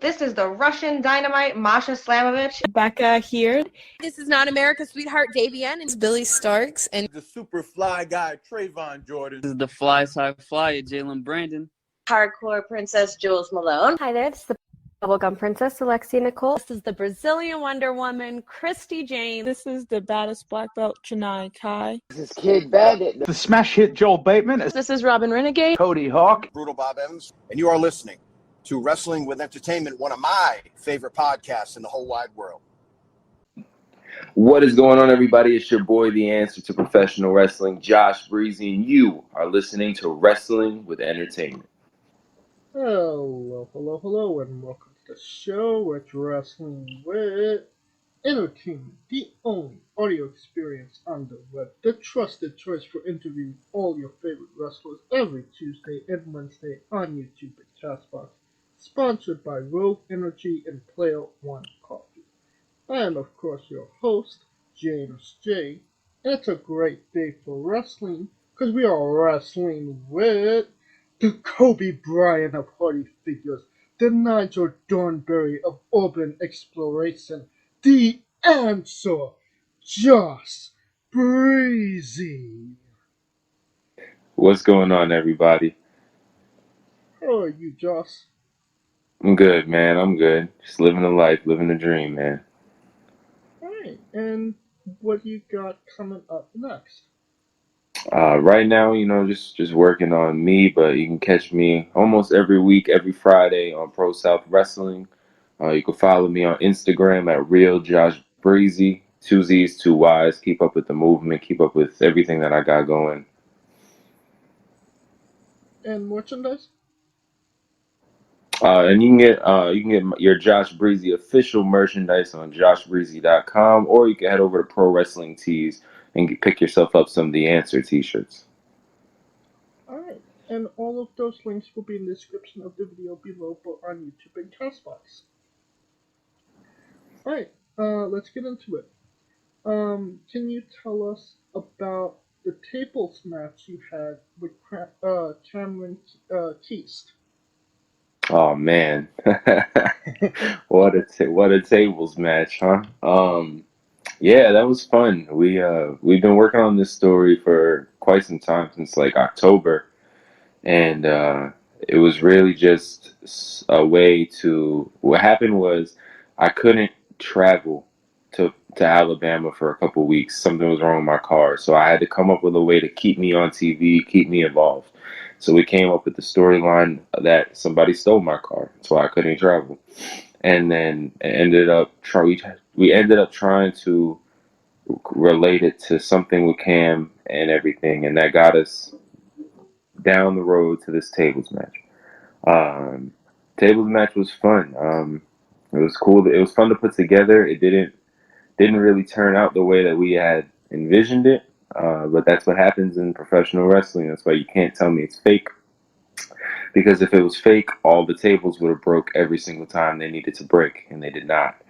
This is the Russian Dynamite, Masha Slamovich. Becca here. This is Not America's Sweetheart, Davian. It's Billy Starks. And the super fly guy, Trayvon Jordan. This is the fly side flyer, Jalen Brandon. Hardcore Princess, Jules Malone. Hi there, this is the Bubblegum Princess, Alexia Nicole. This is the Brazilian Wonder Woman, Christy Jane. This is the baddest black belt, Chennai Kai. This is Kid Bandit. The smash hit Joel Bateman. This is Robin Renegade. Cody Hawk. Brutal Bob Evans. And you are listening to Wrestling with Entertainment, one of my favorite podcasts in the whole wide world. What is going on, everybody? It's your boy, the answer to professional wrestling, Josh Breezzyy, and you are listening to Wrestling with Entertainment. Hello, and welcome to the show. It's Wrestling with Entertainment, the only audio experience on the web, the trusted choice for interviewing all your favorite wrestlers every Tuesday and Wednesday on YouTube and Castbox. Sponsored by Rogue Energy and Player One Coffee. I am, of course, your host, James J. And it's a great day for wrestling because we are wrestling with the Kobe Bryant of Hardy Figures, the Nigel Thornberry of Urban Exploration, the answer, Josh Breezzyy. What's going on, everybody? How are you, Josh? I'm good, man. I'm good. Just living the life, living the dream, man. Alright, and what you got coming up next? Right now, just working on me, but you can catch me almost every week, every Friday on Pro South Wrestling. You can follow me on Instagram at Real Josh Breezzyy, 2 Z's, 2 Y's. Keep up with the movement, keep up with everything that I got going. And merchandise? And you can get your Josh Breezzyy official merchandise on joshbreezzyy.com, or you can head over to Pro Wrestling Tees and pick yourself up some The Answer t-shirts. Alright, and all of those links will be in the description of the video below, both on YouTube and Castbox. Alright, let's get into it. Can you tell us about the tables match you had with Cameron Keast? Oh man, what a tables match, huh? Yeah, that was fun. We've been working on this story for quite some time, since like October, and it was really just a way to. What happened was I couldn't travel to Alabama for a couple weeks. Something was wrong with my car, so I had to come up with a way to keep me on TV, keep me involved. So we came up with the storyline that somebody stole my car, so I couldn't travel, and then we ended up trying to relate it to something with Cam and everything, and that got us down the road to this tables match. Tables match was fun. It was cool. It was fun to put together. It didn't really turn out the way that we had envisioned it. But that's what happens in professional wrestling. That's why you can't tell me it's fake. Because if it was fake, all the tables would have broke every single time they needed to break, and they did not.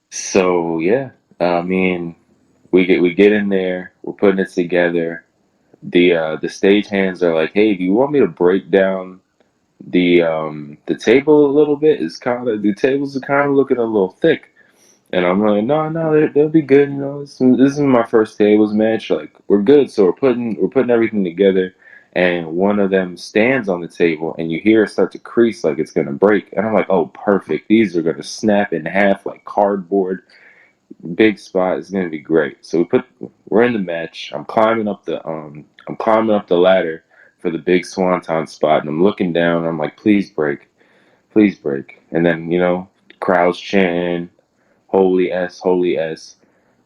So yeah, I mean, we get in there, we're putting it together. The stage hands are like, "Hey, do you want me to break down the table a little bit? The tables are kind of looking a little thick." And I'm like, no, they'll be good. This is my first tables match. Like, we're good. So we're putting everything together, and one of them stands on the table, and you hear it start to crease like it's gonna break. And I'm like, oh, perfect. These are gonna snap in half like cardboard. Big spot. It's gonna be great. So we're in the match. I'm climbing up the ladder for the big swanton spot, and I'm looking down. And I'm like, please break, please break. And then crowds chanting, holy S, holy S.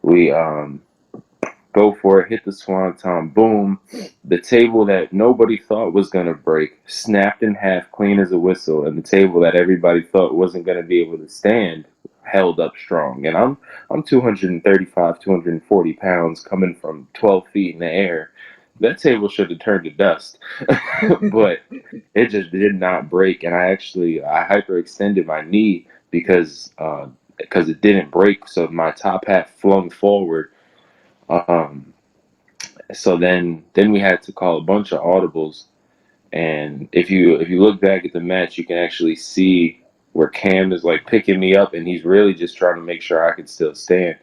We go for it, hit the swanton, boom. The table that nobody thought was gonna break snapped in half, clean as a whistle, and the table that everybody thought wasn't gonna be able to stand held up strong. And I'm 235, 240 pounds coming from 12 feet in the air. That table should have turned to dust, but it just did not break. And I hyperextended my knee because it didn't break, so my top half flung forward. So then we had to call a bunch of audibles, And if you look back at the match, you can actually see where Cam is like picking me up, and he's really just trying to make sure I can still stand.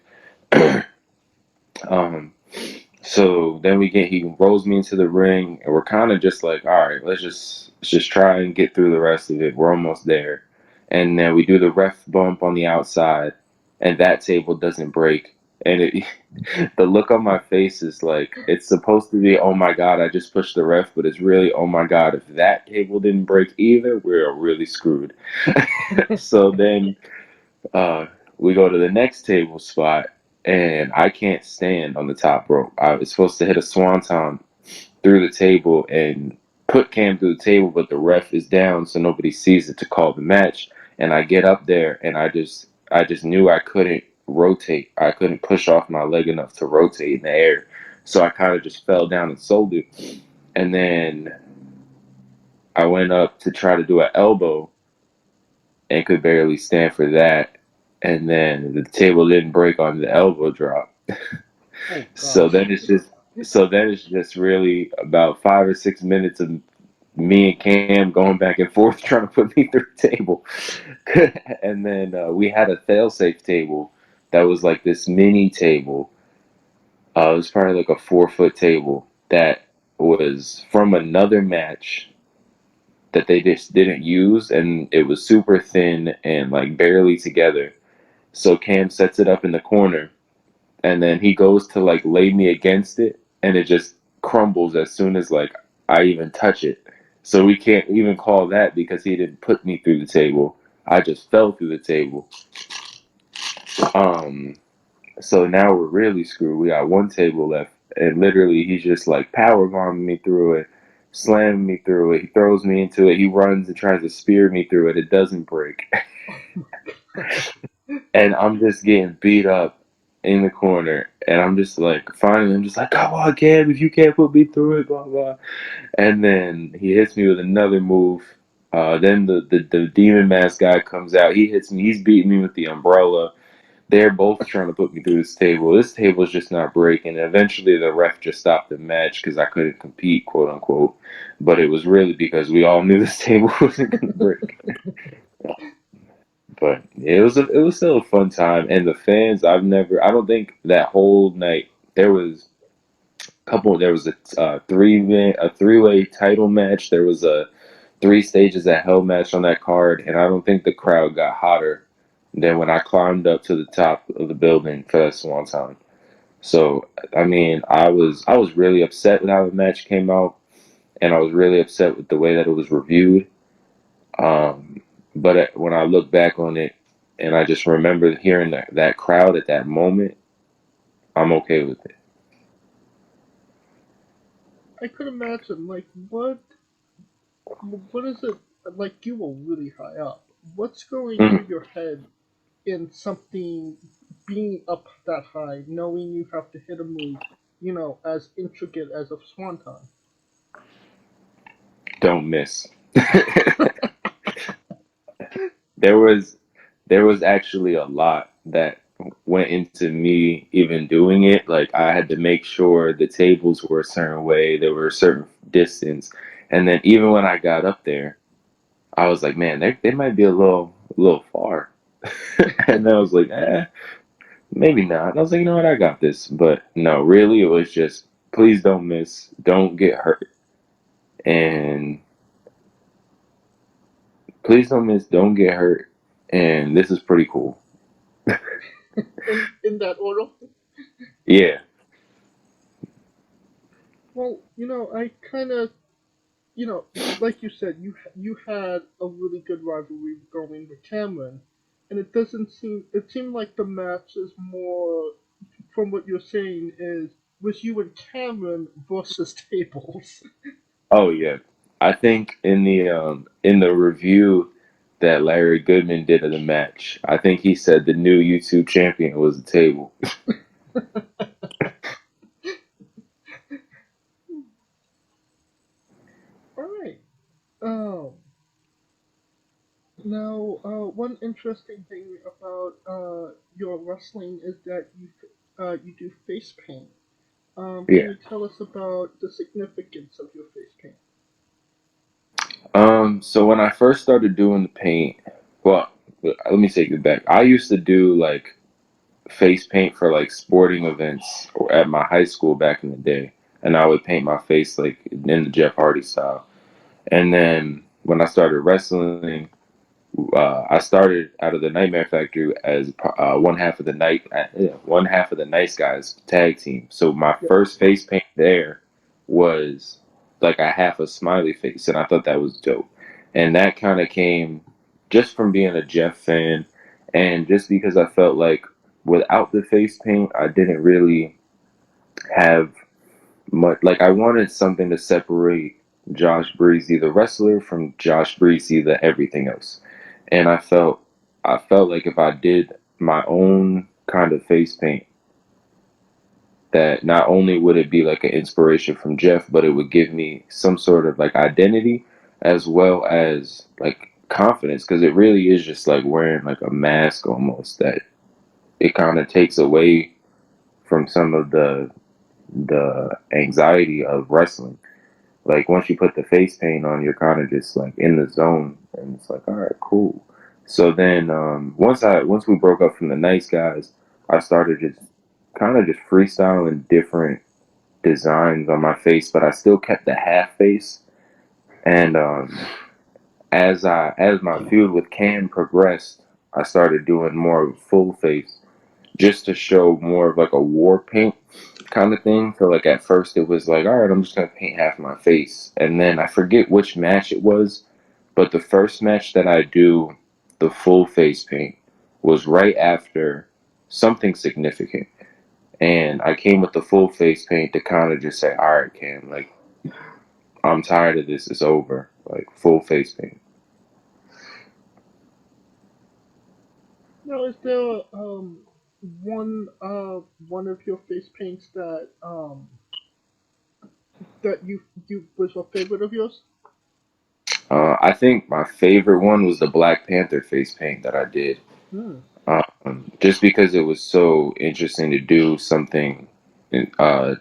um, so then he rolls me into the ring, and we're kind of just like, all right, let's just try and get through the rest of it. We're almost there, and then we do the ref bump on the outside, and that table doesn't break. And the look on my face is like, it's supposed to be, oh my god, I just pushed the ref, but it's really, oh my god, if that table didn't break either, we're really screwed. So then we go to the next table spot, and I can't stand on the top rope. I was supposed to hit a swanton through the table and put Cam through the table, but the ref is down, so nobody sees it to call the match. And I get up there, and I just knew I couldn't rotate. I couldn't push off my leg enough to rotate in the air, so I kind of just fell down and sold it. And then I went up to try to do an elbow and could barely stand for that. And then the table didn't break on the elbow drop. Oh, So gosh. then it's just really about 5 or 6 minutes of me and Cam going back and forth trying to put me through the table. And then we had a fail-safe table that was like this mini table. It was probably like a 4-foot table that was from another match that they just didn't use, and it was super thin and like barely together. So Cam sets it up in the corner, and then he goes to like lay me against it, and it just crumbles as soon as like I even touch it. So we can't even call that because he didn't put me through the table. I just fell through the table. Um, so now we're really screwed. We got one table left, and literally he's just like power bombing me through it, slamming me through it. He throws me into it. He runs and tries to spear me through it. It doesn't break. And I'm just getting beat up in the corner, and I'm just like, finally, I'm just like, come on, Cam, if you can't put me through it, blah blah. And then he hits me with another move. Then the demon mask guy comes out. He hits me. He's beating me with the umbrella. They're both trying to put me through this table. This table's just not breaking. And eventually, the ref just stopped the match because I couldn't compete, quote unquote. But it was really because we all knew this table wasn't going to break. But it was still a fun time, and the fans, I don't think that whole night there was there was a three-way title match. There was a 3 stages at hell match on that card, and I don't think the crowd got hotter than when I climbed up to the top of the building for that swanton. So I mean, I was really upset with how the match came out, and I was really upset with the way that it was reviewed. But when I look back on it, and I just remember hearing that crowd at that moment, I'm okay with it. I could imagine, like, what is it, like, you were really high up. What's going through your head in something being up that high, knowing you have to hit a move, as intricate as a swanton? Don't miss. There was actually a lot that went into me even doing it. Like, I had to make sure the tables were a certain way, they were a certain distance, and then even when I got up there, I was like, man, they might be a little far. And then I was like, maybe not. And I was like, you know what, I got this. But no, really, it was just, please don't miss, don't get hurt, and please don't miss, don't get hurt, and this is pretty cool. in that order? Yeah. Well, I kind of, like you said, you had a really good rivalry going with Cameron, and it seemed like the match is more, from what you're saying, was you and Cameron versus tables. Oh yeah. I think in the review that Larry Goodman did of the match, I think he said the new YouTube champion was the table. All right. Um. Now, one interesting thing about your wrestling is that you do face paint. Can Yeah. you tell us about the significance of your face paint? So when I first started doing the paint, well, let me take it back. I used to do like face paint for like sporting events or at my high school back in the day, and I would paint my face like in the Jeff Hardy style. And then when I started wrestling, I started out of the Nightmare Factory as one half of the Nice Guys tag team. So my first face paint there was like a half a smiley face, and I thought that was dope. And that kind of came just from being a Jeff fan, and just because I felt like without the face paint, I didn't really have much. Like I wanted something to separate Josh Breezzyy the wrestler from Josh Breezzyy the everything else. And I felt like if I did my own kind of face paint, that not only would it be like an inspiration from Jeff, but it would give me some sort of like identity as well as like confidence, because it really is just like wearing like a mask almost, that it kind of takes away from some of the anxiety of wrestling. Like once you put the face paint on, you're kind of just like in the zone, and it's like, all right, cool. So then once we broke up from the Nice Guys, I started just kind of just freestyling different designs on my face, but I still kept the half face. And as my feud with Cam progressed, I started doing more of a full face, just to show more of like a war paint kind of thing. So like at first it was like, all right, I'm just gonna paint half my face, and then I forget which match it was, but the first match that I do the full face paint was right after something significant, and I came with the full face paint to kind of just say, all right, Cam, like I'm tired of this, it's over, like full face paint. Now, is there one of your face paints that you was a favorite of yours? I think my favorite one was the Black Panther face paint that I did. Hmm. Just because it was so interesting to do uh,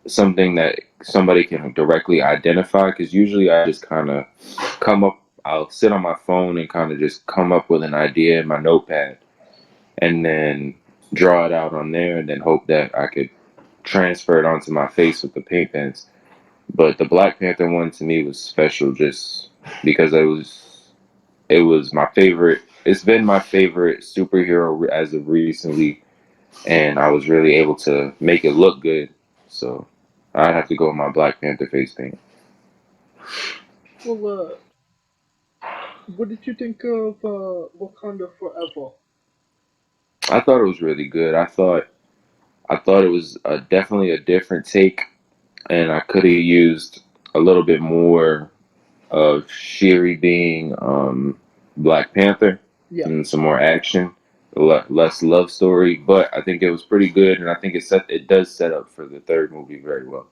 something that somebody can directly identify. Because usually I just kind of I'll sit on my phone and kind of just come up with an idea in my notepad, and then draw it out on there, and then hope that I could transfer it onto my face with the paint pens. But the Black Panther one to me was special, just because it was my favorite. It's been my favorite superhero as of recently, and I was really able to make it look good. So I'd have to go with my Black Panther face paint. Well, what did you think of Wakanda Forever? I thought it was really good. I thought it was definitely a different take, and I could have used a little bit more of Shiri being Black Panther, Yeah. and some more action, less love story. But I think it was pretty good, and I think it does set up for the third movie very well.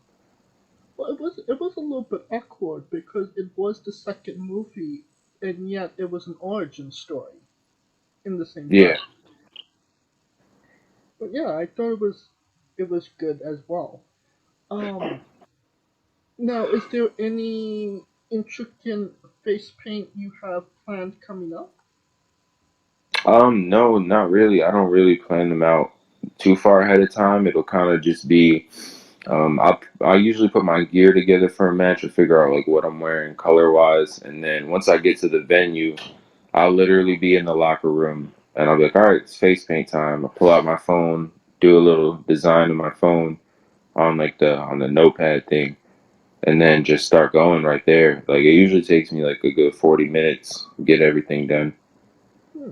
Well, it was a little bit awkward because it was the second movie, and yet it was an origin story in the same Yeah. breath. But yeah, I thought it was good as well. Um, Now, is there any intricate face paint you have planned coming up? No, not really. I don't really plan them out too far ahead of time. It'll kind of just be, I usually put my gear together for a match and figure out like what I'm wearing color wise, and then once I get to the venue, I'll literally be in the locker room and I'll be like, all right, it's face paint time. I'll pull out my phone, do a little design on my phone on like the notepad thing, and then just start going right there. Like it usually takes me like a good 40 minutes to get everything done. Hmm.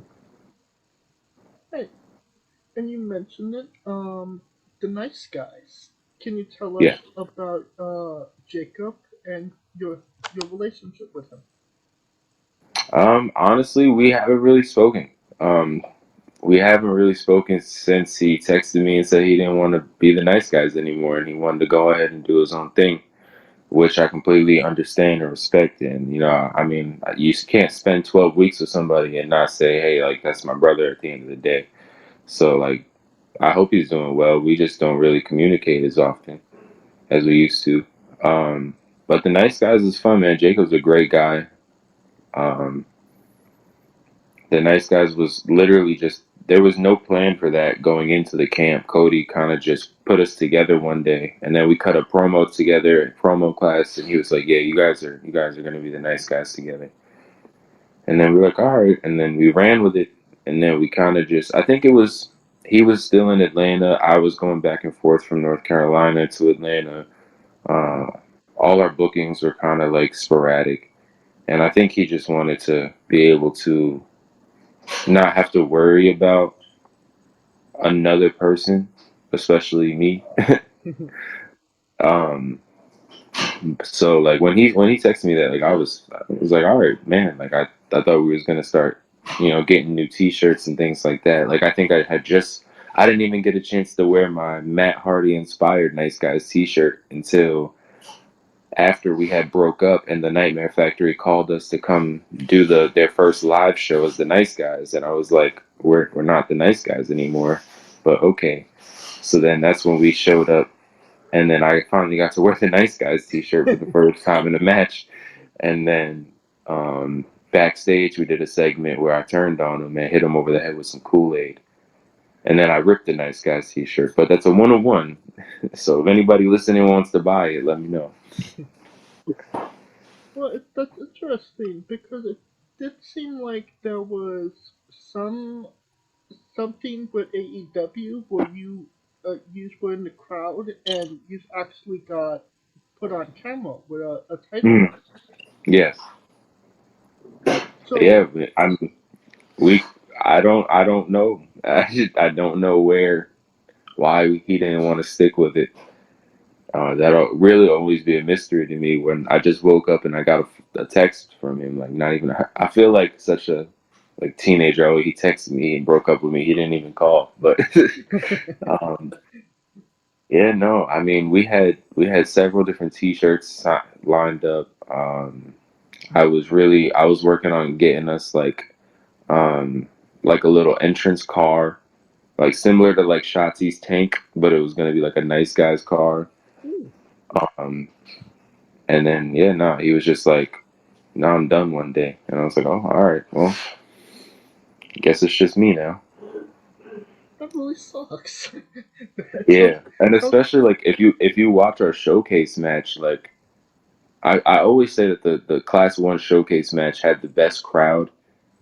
Hey, and you mentioned it, the nice guys. Can you tell us Yeah. about Jacob and your relationship with him? Honestly, we haven't really spoken. Um, we haven't really spoken since he texted me and said he didn't want to be the nice guys anymore, and he wanted to go ahead and do his own thing, which I completely understand and respect. And I mean, you can't spend 12 weeks with somebody and not say, hey, like that's my brother at the end of the day. So like, I hope he's doing well. We just don't really communicate as often as we used to. But the nice guys is fun, man. Jacob's a great guy. Um, the Nice Guys was literally just, there was no plan for that going into the camp. Cody kind of just put us together one day, and then we cut a promo together in promo class, and he was like, "Yeah, you guys are gonna be the Nice Guys together." And then we were like, "All right," and then we ran with it, and then we kind of just, I think it was, he was still in Atlanta, I was going back and forth from North Carolina to Atlanta. Uh, all our bookings were kind of like sporadic, and I think he just wanted to be able to not have to worry about another person, especially me. um, so like when he texted me that, like I was like, all right, man. Like I thought we was gonna start, getting new T-shirts and things like that. Like I think I didn't even get a chance to wear my Matt Hardy inspired Nice Guys T-shirt until after we had broke up, and the Nightmare Factory called us to come do their first live show as the Nice Guys, and I was like, we're not the Nice Guys anymore, but okay. So then that's when we showed up, and then I finally got to wear the Nice Guys T-shirt for the first time in a match, and then backstage we did a segment where I turned on him and hit him over the head with some Kool-Aid, and then I ripped the Nice Guys T-shirt. But that's a 101, so if anybody listening wants to buy it, let me know. Well, that's interesting because it did seem like there was something with AEW where you were in the crowd and you actually got put on camera with a title. Mm. Yes. So Yeah, but I don't know. I don't know why he didn't want to stick with it. That'll really always be a mystery to me. When I just woke up and I got a text from him, like not even. I feel like such a teenager. Oh, he texted me and broke up with me. He didn't even call. But yeah, no. I mean, we had several different T-shirts lined up. I was working on getting us like a little entrance car, like similar to like Shotzi's tank, but it was gonna be like a Nice Guys car. Um, and then yeah, no, he was just like, "No, I'm done one day," and I was like, "Oh, all right, well, guess it's just me now." that really sucks. Yeah, and especially like if you watch our showcase match, like I always say that the Class 1 showcase match had the best crowd,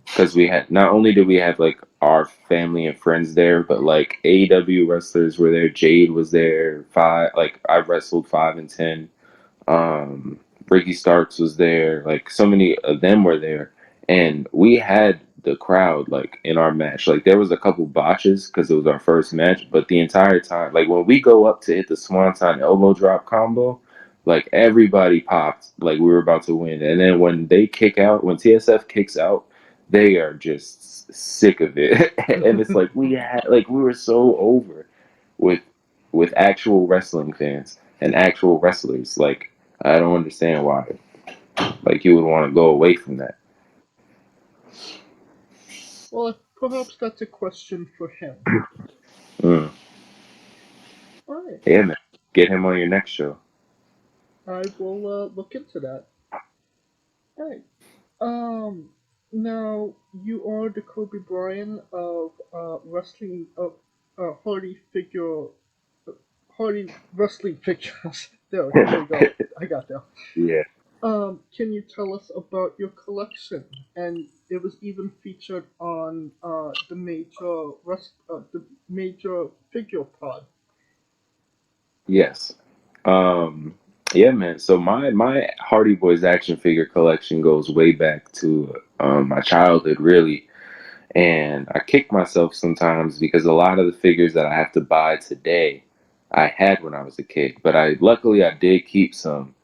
because we had, not only did we have like our family and friends there, but like AEW wrestlers were there. Jade was there. I wrestled 5 and 10. Ricky Starks was there. Like so many of them were there, and we had the crowd like in our match. Like there was a couple botches because it was our first match, but the entire time, like when we go up to hit the Swanton elbow drop combo, like everybody popped like we were about to win. And then when they kick out, when TSF kicks out, they are just sick of it. And it's like we were so over with actual wrestling fans and actual wrestlers. Like I don't understand why like you would want to go away from that. Well, perhaps that's a question for him. Mm. Alright, Yeah, man. Get him on your next show. I will look into that. Alright. Now you are the Kobe Bryant of wrestling of Hardy figure, Hardy wrestling figures. there we go. I got that. Yeah. Can you tell us about your collection? And it was even featured on the major figure pod. Yes. Yeah, man. So my Hardy Boys action figure collection goes way back to my childhood, really. And I kick myself sometimes because a lot of the figures that I have to buy today, I had when I was a kid. But luckily I did keep some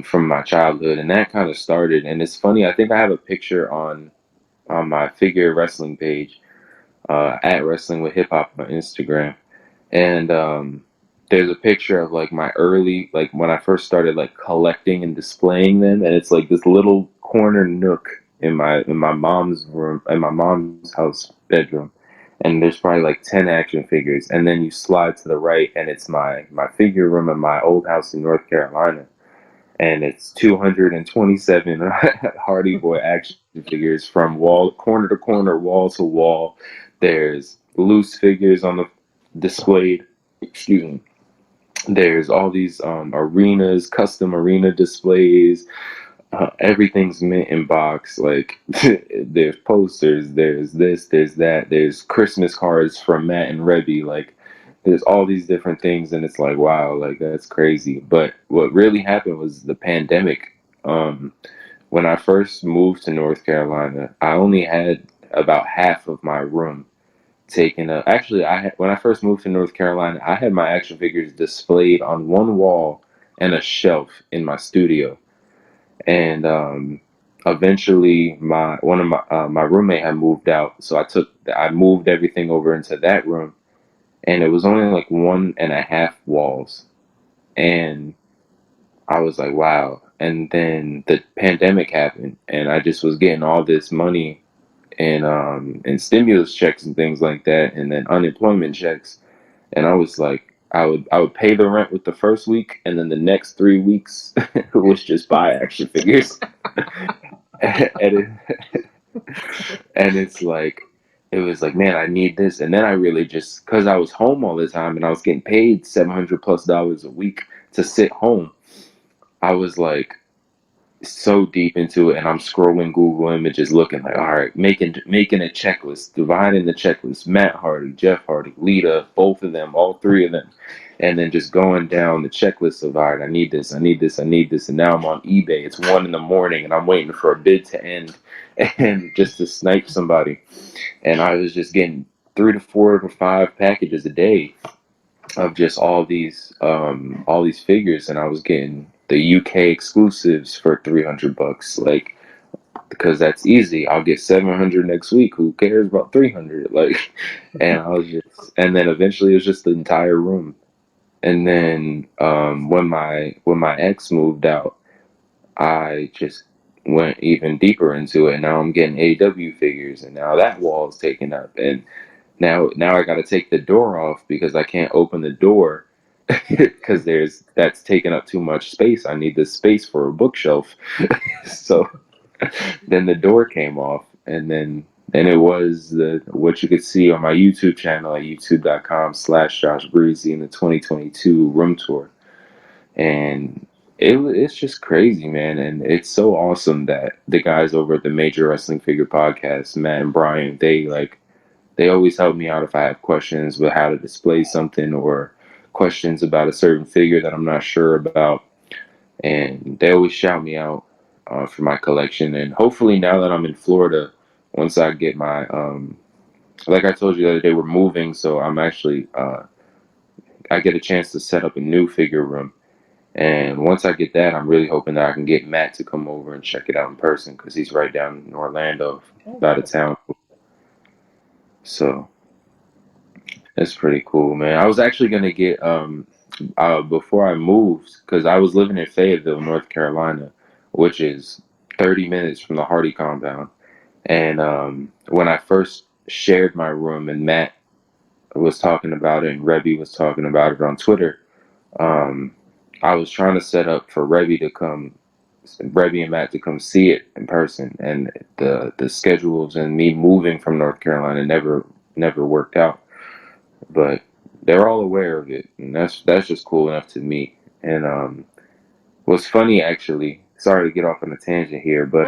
from my childhood, and that kind of started. And it's funny. I think I have a picture on my figure wrestling page, at Wrestling with Hip Hop on Instagram, and there's a picture of like my early, like when I first started like collecting and displaying them, and it's like this little corner nook in my mom's room, in my mom's house bedroom, and there's probably like 10 action figures, and then you slide to the right and it's my figure room in my old house in North Carolina. and it's 227 Hardy Boy action figures from corner to corner, wall to wall. There's loose figures on the displayed. Excuse me. There's all these arenas, custom arena displays. Everything's mint in box. Like there's posters, there's this, there's that, there's Christmas cards from Matt and Rebby. Like there's all these different things, and it's like, wow, like that's crazy. But what really happened was the pandemic. When I first moved to North Carolina, I only had about half of my room taken up. Actually, when I first moved to North Carolina, I had my action figures displayed on one wall and a shelf in my studio. And eventually, my roommate had moved out, so I moved everything over into that room, and it was only like 1.5 walls, and I was like, wow. And then the pandemic happened, and I just was getting all this money and stimulus checks and things like that, and then unemployment checks, and I was like, I would pay the rent with the first week, and then the next 3 weeks was just buy action figures. and, it's like, it was like, man, I need this. And then I really just, because I was home all the time and I was getting paid $700+ a week to sit home, I was like so deep into it, and I'm scrolling Google Images looking like, all right, making a checklist, dividing the checklist, Matt Hardy, Jeff Hardy, Lita, both of them, all three of them, and then just going down the checklist of, all right, I need this, I need this, I need this. And now I'm on eBay, it's 1 a.m, and I'm waiting for a bid to end and just to snipe somebody. And I was just getting 3 to 4 to 5 packages a day of just all these figures, and I was getting the UK exclusives for $300, like, because that's easy. I'll get 700 next week. Who cares about 300? Like, and and then eventually it was just the entire room. And then when my ex moved out, I just went even deeper into it. And now I'm getting AW figures, and now that wall is taken up, and now I got to take the door off because I can't open the door because that's taking up too much space. I need this space for a bookshelf. So then the door came off, and then it was what you could see on my YouTube channel at youtube.com/Josh Breezzyy in the 2022 room tour. And it's just crazy, man. And it's so awesome that the guys over at the Major Wrestling Figure Podcast, Matt and Brian, they always help me out if I have questions with how to display something, or questions about a certain figure that I'm not sure about. And they always shout me out for my collection. And hopefully now that I'm in Florida, once I get my, like I told you the other day, we're moving. So I'm actually, I get a chance to set up a new figure room. And once I get that, I'm really hoping that I can get Matt to come over and check it out in person, because he's right down in Orlando, out of town. So that's pretty cool, man. I was actually gonna get before I moved, because I was living in Fayetteville, North Carolina, which is 30 minutes from the Hardy compound. And when I first shared my room, and Matt was talking about it, and Rebby was talking about it on Twitter, I was trying to set up for Rebby and Matt to come see it in person, and the schedules and me moving from North Carolina never worked out. But they're all aware of it, and that's just cool enough to me. And what's funny, actually, sorry to get off on a tangent here, but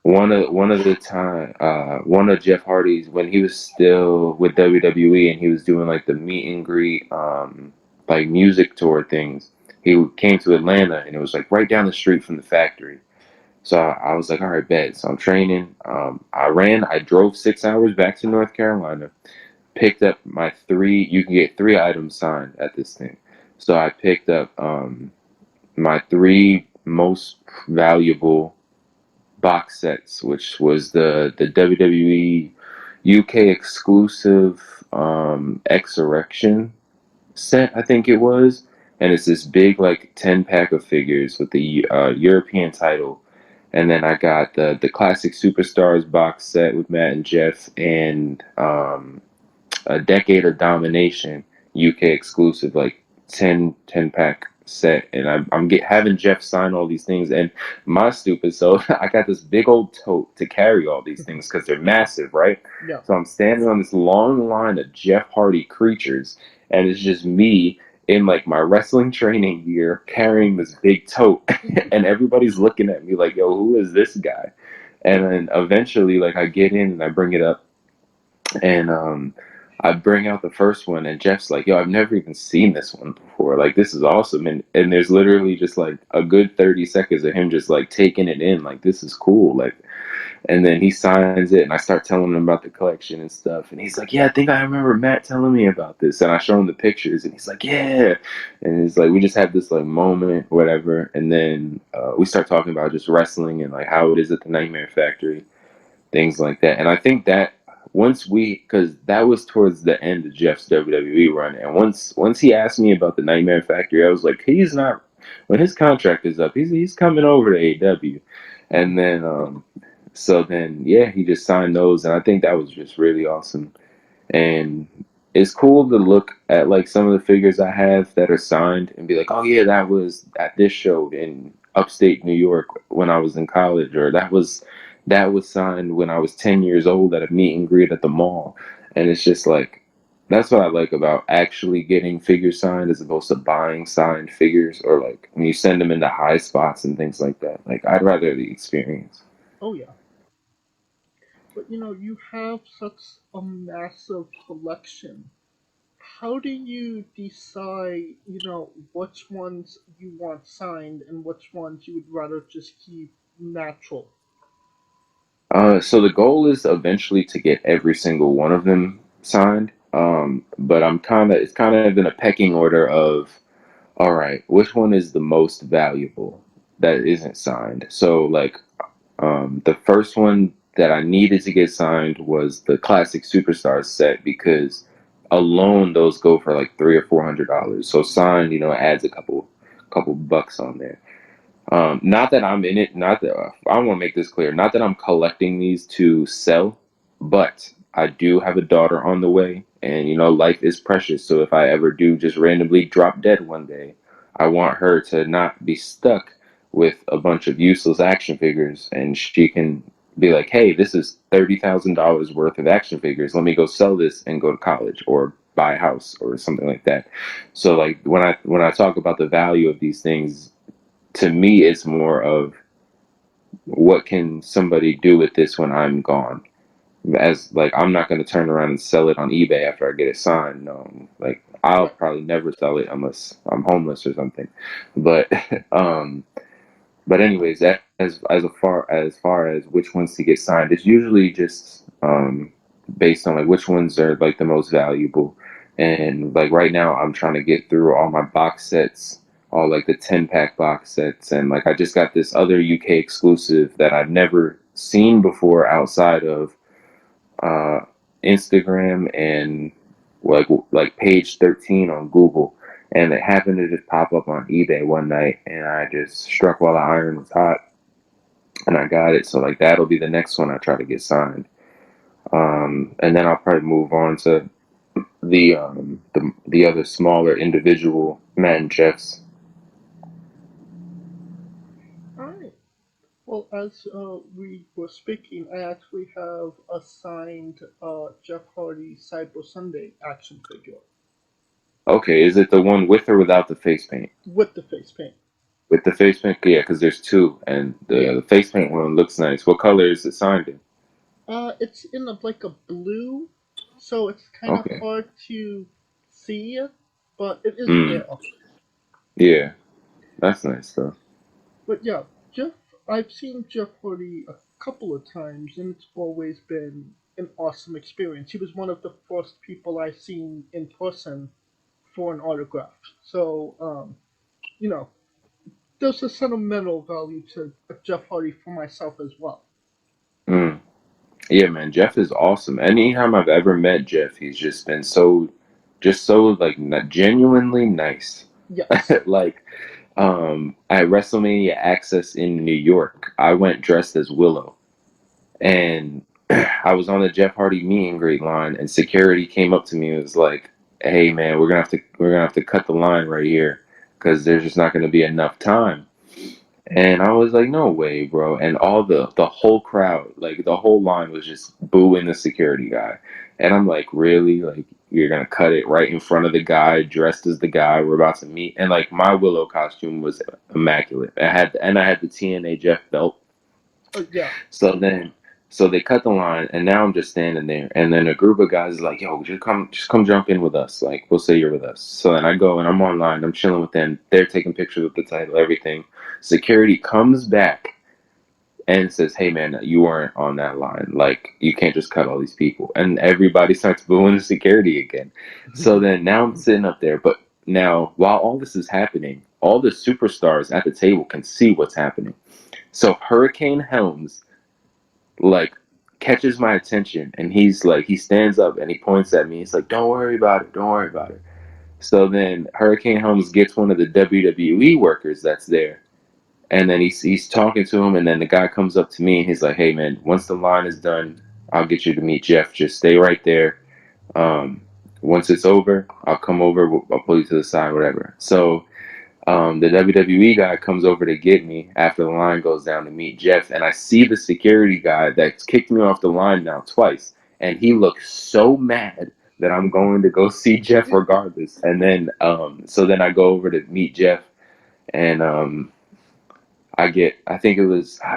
one of Jeff Hardy's, when he was still with WWE and he was doing like the meet and greet like music tour things, he came to Atlanta, and it was like right down the street from the factory. So I was like, all right, bet. So I'm training. I drove 6 hours back to North Carolina, picked up my you can get 3 items signed at this thing. So I picked up my 3 most valuable box sets, which was the WWE UK exclusive X-Erection set, I think it was. And it's this big like 10-pack of figures with the European title. And then I got the Classic Superstars box set with Matt and Jeff, and a Decade of Domination UK exclusive, like 10-pack set, and I'm having Jeff sign all these things, and my stupid so I got this big old tote to carry all these things because they're massive, right? Yeah. So I'm standing on this long line of Jeff Hardy creatures, and it's just me in like my wrestling training gear carrying this big tote, and everybody's looking at me like, yo, who is this guy? And then eventually, like, I get in and I bring it up, and I bring out the first one, and Jeff's like, yo, I've never even seen this one before. Like, this is awesome. And there's literally just like a good 30 seconds of him just like taking it in, like, this is cool. Like, and then he signs it, and I start telling him about the collection and stuff. And he's like, yeah, I think I remember Matt telling me about this. And I show him the pictures, and he's like, yeah. And it's like, we just have this like moment, whatever. And then we start talking about just wrestling and like how it is at the Nightmare Factory, things like that. And I think that because that was towards the end of Jeff's WWE run, and once he asked me about the Nightmare Factory, I was like, he's not, when his contract is up, he's coming over to AEW. And then so then yeah, he just signed those, and I think that was just really awesome. And it's cool to look at like some of the figures I have that are signed and be like, oh yeah, that was at this show in upstate New York when I was in college, or that was signed when I was 10 years old at a meet and greet at the mall. And it's just like, that's what I like about actually getting figures signed as opposed to buying signed figures, or like when you send them into high spots and things like that. Like, I'd rather the experience. Oh yeah. But you have such a massive collection. How do you decide, which ones you want signed and which ones you would rather just keep natural? So the goal is eventually to get every single one of them signed. But it's kind of in a pecking order of, all right, which one is the most valuable that isn't signed? So like, the first one that I needed to get signed was the Classic Superstars set, because alone those go for like $300 or $400. So signed, adds a couple bucks on there. Not that I'm in it. Not that I want to make this clear. Not that I'm collecting these to sell, but I do have a daughter on the way, and life is precious. So if I ever do just randomly drop dead one day, I want her to not be stuck with a bunch of useless action figures, and she can be like, "Hey, this is $30,000 worth of action figures. Let me go sell this and go to college or buy a house or something like that." So like when I talk about the value of these things, to me, it's more of what can somebody do with this when I'm gone. As like, I'm not going to turn around and sell it on eBay after I get it signed. No, like I'll probably never sell it unless I'm homeless or something. But but anyways, that as far as which ones to get signed, it's usually just based on like which ones are like the most valuable. And like right now, I'm trying to get through all my box sets, all like the 10-pack box sets, and like I just got this other UK exclusive that I've never seen before outside of uh, Instagram and like page 13 on Google, and it happened to just pop up on eBay one night, and I just struck while the iron was hot, and I got it. So like that'll be the next one I try to get signed, and then I'll probably move on to the other smaller individual Matt and Jeffs. Alright. Well, as we were speaking, I actually have a signed Jeff Hardy Cyber Sunday action figure. Okay, is it the one with or without the face paint? With the face paint. With the face paint, yeah, because there's two, and the face paint one looks nice. What color is it signed in? It's in like a blue, so it's kind of hard to see it, but it is there. Yeah, that's nice though. But yeah, I've seen Jeff Hardy a couple of times, and it's always been an awesome experience. He was one of the first people I seen in person for an autograph. So, there's a sentimental value to Jeff Hardy for myself as well. Yeah, man, Jeff is awesome. Anytime I've ever met Jeff, he's just been so like genuinely nice. Yes. Like, at WrestleMania Access in New York, I went dressed as Willow, and I was on the Jeff Hardy meet and greet line, and security came up to me and was like, "Hey, man, we're gonna have to cut the line right here. because there's just not going to be enough time. And I was like, no way, bro. And all the whole crowd, like the whole line was just booing the security guy. And I'm like, really? Like, you're gonna cut it right in front of the guy dressed as the guy we're about to meet? And like my Willow costume was immaculate. I had the TNA Jeff belt. Yeah. So they cut the line, and now I'm just standing there. And then a group of guys is like, yo, just come jump in with us. Like, we'll say you're with us. So then I go and I'm online. I'm chilling with them. They're taking pictures with the title, everything. Security comes back and says, hey, man, you weren't on that line. Like, you can't just cut all these people. And everybody starts booing the security again. So then now I'm sitting up there. But now, while all this is happening, all the superstars at the table can see what's happening. So Hurricane Helms, like, catches my attention, and he's like, he stands up and he points at me. He's like, don't worry about it. Don't worry about it. So then Hurricane Helms gets one of the WWE workers that's there. And then he's talking to him, and then the guy comes up to me, and he's like, hey, man, once the line is done, I'll get you to meet Jeff. Just stay right there. Once it's over, I'll come over. I'll pull you to the side, whatever. So the WWE guy comes over to get me after the line goes down to meet Jeff, and I see the security guy that's kicked me off the line now twice, and he looks so mad that I'm going to go see Jeff regardless. And then so then I go over to meet Jeff, and I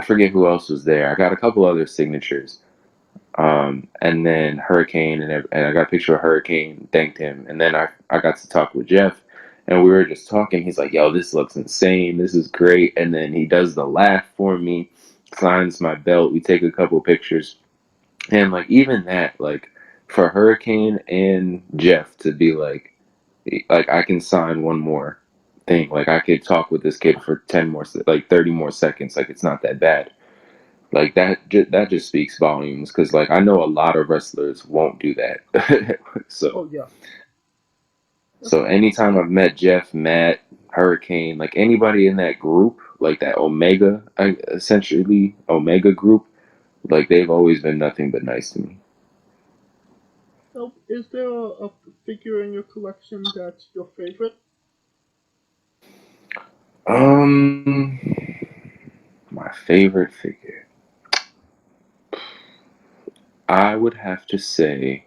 forget who else was there. I got a couple other signatures. And then Hurricane, and I got a picture of Hurricane, thanked him. And then I got to talk with Jeff, and we were just talking. He's like, yo, this looks insane. This is great. And then he does the laugh for me, signs my belt. We take a couple pictures. And like, even that, like, for Hurricane and Jeff to be like I can sign one more thing. Like, I could talk with this kid for 30 more seconds. Like, it's not that bad. Like, that just speaks volumes, because like I know a lot of wrestlers won't do that. So yeah. So anytime I've met Jeff, Matt, Hurricane, like anybody in that group, like that essentially Omega group, like they've always been nothing but nice to me. So, is there a figure in your collection that's your favorite? My favorite figure, I would have to say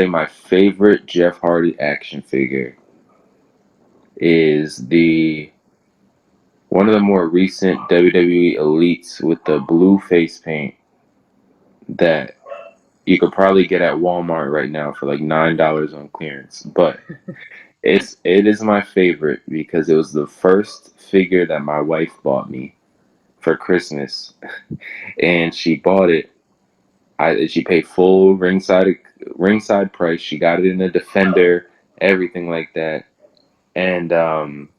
my favorite Jeff Hardy action figure is one of the more recent WWE Elites with the blue face paint that you could probably get at Walmart right now for like $9 on clearance. But it is my favorite because it was the first figure that my wife bought me for Christmas, and she bought it. She paid full ringside price. She got it in a Defender, everything like that, and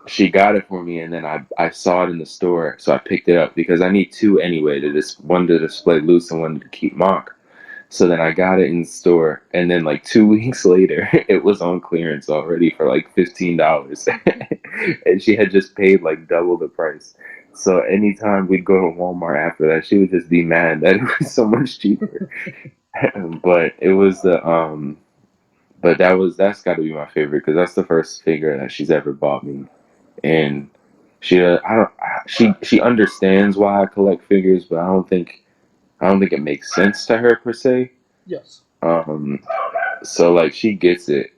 she got it for me. And then I saw it in the store, so I picked it up because I need two anyway, one to display loose and one to keep mock. So then I got it in the store, and then like 2 weeks later, it was on clearance already for like $15, and she had just paid like double the price. So anytime we'd go to Walmart after that, she would just be mad that it was so much cheaper. But it was but that's got to be my favorite because that's the first figure that she's ever bought me, and she understands why I collect figures, but I don't think it makes sense to her per se. Yes. So like she gets it.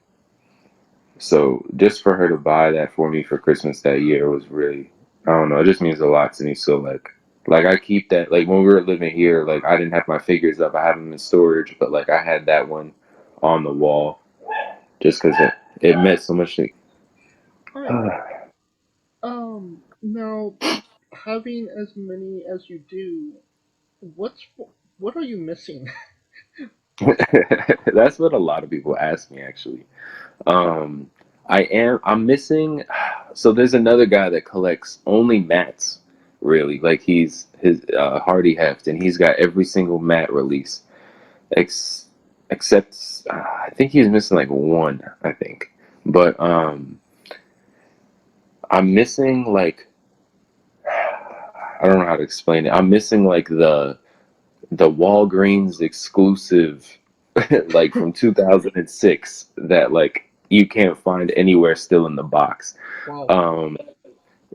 So just for her to buy that for me for Christmas that year was really, I don't know, it just means a lot to me. So like I keep that, like when we were living here, like I didn't have my figures up, I had them in storage, but like I had that one on the wall just because it meant so much to me. Now, having as many as you do, what are you missing? That's what a lot of people ask me, actually. I'm missing. So there's another guy that collects only mats, really. Like his Hardy Heft, and he's got every single mat release, except I think he's missing like one, I think. But I'm missing like, I don't know how to explain it. I'm missing like the Walgreens exclusive like from 2006 that like you can't find anywhere still in the box. Wow.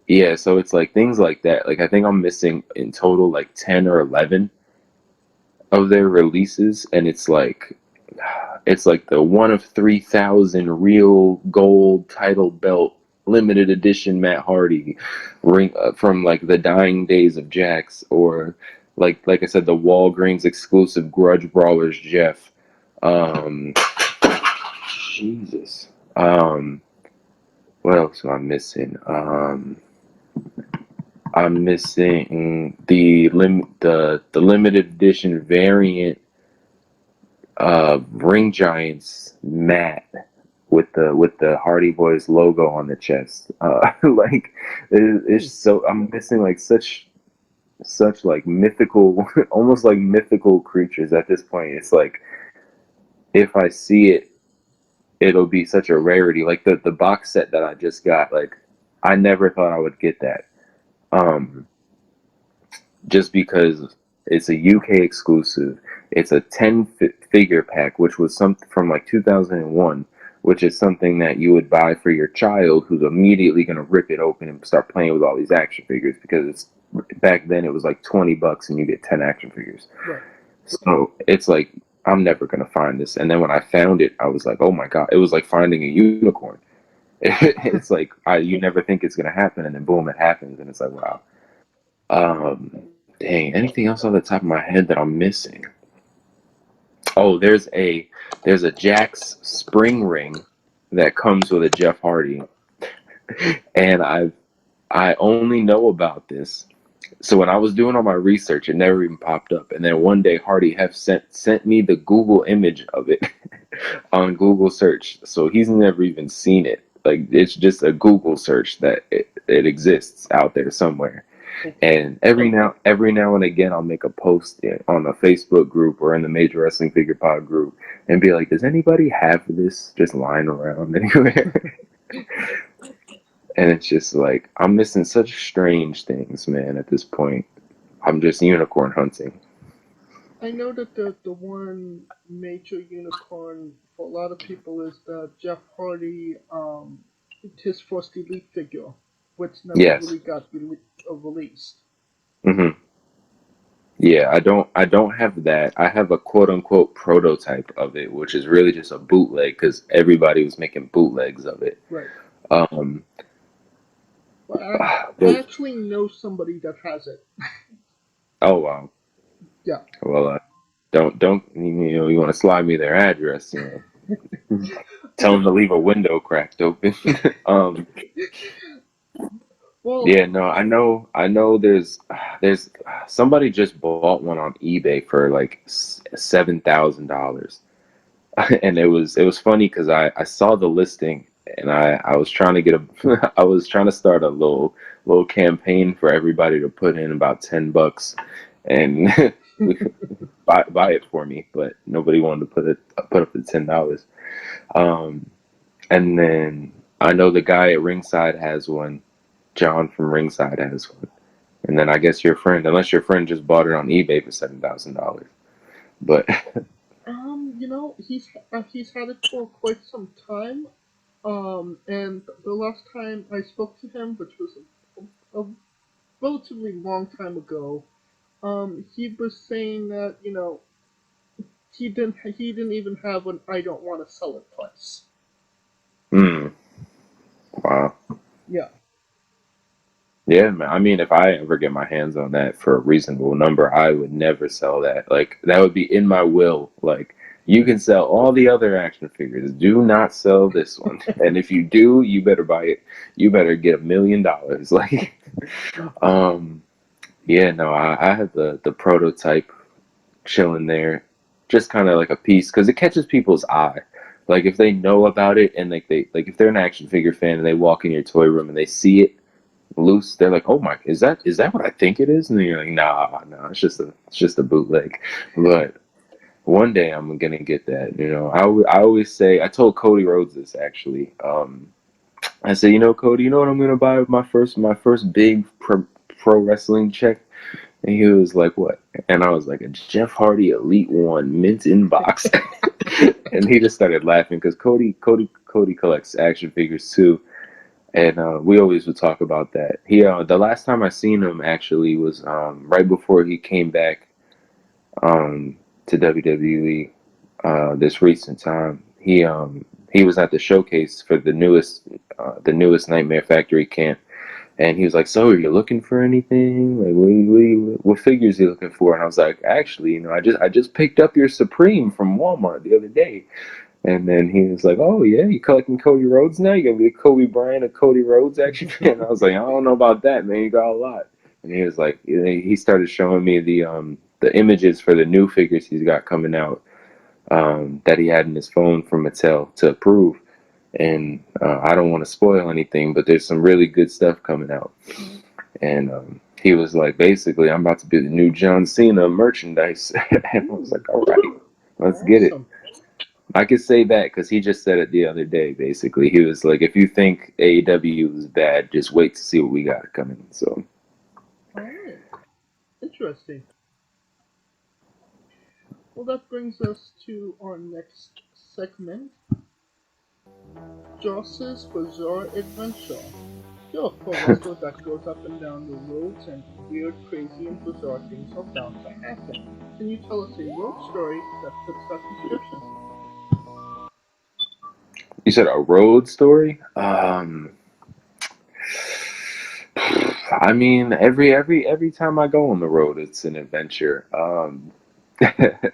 Yeah, so it's like things like that. Like I think I'm missing in total like 10 or 11 of their releases, and it's like the one of 3,000 real gold title belt limited edition Matt Hardy ring from like the dying days of Jax, or like I said, the Walgreens exclusive Grudge Brawlers Jeff. Um, Jesus. What else am I missing? I'm missing the limited edition variant Ring Giants mat with the Hardy Boys logo on the chest. Like it's so I'm missing like such like mythical, almost like mythical creatures at this point. It's like if I see it, it'll be such a rarity. Like the box set that I just got, like I never thought I would get that. Just because it's a UK exclusive. It's a 10 figure pack, which was something from like 2001, which is something that you would buy for your child who's immediately going to rip it open and start playing with all these action figures, because it's back then it was like $20 and you get 10 action figures. Right. So it's like, I'm never going to find this. And then when I found it, I was like, oh my God, it was like finding a unicorn. It's like, you never think it's going to happen. And then boom, it happens. And it's like, wow. Dang, anything else on the top of my head that I'm missing? Oh, there's a Jax spring ring that comes with a Jeff Hardy. And I only know about this. So when I was doing all my research, it never even popped up. And then one day Hardy Hef sent me the Google image of it on Google search. So he's never even seen it. Like it's just a Google search that it exists out there somewhere. And every now and again, I'll make a post on a Facebook group or in the Major Wrestling Figure Pod group and be like, does anybody have this just lying around anywhere? And it's just like, I'm missing such strange things, man, at this point. I'm just unicorn hunting. I know that the one major unicorn for a lot of people is the Jeff Hardy, his first Elite figure, which never really got released. Mm-hmm. Yeah, I don't have that. I have a quote unquote prototype of it, which is really just a bootleg because everybody was making bootlegs of it. Right. But I actually know somebody that has it. Oh wow. Yeah. Well, don't you want to slide me their address? Tell them to leave a window cracked open. Well, yeah, no, I know. There's somebody just bought one on eBay for like $7,000, and it was funny because I saw the listing and I was trying to get I was trying to start a little campaign for everybody to put in about $10 and buy it for me, but nobody wanted to put up the $10. And then I know the guy at Ringside has one. John from Ringside has one, and then I guess your friend, unless your friend just bought it on eBay for $7,000, but he's had it for quite some time, and the last time I spoke to him, which was a relatively long time ago, he was saying that he didn't even have an I don't want to sell it price. Wow. Yeah. Yeah, man. I mean, if I ever get my hands on that for a reasonable number, I would never sell that. Like, that would be in my will. Like, you can sell all the other action figures. Do not sell this one. And if you do, you better buy it. You better get $1 million. Like, yeah, no, I have the prototype chilling there, just kind of like a piece, because it catches people's eye. Like, if they know about it and like if they're an action figure fan and they walk in your toy room and they see it loose, they're like, oh my, is that what I think it is? And then you're like, nah, it's just a bootleg. But one day I'm gonna get that. I always say, I told Cody Rhodes this actually. I said, Cody, you know what I'm gonna buy with my first big pro wrestling check? And he was like, what? And I was like, a Jeff Hardy Elite One mint in box. and he just started laughing because Cody collects action figures too, and we always would talk about that. He the last time I seen him actually was right before he came back to WWE this recent time. He was at the showcase for the newest Nightmare Factory camp. And he was like, "So, are you looking for anything? Like, what figures are you looking for?" And I was like, "Actually, I just picked up your Supreme from Walmart the other day." And then he was like, "Oh yeah, you collecting Cody Rhodes now? You got me a Kobe Bryant, a Cody Rhodes action?" And I was like, "I don't know about that, man. You got a lot." And he was like, he started showing me the images for the new figures he's got coming out that he had in his phone from Mattel to approve. And I don't want to spoil anything, but there's some really good stuff coming out. And he was like, basically, I'm about to be the new John Cena merchandise. And I was like, all right, let's get it. I could say that because he just said it the other day, basically. He was like, if you think AEW is bad, just wait to see what we got coming. So, All right. Interesting. Well, that brings us to our next segment. Joss's Bizarre Adventure. You're a pro wrestler that goes up and down the roads and weird, crazy, and bizarre things are bound to happen. Can you tell us a road story that fits that description? you said a road story? I mean, every time I go on the road, it's an adventure. I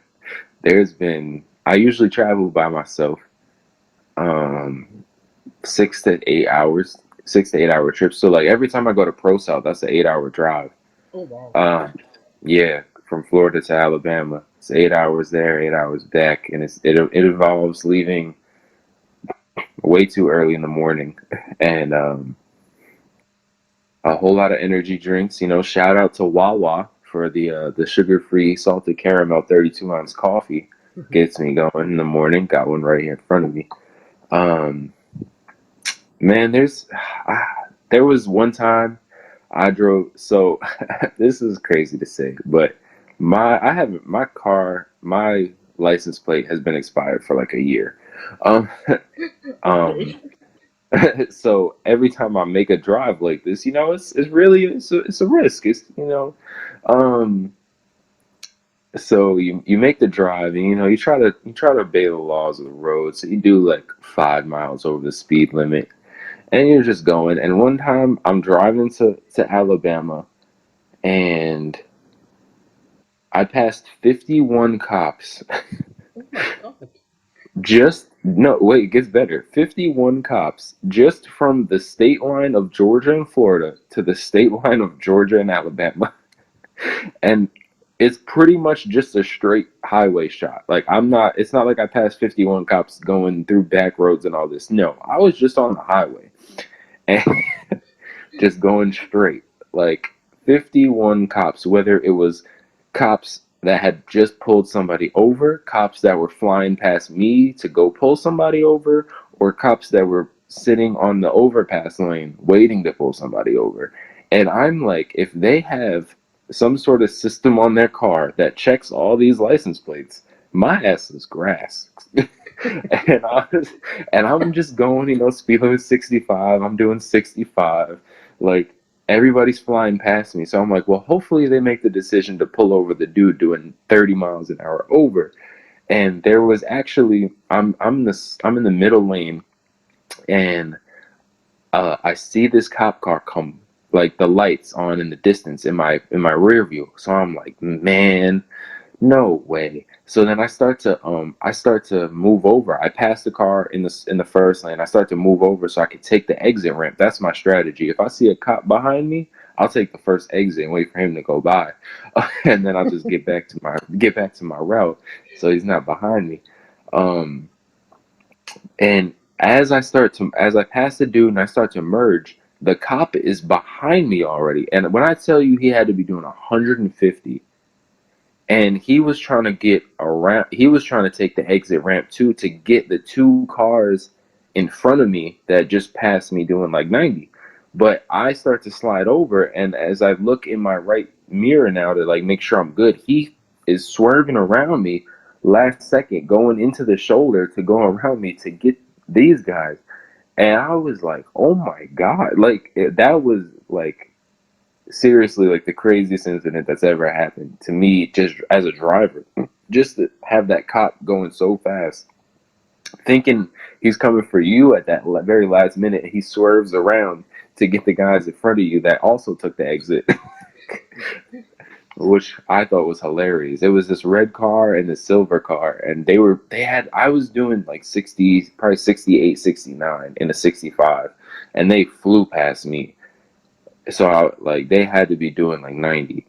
usually travel by myself. 6 to 8 hours, 6 to 8 hour trips. So like every time I go to Pro South, that's an 8 hour drive. Oh wow. Yeah, from Florida to Alabama. It's 8 hours there, 8 hours back, and it involves leaving way too early in the morning, and a whole lot of energy drinks. Shout out to Wawa for the sugar-free salted caramel 32-ounce coffee. Gets me going in the morning. Got one right here in front of me. Man, there was one time I drove. So this is crazy to say, but my license plate has been expired for like a year. Um, um, so every time I make a drive like this, it's really it's a risk. Um, so you make the drive, and you try to obey the laws of the road. So you do like 5 miles over the speed limit. And you're just going. And one time I'm driving to Alabama, and I passed 51 cops. Oh my god. It gets better. 51 cops just from the state line of Georgia and Florida to the state line of Georgia and Alabama. And it's pretty much just a straight highway shot. Like it's not like I passed 51 cops going through back roads and all this. No, I was just on the highway. And just going straight, like 51 cops, whether it was cops that had just pulled somebody over, cops that were flying past me to go pull somebody over, or cops that were sitting on the overpass lane waiting to pull somebody over. And I'm like, if they have some sort of system on their car that checks all these license plates, my ass is grass. and I'm just going, speed limit 65. I'm doing 65. Like, everybody's flying past me. So I'm like, well, hopefully they make the decision to pull over the dude doing 30 miles an hour over. And there was actually, I'm in the middle lane, and I see this cop car come, like the lights on in the distance in my rear view. So I'm like, man, no way. So then I start to move over. I pass the car in the first lane. I start to move over so I can take the exit ramp. That's my strategy. If I see a cop behind me, I'll take the first exit and wait for him to go by, and then I'll just get back to my route so he's not behind me. And as I pass the dude and I start to merge, the cop is behind me already. And when I tell you he had to be doing 150. And he was trying to get around. He was trying to take the exit ramp too to get the two cars in front of me that just passed me doing like 90. But I start to slide over, and as I look in my right mirror now to like make sure I'm good, he is swerving around me, last second going into the shoulder to go around me to get these guys. And I was like, oh my God. Like, that was like, seriously, like the craziest incident that's ever happened to me, just as a driver. Just to have that cop going so fast, thinking he's coming for you at that very last minute, he swerves around to get the guys in front of you that also took the exit. Which I thought was hilarious. It was this red car and this silver car, and I was doing like 60, probably 68, 69 in a 65, and they flew past me. So they had to be doing like 90,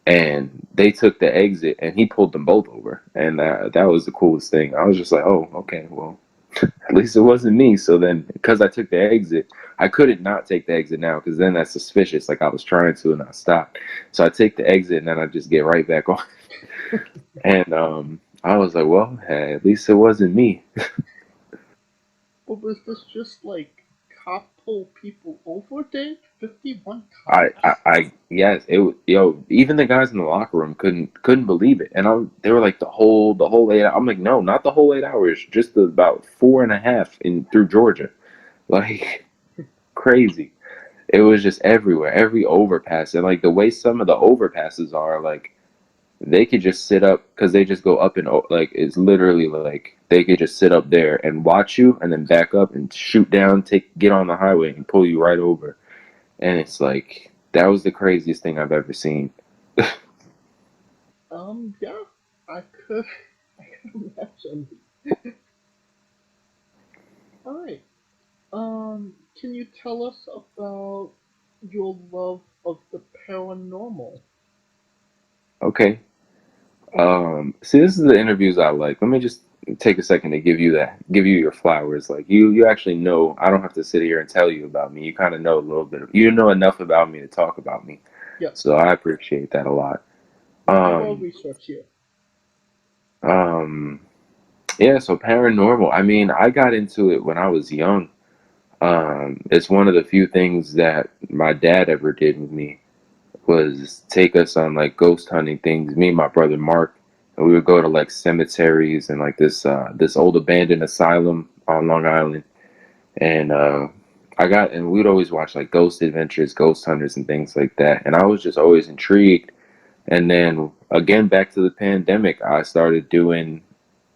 and they took the exit, and he pulled them both over, and that was the coolest thing. I was just like, oh, okay, well, at least it wasn't me. So then, because I took the exit, I couldn't not take the exit now, because then that's suspicious. Like, I was trying to, and I stopped. So I take the exit, and then I just get right back on. And I was like, well, hey, at least it wasn't me. But was this just like cop pull people over thing? 51 cops? Yes, even the guys in the locker room couldn't believe it. And they were like, the whole 8 hours. I'm like, no, not the whole 8 hours, just about 4.5 through Georgia. Like, crazy. It was just everywhere, every overpass. And like the way some of the overpasses are, like, they could just sit up, because they just go up and like, it's literally like they could just sit up there and watch you and then back up and shoot down, get on the highway and pull you right over. And it's like, that was the craziest thing I've ever seen. Yeah, I could imagine. Alright. Can you tell us about your love of the paranormal? Okay. See, this is the interviews I like. Let me just take a second to give you your flowers. Like, you actually know, I don't have to sit here and tell you about me. You kind of know a little bit. You know enough about me to talk about me. Yeah. So I appreciate that a lot. Well research here. Yeah, so paranormal. I mean, I got into it when I was young. It's one of the few things that my dad ever did with me, was take us on like ghost hunting things. Me and my brother Mark, and we would go to like cemeteries and like this old abandoned asylum on Long Island, and we'd always watch like Ghost Adventures, Ghost Hunters, and things like that. And I was just always intrigued. And then again, back to the pandemic, I started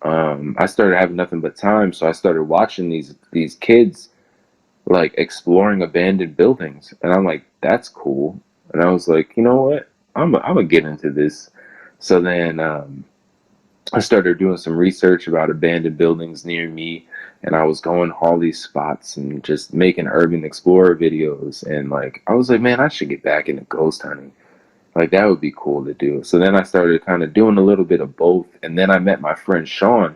having nothing but time, so I started watching these kids like exploring abandoned buildings, and I'm like, that's cool. And I was like, you know what, I'm gonna get into this. So then I started doing some research about abandoned buildings near me, and I was going to all these spots and just making urban explorer videos. And like, I was like, man, I should get back into ghost hunting. Like, that would be cool to do. So then I started kind of doing a little bit of both, and then I met my friend Sean,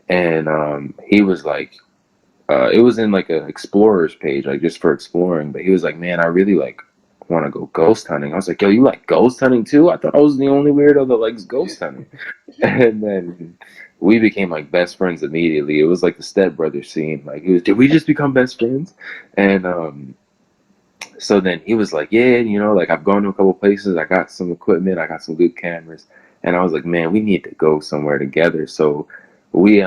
and he was like, it was in like a explorers page, like just for exploring. But he was like, man, I really like want to go ghost hunting. I was like, yo, you like ghost hunting too? I thought I was the only weirdo that likes ghost hunting. And then we became like best friends immediately. It was like the Step Brothers scene. Like, did we just become best friends? And so then he was like, yeah, like, I've gone to a couple places. I got some equipment. I got some good cameras. And I was like, man, we need to go somewhere together. So we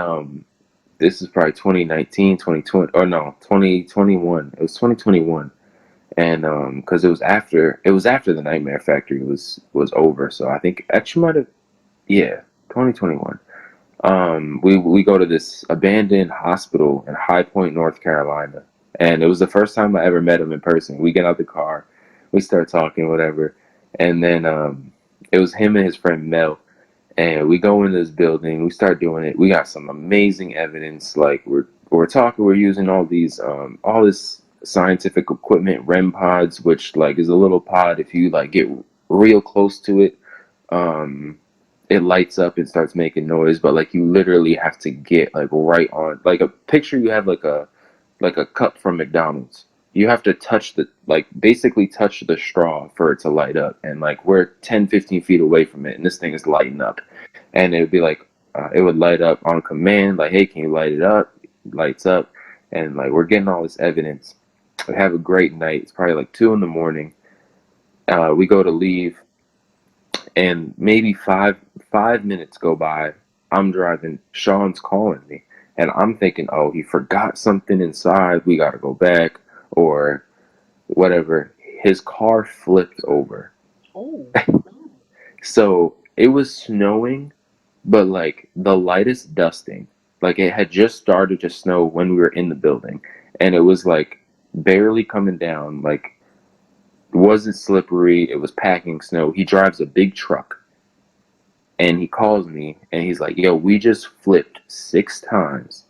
this is probably 2019, 2020, or no, 2021. It was 2021. And because it was after the Nightmare Factory was over. So I think actually might have, yeah, 2021. We go to this abandoned hospital in High Point, North Carolina, and it was the first time I ever met him in person. We get out the car, we start talking, whatever, and then it was him and his friend Mel, and we go into this building, we start doing it. We got some amazing evidence. Like, we're talking, we're using all this scientific equipment, REM pods, which like is a little pod. If you like get real close to it, it lights up and starts making noise. But like, you literally have to get like right on, like, a picture. You have like a cup from McDonald's. You have to basically touch the straw for it to light up. And like, we're 10-15 feet away from it, and this thing is lighting up. And it would be like, it would light up on command, like, hey, can you light it up? Lights up. And like, we're getting all this evidence. We have a great night. It's probably like 2 a.m. We go to leave, and maybe five minutes go by I'm driving, Sean's calling me, and I'm thinking, oh, he forgot something inside, we gotta go back, or whatever. His car flipped over. Oh. So it was snowing, but like the lightest dusting. Like it had just started to snow when we were in the building, and it was like barely coming down. Like it wasn't slippery, it was packing snow. He drives a big truck, and he calls me and he's like, yo, we just flipped 6 times,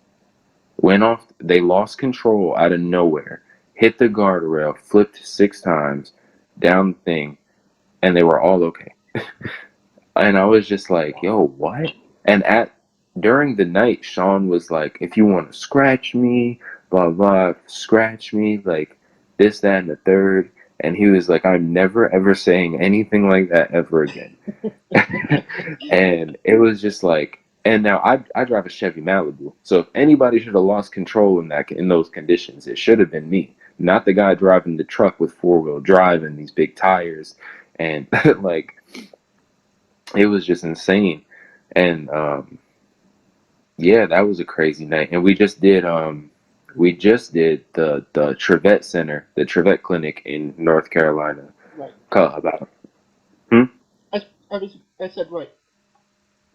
went off, they lost control out of nowhere, hit the guardrail, flipped 6 times down the thing, and they were all okay. And I was just like, yo, what? And during the night, Sean was like, if you want to scratch me, blah blah, scratch me, like this, that, and the third. And he was like, I'm never ever saying anything like that ever again. And it was just like, and now I drive a Chevy Malibu, so if anybody should have lost control in those conditions, it should have been me, not the guy driving the truck with 4-wheel drive and these big tires, and like it was just insane. And yeah, that was a crazy night. And we just did the Trevette Center, the Trevette Clinic in North Carolina. Right. About I said right.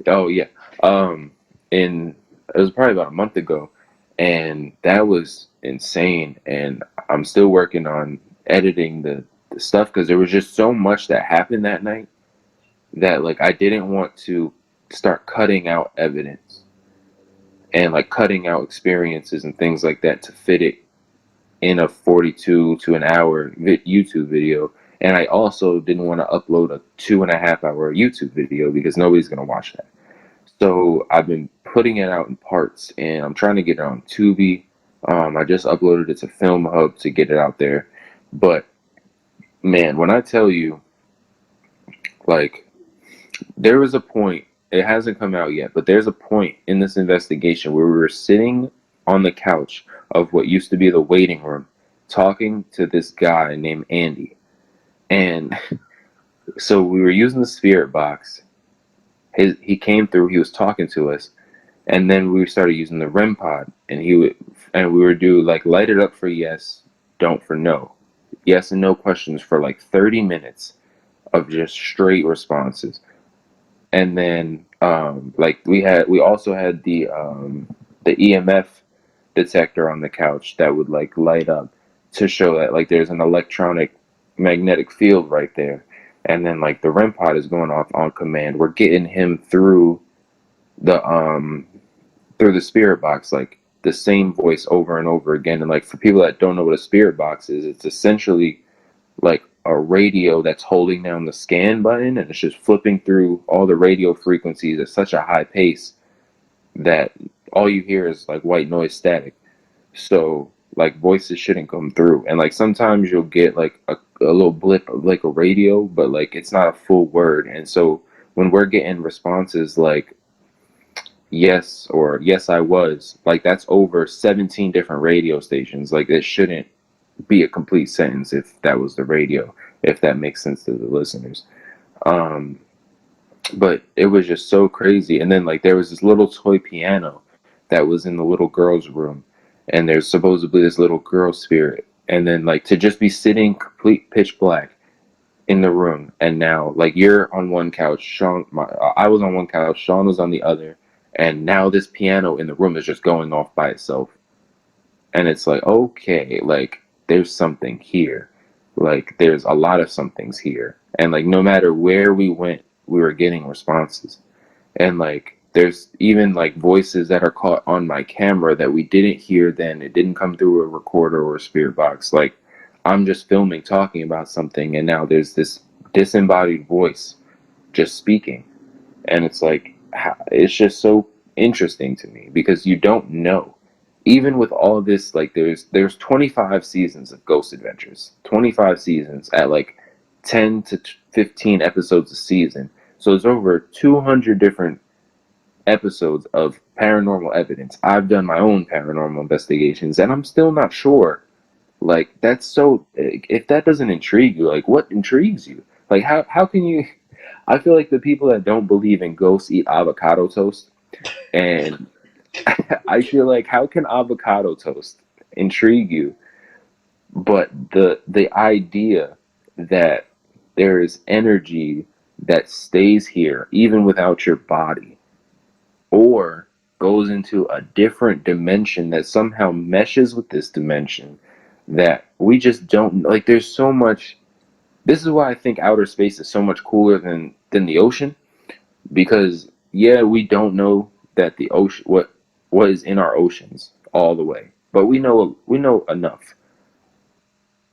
Oh yeah. In it was probably about a month ago, and that was insane. And I'm still working on editing the stuff because there was just so much that happened that night that like I didn't want to start cutting out evidence and like cutting out experiences and things like that to fit it in a 42 to an hour YouTube video. And I also didn't want to upload a 2.5-hour YouTube video because nobody's going to watch that. So I've been putting it out in parts, and I'm trying to get it on Tubi. I just uploaded it to Film Hub to get it out there. But man, when I tell you, like, there was a point, it hasn't come out yet, but there's a point in this investigation where we were sitting on the couch of what used to be the waiting room talking to this guy named Andy. And so we were using the spirit box. He came through, he was talking to us, and then we started using the REM pod, and we would do like light it up for yes, don't for no. Yes and no questions for like 30 minutes of just straight responses. And then like we also had the EMF detector on the couch that would like light up to show that like there's an electronic magnetic field right there. And then like the REM pod is going off on command. We're getting him through the spirit box, like the same voice over and over again. And like for people that don't know what a spirit box is, it's essentially like a radio that's holding down the scan button, and it's just flipping through all the radio frequencies at such a high pace that all you hear is like white noise static. So like voices shouldn't come through, and like sometimes you'll get like a little blip of like a radio, but like it's not a full word. And so when we're getting responses like yes or yes I was, like that's over 17 different radio stations. Like it shouldn't be a complete sentence if that was the radio, if that makes sense to the listeners. But it was just so crazy. And then like there was this little toy piano that was in the little girl's room, and there's supposedly this little girl spirit. And then like to just be sitting complete pitch black in the room, and now like you're on one couch, I was on one couch, Sean was on the other, and now this piano in the room is just going off by itself. And it's like, okay, like there's something here. Like there's a lot of somethings here. And like no matter where we went, we were getting responses. And like there's even like voices that are caught on my camera that we didn't hear then. It didn't come through a recorder or a spirit box. Like I'm just filming, talking about something, and now there's this disembodied voice just speaking. And it's like, it's just so interesting to me because you don't know. Even with all this, like there's 25 seasons of Ghost Adventures, 25 seasons at like 10 to 15 episodes a season. So it's over 200 different episodes of paranormal evidence. I've done my own paranormal investigations, and I'm still not sure. Like that's so, if that doesn't intrigue you, like what intrigues you? Like how can you? I feel like the people that don't believe in ghosts eat avocado toast, And I feel like, how can avocado toast intrigue you? But the idea that there is energy that stays here even without your body, or goes into a different dimension that somehow meshes with this dimension that we just don't like. There's so much. This is why I think outer space is so much cooler than the ocean, because yeah, we don't know that the ocean, what is in our oceans all the way, but we know enough.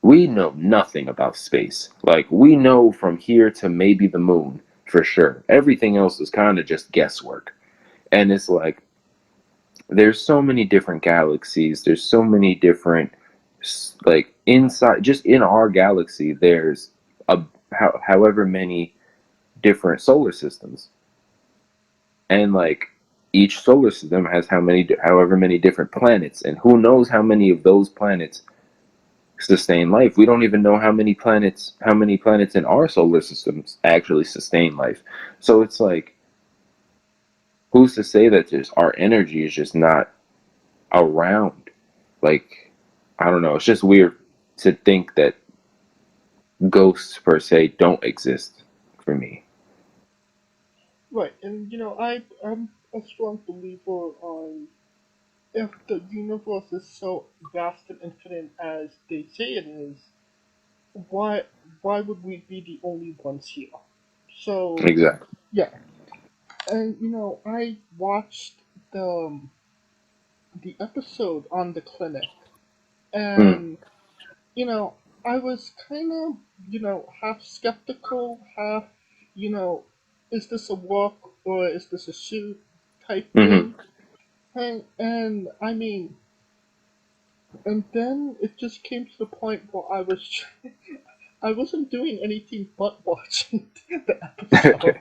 We know nothing about space. Like, we know from here to maybe the moon for sure. Everything else is kind of just guesswork. And it's like, there's so many different galaxies. There's so many different, like, inside, just in our galaxy, there's however many different solar systems. And like, each solar system has however many different planets, and who knows how many of those planets sustain life. We don't even know how many planets in our solar systems actually sustain life. So it's like, who's to say that just our energy is just not around? Like, I don't know. It's just weird to think that ghosts per se don't exist for me. Right, and I'm a strong believer on, if the universe is so vast and infinite as they say it is, why would we be the only ones here? So Exactly. yeah, and I watched the episode on the clinic, Mm. and I was kind of half skeptical, half you know is this a walk or is this a shoot type Mm-hmm. thing, and I mean, and then it just came to the point where I wasn't doing anything but watching the episode.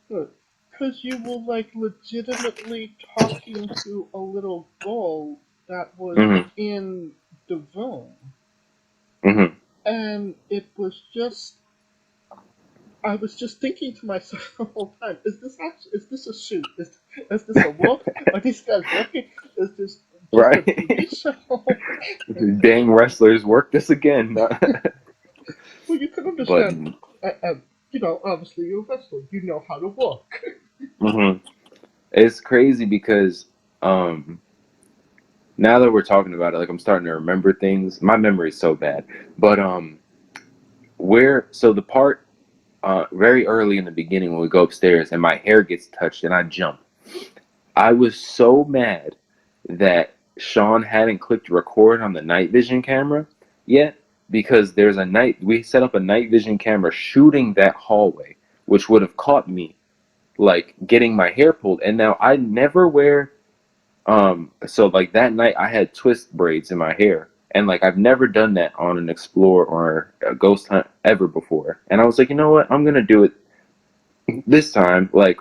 Because you were like legitimately talking to a little girl that was Mm-hmm. in the room. Mm-hmm. And it was just, I was just thinking to myself the whole time, is this a shoot? Is this a walk? Are these guys working? Is this just a Right. TV show? Dang wrestlers, work this again. Well, you can But understand, obviously you're a wrestler, you know how to walk. mhm. It's crazy because um now that we're talking about it, like, I'm starting to remember things. My memory is so bad. But so the part very early in the beginning when we go upstairs and my hair gets touched and I jump. I was so mad that Sean hadn't clicked record on the night vision camera yet, because we set up a night vision camera shooting that hallway, which would have caught me like getting my hair pulled. And now I never wear so like that night I had twist braids in my hair, and like I've never done that on an explore or a ghost hunt ever before. And I was like, you know what, I'm gonna do it this time. Like,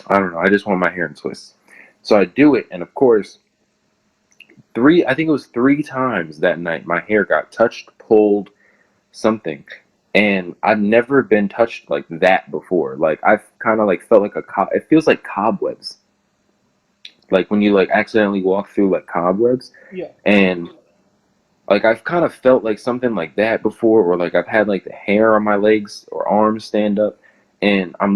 I don't know, I just want my hair in twists. So I do it, and of course, I think it was three times that night my hair got touched, pulled, something. And I've never been touched like that before. Like, I've kind of like felt like it feels like cobwebs. Like when you like accidentally walk through like cobwebs. Yeah. And like I've kind of felt like something like that before, or like I've had like the hair on my legs or arms stand up. And I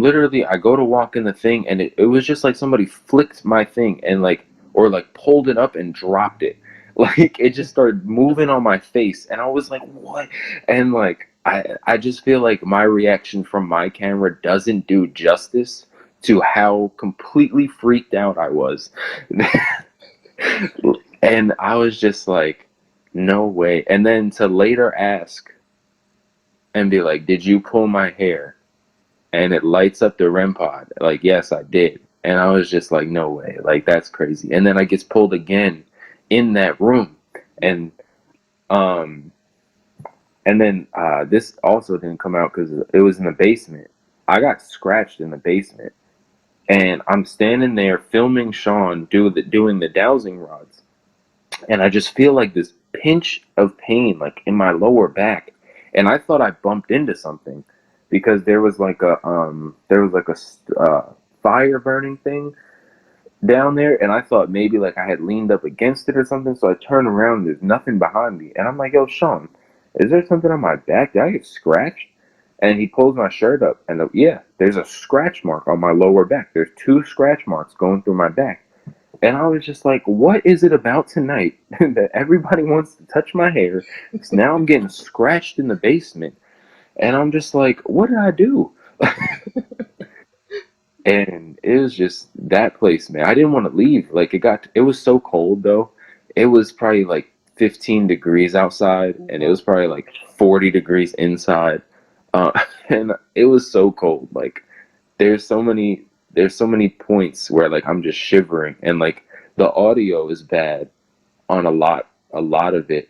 go to walk in the thing, and it was just like somebody flicked my thing and like, or like pulled it up and dropped it. Like, it just started moving on my face, and I was like, what? And like, I just feel like my reaction from my camera doesn't do justice to how completely freaked out I was. And I was just like, no way. And then to later ask and be like, did you pull my hair? And it lights up the REM pod. Like, yes, I did. And I was just like, no way. Like, that's crazy. And then I gets pulled again in that room. And then this also didn't come out because it was in the basement. I got scratched in the basement. And I'm standing there filming Sean doing the dowsing rods. And I just feel like this pinch of pain, like in my lower back. And I thought I bumped into something, because there was like a fire burning thing down there, and I thought maybe like I had leaned up against it or something. So I turn around, there's nothing behind me, and I'm like, "Yo, Sean, is there something on my back? Did I get scratched?" And he pulls my shirt up, and yeah, there's a scratch mark on my lower back. There's 2 scratch marks going through my back, and I was just like, "What is it about tonight that everybody wants to touch my hair?" So now I'm getting scratched in the basement, and I'm just like, "What did I do?" And it was just that place, man. I didn't want to leave. Like it was so cold though. It was probably like 15 degrees outside, and it was probably like 40 degrees inside. Uh, and it was so cold. Like there's so many points where like I'm just shivering, and like the audio is bad on a lot of it,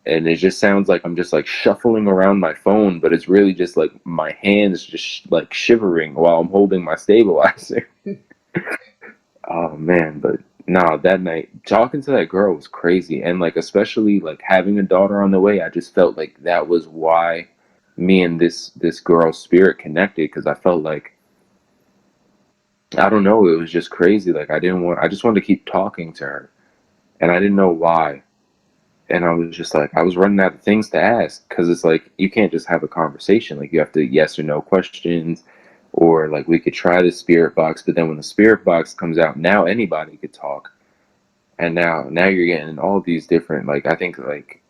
and it just sounds like I'm just like shuffling around my phone, but it's really just like my hands just like shivering while I'm holding my stabilizer. Oh man, but nah, that night talking to that girl was crazy, and like especially like having a daughter on the way, I just felt like that was why me and this girl's spirit connected, because I felt like, I don't know, it was just crazy. Like I just wanted to keep talking to her, and I didn't know why. And I was just like, I was running out of things to ask, because it's like you can't just have a conversation. Like you have to yes or no questions, or like we could try the spirit box, but then when the spirit box comes out, now anybody could talk, and now you're getting all these different, like I think like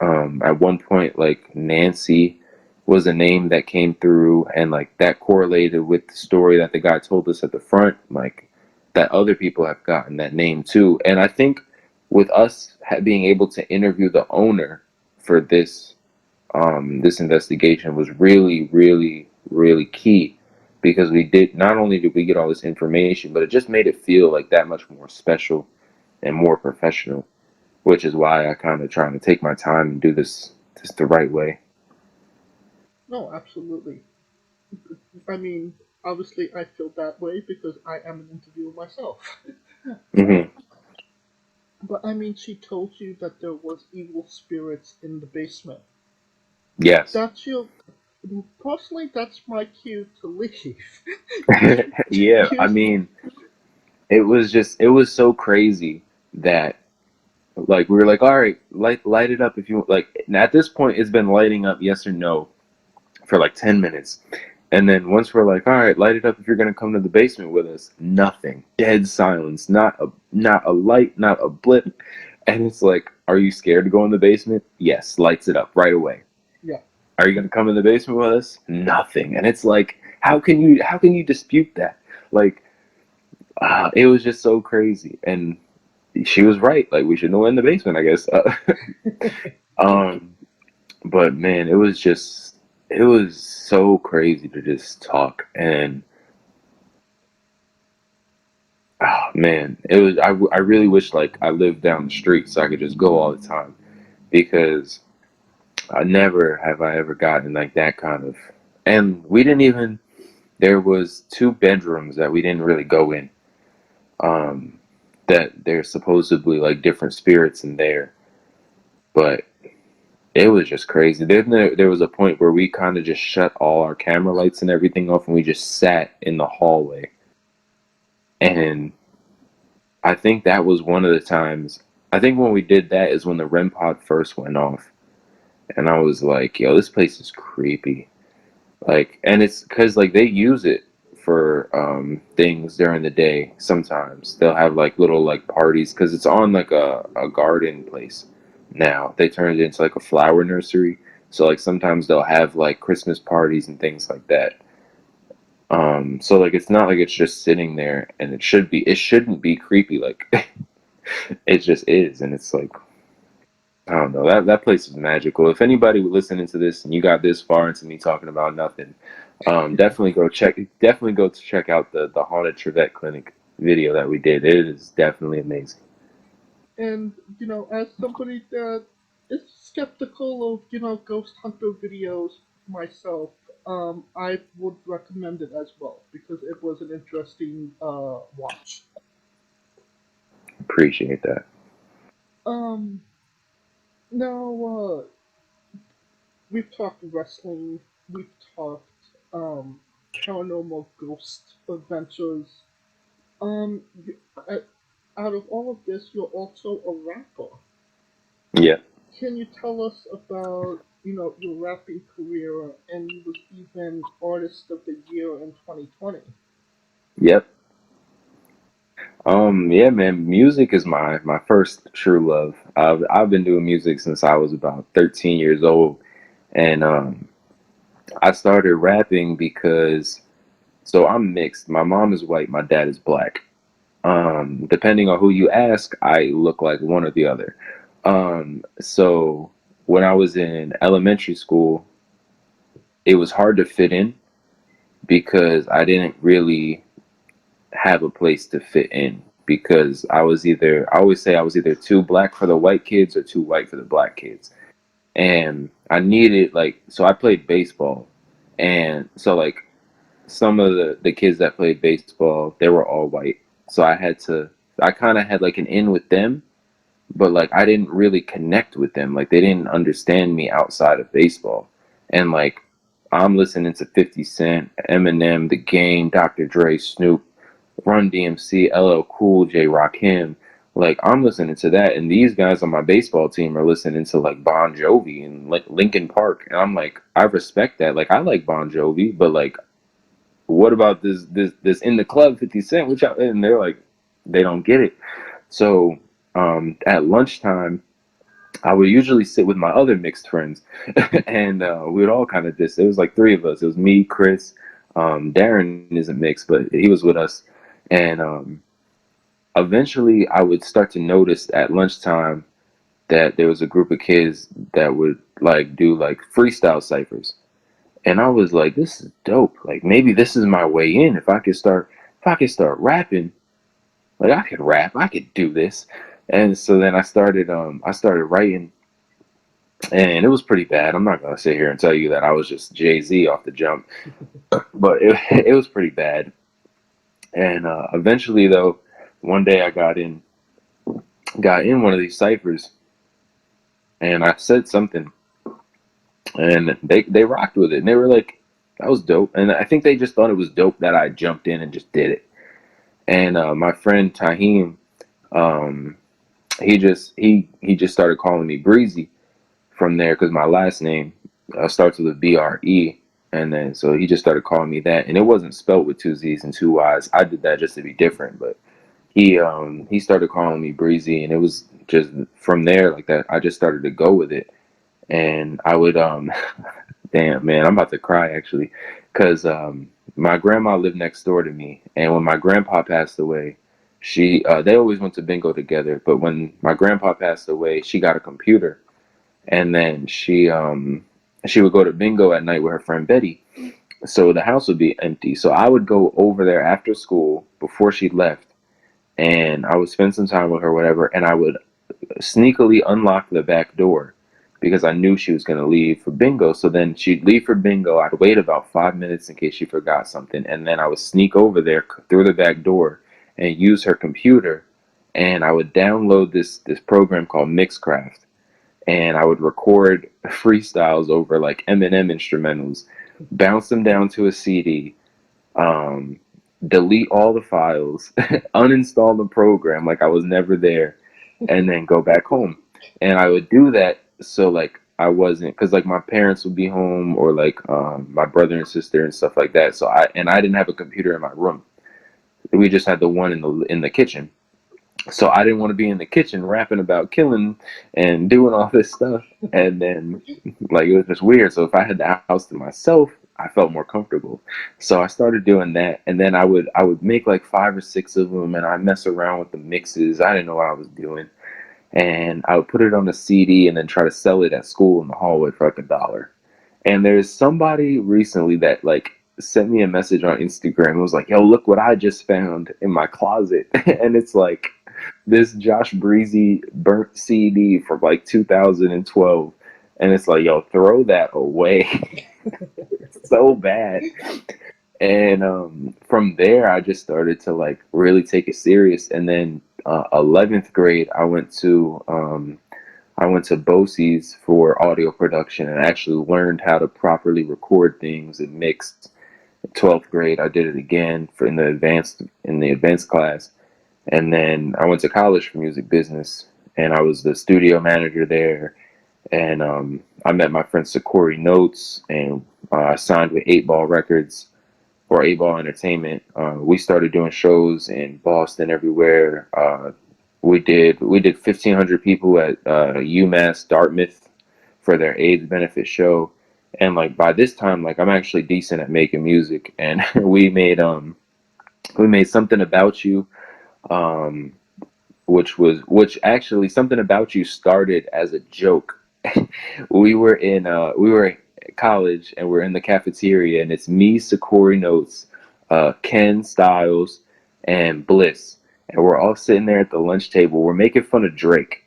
at one point like Nancy was a name that came through, and like that correlated with the story that the guy told us at the front, like that other people have gotten that name too. And I think with us being able to interview the owner for this investigation was really really really key, because we did, not only did we get all this information, but it just made it feel like that much more special and more professional, which is why I kind of trying to take my time and do this the right way. No, absolutely. I mean, obviously, I feel that way because I am an interviewer myself. Hmm. But I mean, she told you that there was evil spirits in the basement. Yes. That's your. Personally, that's my cue to leave. Yeah, I You- mean, it was so crazy that like we were like, all right, light it up if you like. And at this point, it's been lighting up yes or no for like 10 minutes. And then once we're like, all right, light it up if you're gonna come to the basement with us, nothing. Dead silence. Not a light, not a blip. And it's like, are you scared to go in the basement? Yes, lights it up right away. yeah. Are you gonna come in the basement with us? Nothing. And it's like, how can you dispute that? Like, it was just so crazy. And she was right. Like we shouldn't have went in the basement, I guess. Um, but man, it was so crazy to just talk. And oh man, it was I really wish like I lived down the street so I could just go all the time, because I never have I ever gotten like that kind of. And we didn't even, there was 2 bedrooms that we didn't really go in, um that there's supposedly like different spirits in there, but it was just crazy. Then there was a point where we kind of just shut all our camera lights and everything off, and we just sat in the hallway. And I think that was one of the times. I think when we did that is when the REM pod first went off, and I was like, "Yo, this place is creepy." Like, and it's because like they use it for things during the day. Sometimes they'll have like little like parties, because it's on like a garden place now. They turned it into like a flower nursery. So like sometimes they'll have like Christmas parties and things like that. So like it's not like it's just sitting there, and it shouldn't be creepy. Like it just is, and it's like, I don't know, that place is magical. If anybody listening to this and you got this far into me talking about nothing, definitely go to check out the haunted Trevette Clinic video that we did. It is definitely amazing. And, as somebody that is skeptical of, ghost hunter videos myself, I would recommend it as well because it was an interesting watch. Appreciate that. Um, Now, we've talked wrestling, we've talked paranormal ghost adventures. You, out of all of this, you're also a rapper. Yeah. Can you tell us about, your rapping career, and you was even Artist of the Year in 2020? Yep. Yeah, man, music is my first true love. I've been doing music since I was about 13 years old, and I started rapping because so I'm mixed. My mom is white, my dad is black. Depending on who you ask, I look like one or the other. So when I was in elementary school, it was hard to fit in because I didn't really have a place to fit in because I always say I was either too black for the white kids or too white for the black kids. And I needed so I played baseball. And so some of the kids that played baseball, they were all white. So I kind of had like an in with them, but I didn't really connect with them. Like they didn't understand me outside of baseball. And I'm listening to 50 Cent, Eminem, The Game, Dr. Dre, Snoop, Run DMC, LL Cool J, Rakim. I'm listening to that, and these guys on my baseball team are listening to Bon Jovi and Linkin Park, and I'm like, I respect that. I like Bon Jovi, but what about this in the club 50 Cent? And they're like, they don't get it. So at lunchtime, I would usually sit with my other mixed friends, and we would all kind of it was like three of us. It was me, Chris, Darren isn't mixed, but he was with us, and eventually I would start to notice at lunchtime that there was a group of kids that would do freestyle ciphers, and I was like, this is dope. Maybe this is my way in. If I could start rapping, I could rap, I could do this. And so then I started writing, and it was pretty bad. I'm not gonna sit here and tell you that I was just Jay-Z off the jump, but it was pretty bad. And eventually, though, one day I got in one of these ciphers, and I said something, and they rocked with it, and they were like, "That was dope." And I think they just thought it was dope that I jumped in and just did it. And my friend Tahim, um, he just started calling me Breezzyy from there because my last name starts with a BRE, and then so he just started calling me that, and it wasn't spelled with two Z's and two Y's. I did that just to be different, but he started calling me Breezzyy, and it was just from there like that. I just started to go with it, and I would damn man, I'm about to cry actually, because my grandma lived next door to me, and when my grandpa passed away, they always went to bingo together. But when my grandpa passed away, she got a computer, and then she would go to bingo at night with her friend Betty. So the house would be empty. So I would go over there after school before she left, and I would spend some time with her, whatever, and I would sneakily unlock the back door because I knew she was going to leave for bingo. So then she'd leave for bingo. I'd wait about 5 minutes in case she forgot something, and then I would sneak over there through the back door and use her computer, and I would download this program called Mixcraft, and I would record freestyles over Eminem instrumentals, bounce them down to a CD, delete all the files, uninstall the program like I was never there, and then go back home. And I would do that so I wasn't, because my parents would be home, or my brother and sister and stuff like that. So I didn't have a computer in my room. We just had the one in the kitchen. So I didn't want to be in the kitchen rapping about killing and doing all this stuff, and then it was just weird. So if I had the house to myself, I felt more comfortable. So I started doing that, and then I would make 5 or 6 of them, and I mess around with the mixes. I didn't know what I was doing, and I would put it on a CD and then try to sell it at school in the hallway for $1. And there's somebody recently that sent me a message on Instagram. It was like, "Yo, look what I just found in my closet," and it's this Josh Breezzyy burnt CD from 2012, and it's like, yo, throw that away. So bad. And from there I just started to really take it serious. And then 11th grade I went to BOCES for audio production and actually learned how to properly record things and mix. 12th grade, I did it again for in the advanced class. And then I went to college for music business, and I was the studio manager there. And I met my friend Sakori Notes, and I signed with 8 Ball Records or 8 Ball Entertainment. We started doing shows in Boston, everywhere. We did 1,500 people at UMass Dartmouth for their AIDS benefit show. And like by this time, like I'm actually decent at making music, and we made Something About You, um, which actually Something About You started as a joke. We were at college, and we're in the cafeteria, and it's me, Sakori Notes, Ken Styles, and Bliss, and we're all sitting there at the lunch table. We're making fun of Drake.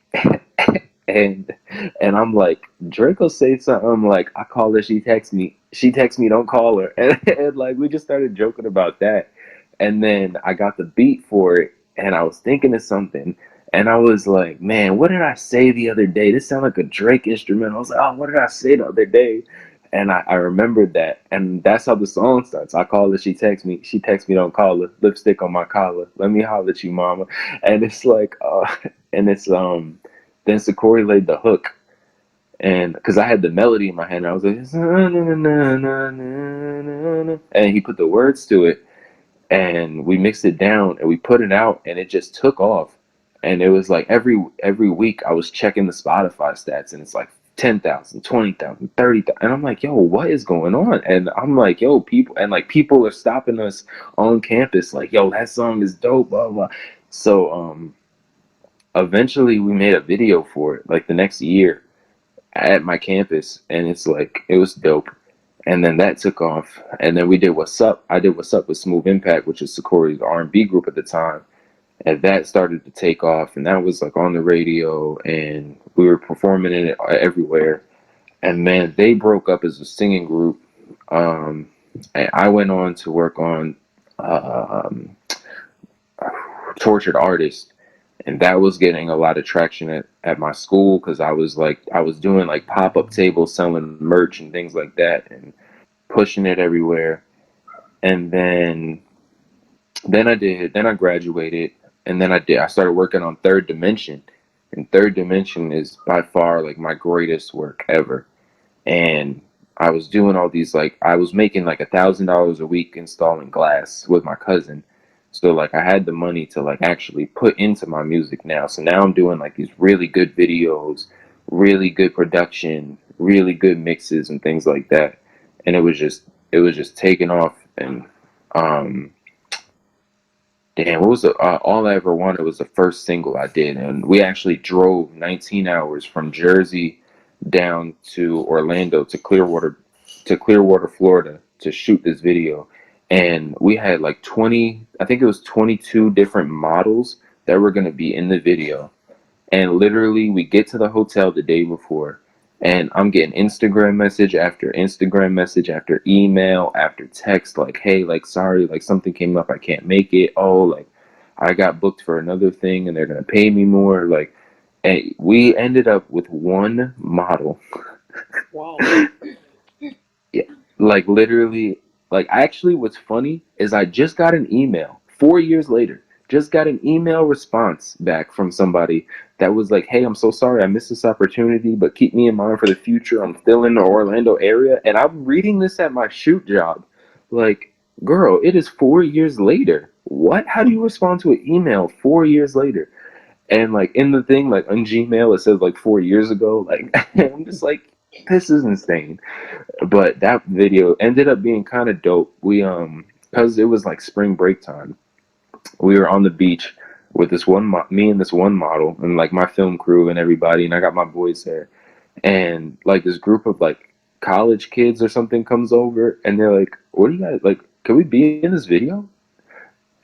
and and I'm like, Drake will say something like, I call her, she texts me, don't call her. And like we just started joking about that. And then I got the beat for it, and I was thinking of something, and I was like, man, what did I say the other day? This sounded like a Drake instrument. I was like, oh, what did I say the other day? And I remembered that, and that's how the song starts. I call her, she texts me, don't call her. Lipstick on my collar, let me holler at you, mama. And it's like, and it's then Sakori laid the hook, and because I had the melody in my head, and I was like, and he put the words to it, and we mixed it down, and we put it out, and it just took off. And it was like every week I was checking the Spotify stats, and it's like 10,000, 20,000, 30,000, and I'm like, yo, what is going on? And I'm like, yo, people are stopping us on campus, like, yo, that song is dope, blah blah. So eventually we made a video for it, like the next year at my campus, and it's like it was dope. And then that took off, and then we did What's Up. I did What's Up with Smooth Impact, which is Sakori's R&B group at the time, and that started to take off, and that was like on the radio, and we were performing in it everywhere. And man, they broke up as a singing group, and I went on to work on um, Tortured Artist, and that was getting a lot of traction at my school, because I was doing like pop-up tables selling merch and things like that, and pushing it everywhere. And then I graduated, and then I started working on Third Dimension, and Third Dimension is by far like my greatest work ever. And I was doing all these, like, I was making like $1,000 a week installing glass with my cousin. So like I had the money to like actually put into my music now. So now I'm doing like these really good videos, really good production, really good mixes and things like that. And it was just taking off. And um damn, what was All I Ever Wanted was the first single I did, and we actually drove 19 hours from Jersey down to Orlando to Clearwater, Florida, to shoot this video. And we had like 20, I think it was 22 different models that were going to be in the video. And literally, we get to the hotel the day before, and I'm getting Instagram message after Instagram message after email after text, like, hey, like, sorry, like, something came up, I can't make it. Oh, like, I got booked for another thing, and they're going to pay me more. Like, and we ended up with one model. Wow. Yeah, like, literally, like, actually, what's funny is I just got an email 4 years later. Just got an email response back from somebody that was like, hey, I'm so sorry I missed this opportunity, but keep me in mind for the future. I'm still in the Orlando area. And I'm reading this at my shoot job. Like, girl, it is 4 years later. What? How do you respond to an email 4 years later? And like in the thing, like on Gmail, it says like 4 years ago. Like, I'm just like, this is insane. But that video ended up being kind of dope. Because it was like spring break time, we were on the beach with me and this one model, and like my film crew and everybody, and I got my boys there, and like this group of like college kids or something comes over, and they're like, what do you guys, like, can we be in this video?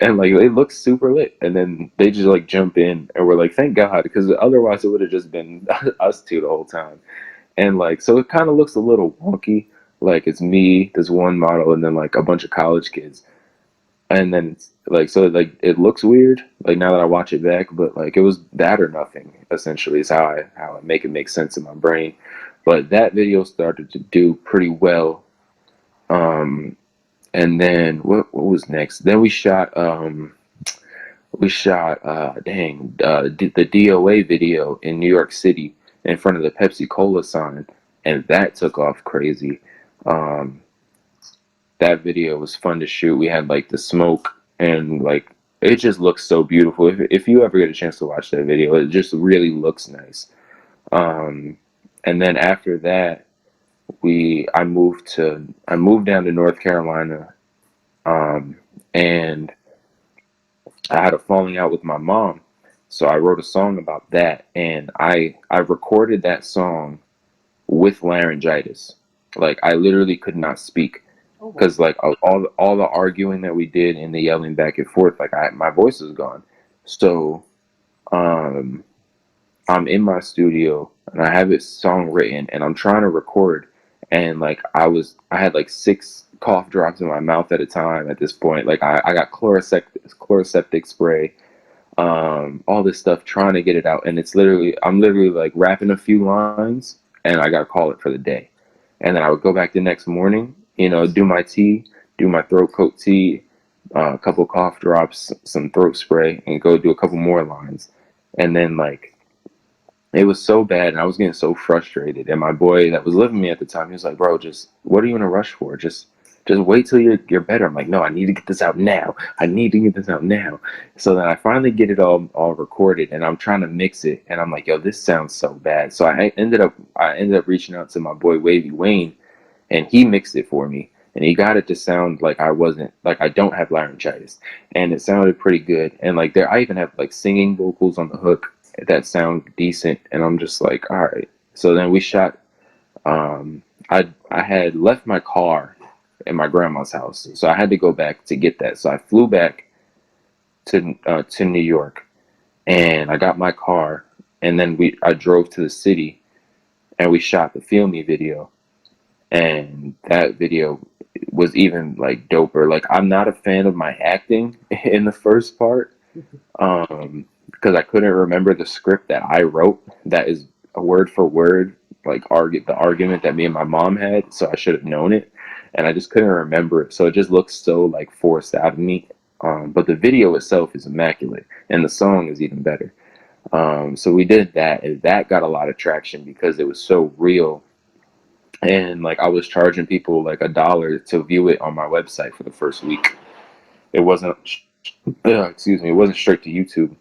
And like they look super lit, and then they just like jump in, and we're like, thank God, because otherwise it would have just been us two the whole time. And like, so it kind of looks a little wonky, like it's me, this one model, and then like a bunch of college kids. And then it's like, so like it looks weird like now that I watch it back, but like it was that or nothing, essentially, is how I make it make sense in my brain. But that video started to do pretty well, And then what was next? Then we shot the DOA video in New York City in front of the Pepsi Cola sign, and that took off crazy. That video was fun to shoot. We had like the smoke, and like it just looks so beautiful. If you ever get a chance to watch that video, it just really looks nice. And then after that, I moved down to North Carolina, and I had a falling out with my mom, so I wrote a song about that, and I recorded that song with laryngitis. Like I literally could not speak because like all the arguing that we did and the yelling back and forth, like my voice was gone. So I'm in my studio and I have this song written and I'm trying to record, and like I had like 6 cough drops in my mouth at a time at this point. Like I got chloroseptic spray, all this stuff trying to get it out, and I'm literally like rapping a few lines and I gotta call it for the day. And then I would go back the next morning, do my tea, do my throat coat tea, a couple cough drops, some throat spray, and go do a couple more lines. And then like it was so bad and I was getting so frustrated. And my boy that was living with me at the time, he was like, bro, just what are you in a rush for? Just wait till you're better. I'm like, no, I need to get this out now. I need to get this out now. So then I finally get it all recorded, and I'm trying to mix it, and I'm like, yo, this sounds so bad. So I ended up reaching out to my boy Wavy Wayne, and he mixed it for me, and he got it to sound like I don't have laryngitis, and it sounded pretty good. And like I even have like singing vocals on the hook that sound decent, and I'm just like, all right. So then we shot. I had left my car in my grandma's house, so I had to go back to get that. So I flew back to New York, and I got my car, and then I drove to the city, and we shot the Feel Me video, and that video was even like doper. Like I'm not a fan of my acting in the first part, because I couldn't remember the script that I wrote. That is a word for word like the argument that me and my mom had, so I should have known it. And I just couldn't remember it, so it just looks so like forced out of me. But the video itself is immaculate, and the song is even better. So we did that, and that got a lot of traction because it was so real. And like I was charging people like $1 to view it on my website for the first week. It wasn't, it wasn't straight to YouTube.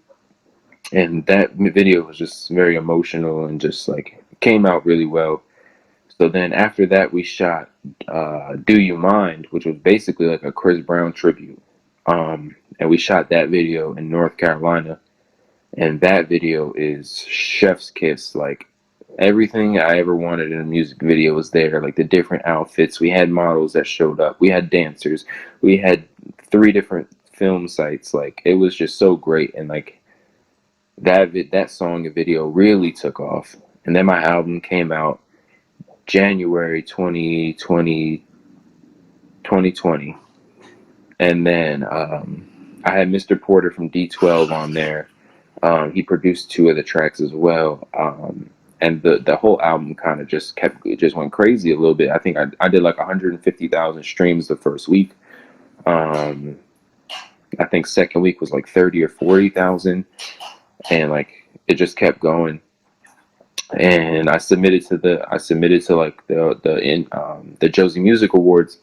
And that video was just very emotional and just like came out really well. So then after that, we shot Do You Mind, which was basically like a Chris Brown tribute. And we shot that video in North Carolina. And that video is chef's kiss. Like everything I ever wanted in a music video was there. Like the different outfits. We had models that showed up. We had dancers. We had 3 different film sites. Like it was just so great. And like that song and video really took off. And then my album came out January 2020. And then I had Mr. Porter from D12 on there. He produced 2 of the tracks as well. And the whole album kind of just went crazy a little bit. I think I did like 150,000 streams the first week. I think second week was like 30 or 40,000, and like it just kept going. And I submitted to like the Josie Music Awards,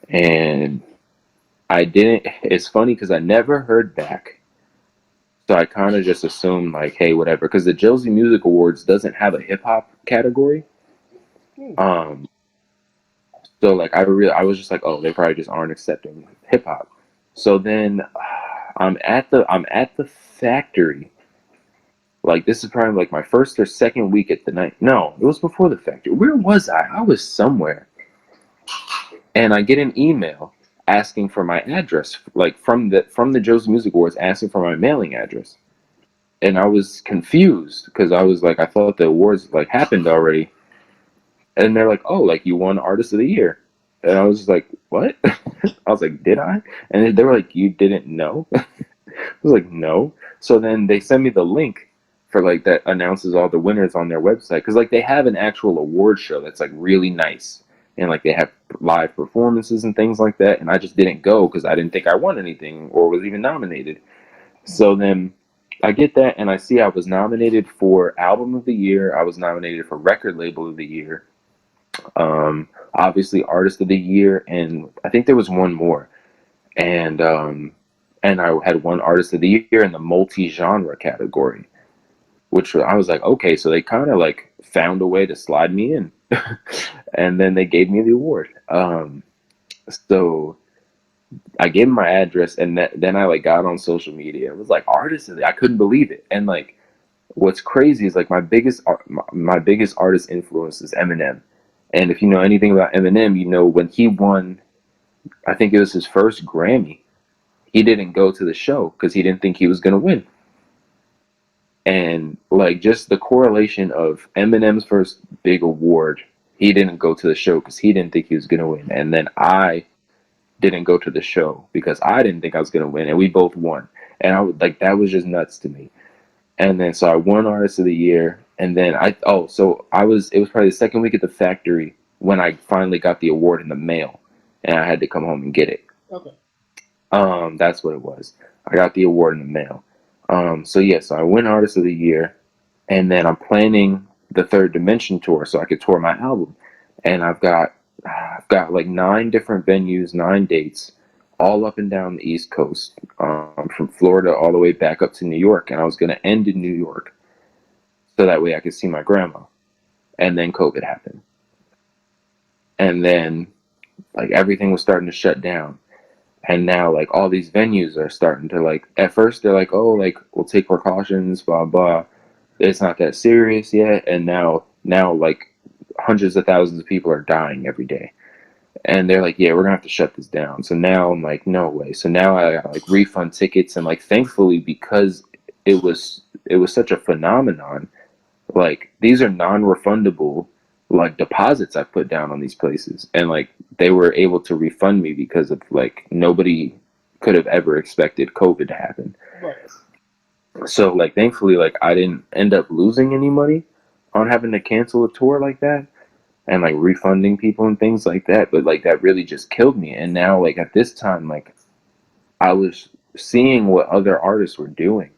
and I didn't. It's funny because I never heard back, so I kind of just assumed like, hey, whatever, because the Josie Music Awards doesn't have a hip hop category. So like I was just like, oh, they probably just aren't accepting hip hop. So then I'm at the factory. Like this is probably like my first or second week at the night. No, it was before the factory. Where was I? I was somewhere. And I get an email asking for my address, like from the Josie Music Awards, asking for my mailing address. And I was confused because I was like, I thought the awards like happened already. And they're like, oh, like you won Artist of the Year. And I was just like, what? I was like, did I? And they were like, you didn't know? I was like, no. So then they sent me the link for like that announces all the winners on their website, because like they have an actual award show that's like really nice. and like they have live performances and things like that, and I just didn't go because I didn't think I won anything or was even nominated. So then I get that, and I see I was nominated for Album of the Year. I was nominated for Record Label of the Year. Obviously Artist of the Year, and I think there was one more. And I had won Artist of the Year in the multi-genre category, which I was like, okay, so they kind of like found a way to slide me in. And then they gave me the award. So I gave them my address, and then I like got on social media. It was like Artist of the, I couldn't believe it. And like what's crazy is like my biggest artist influence is Eminem. And if you know anything about Eminem, you know when he won, I think it was his first Grammy, he didn't go to the show because he didn't think he was going to win. And like just the correlation of Eminem's first big award, he didn't go to the show because he didn't think he was going to win. And then I didn't go to the show because I didn't think I was going to win. And we both won. And I was like, that was just nuts to me. And then so I won Artist of the Year. And then it was probably the second week at the factory when I finally got the award in the mail, and I had to come home and get it. Okay. That's what it was. I got the award in the mail. So I win Artist of the Year, and then I'm planning the Third Dimension tour so I could tour my album. And I've got like 9 different venues, 9 dates, all up and down the East Coast, from Florida all the way back up to New York. And I was going to end in New York so that way I could see my grandma. And then COVID happened. And then like everything was starting to shut down. And now like all these venues are starting to like, at first they're like, oh, like we'll take precautions, blah, blah. It's not that serious yet. And now like hundreds of thousands of people are dying every day. And they're like, yeah, we're gonna have to shut this down. So now I'm like, no way. So now I got like refund tickets, and like thankfully because it was such a phenomenon, like these are non-refundable like deposits I put down on these places, and like they were able to refund me because of like nobody could have ever expected COVID to happen. Right. So like thankfully like I didn't end up losing any money on having to cancel a tour like that and like refunding people and things like that, but like that really just killed me. And now like at this time, like I was seeing what other artists were doing,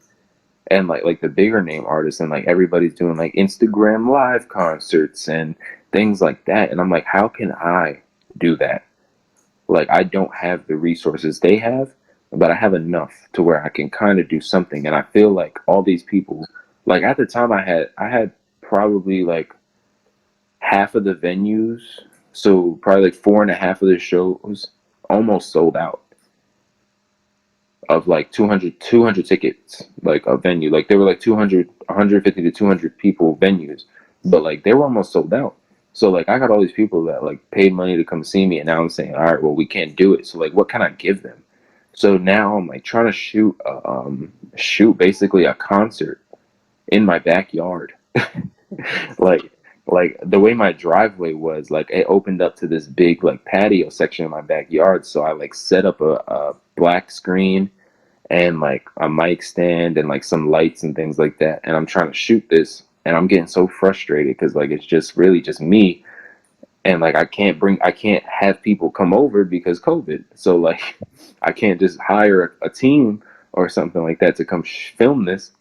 and like the bigger name artists, and like everybody's doing like Instagram live concerts and things like that, and I'm like, how can I do that? Like I don't have the resources they have, but I have enough to where I can kind of do something. And I feel like all these people, like at the time I had probably like half of the venues, so probably like 4.5 of the shows almost sold out of like 200 tickets, like a venue. Like they were like 150 to 200 people venues, but like they were almost sold out. So like I got all these people that like paid money to come see me, and now I'm saying, all right, well, we can't do it. So like what can I give them? So now I'm like trying to shoot basically a concert in my backyard. like the way my driveway was, like it opened up to this big like patio section in my backyard. So I like set up a black screen and like a mic stand and like some lights and things like that. And I'm trying to shoot this, and I'm getting so frustrated because like it's just really just me. And like I can't have people come over because COVID. So like I can't just hire a team or something like that to come film this,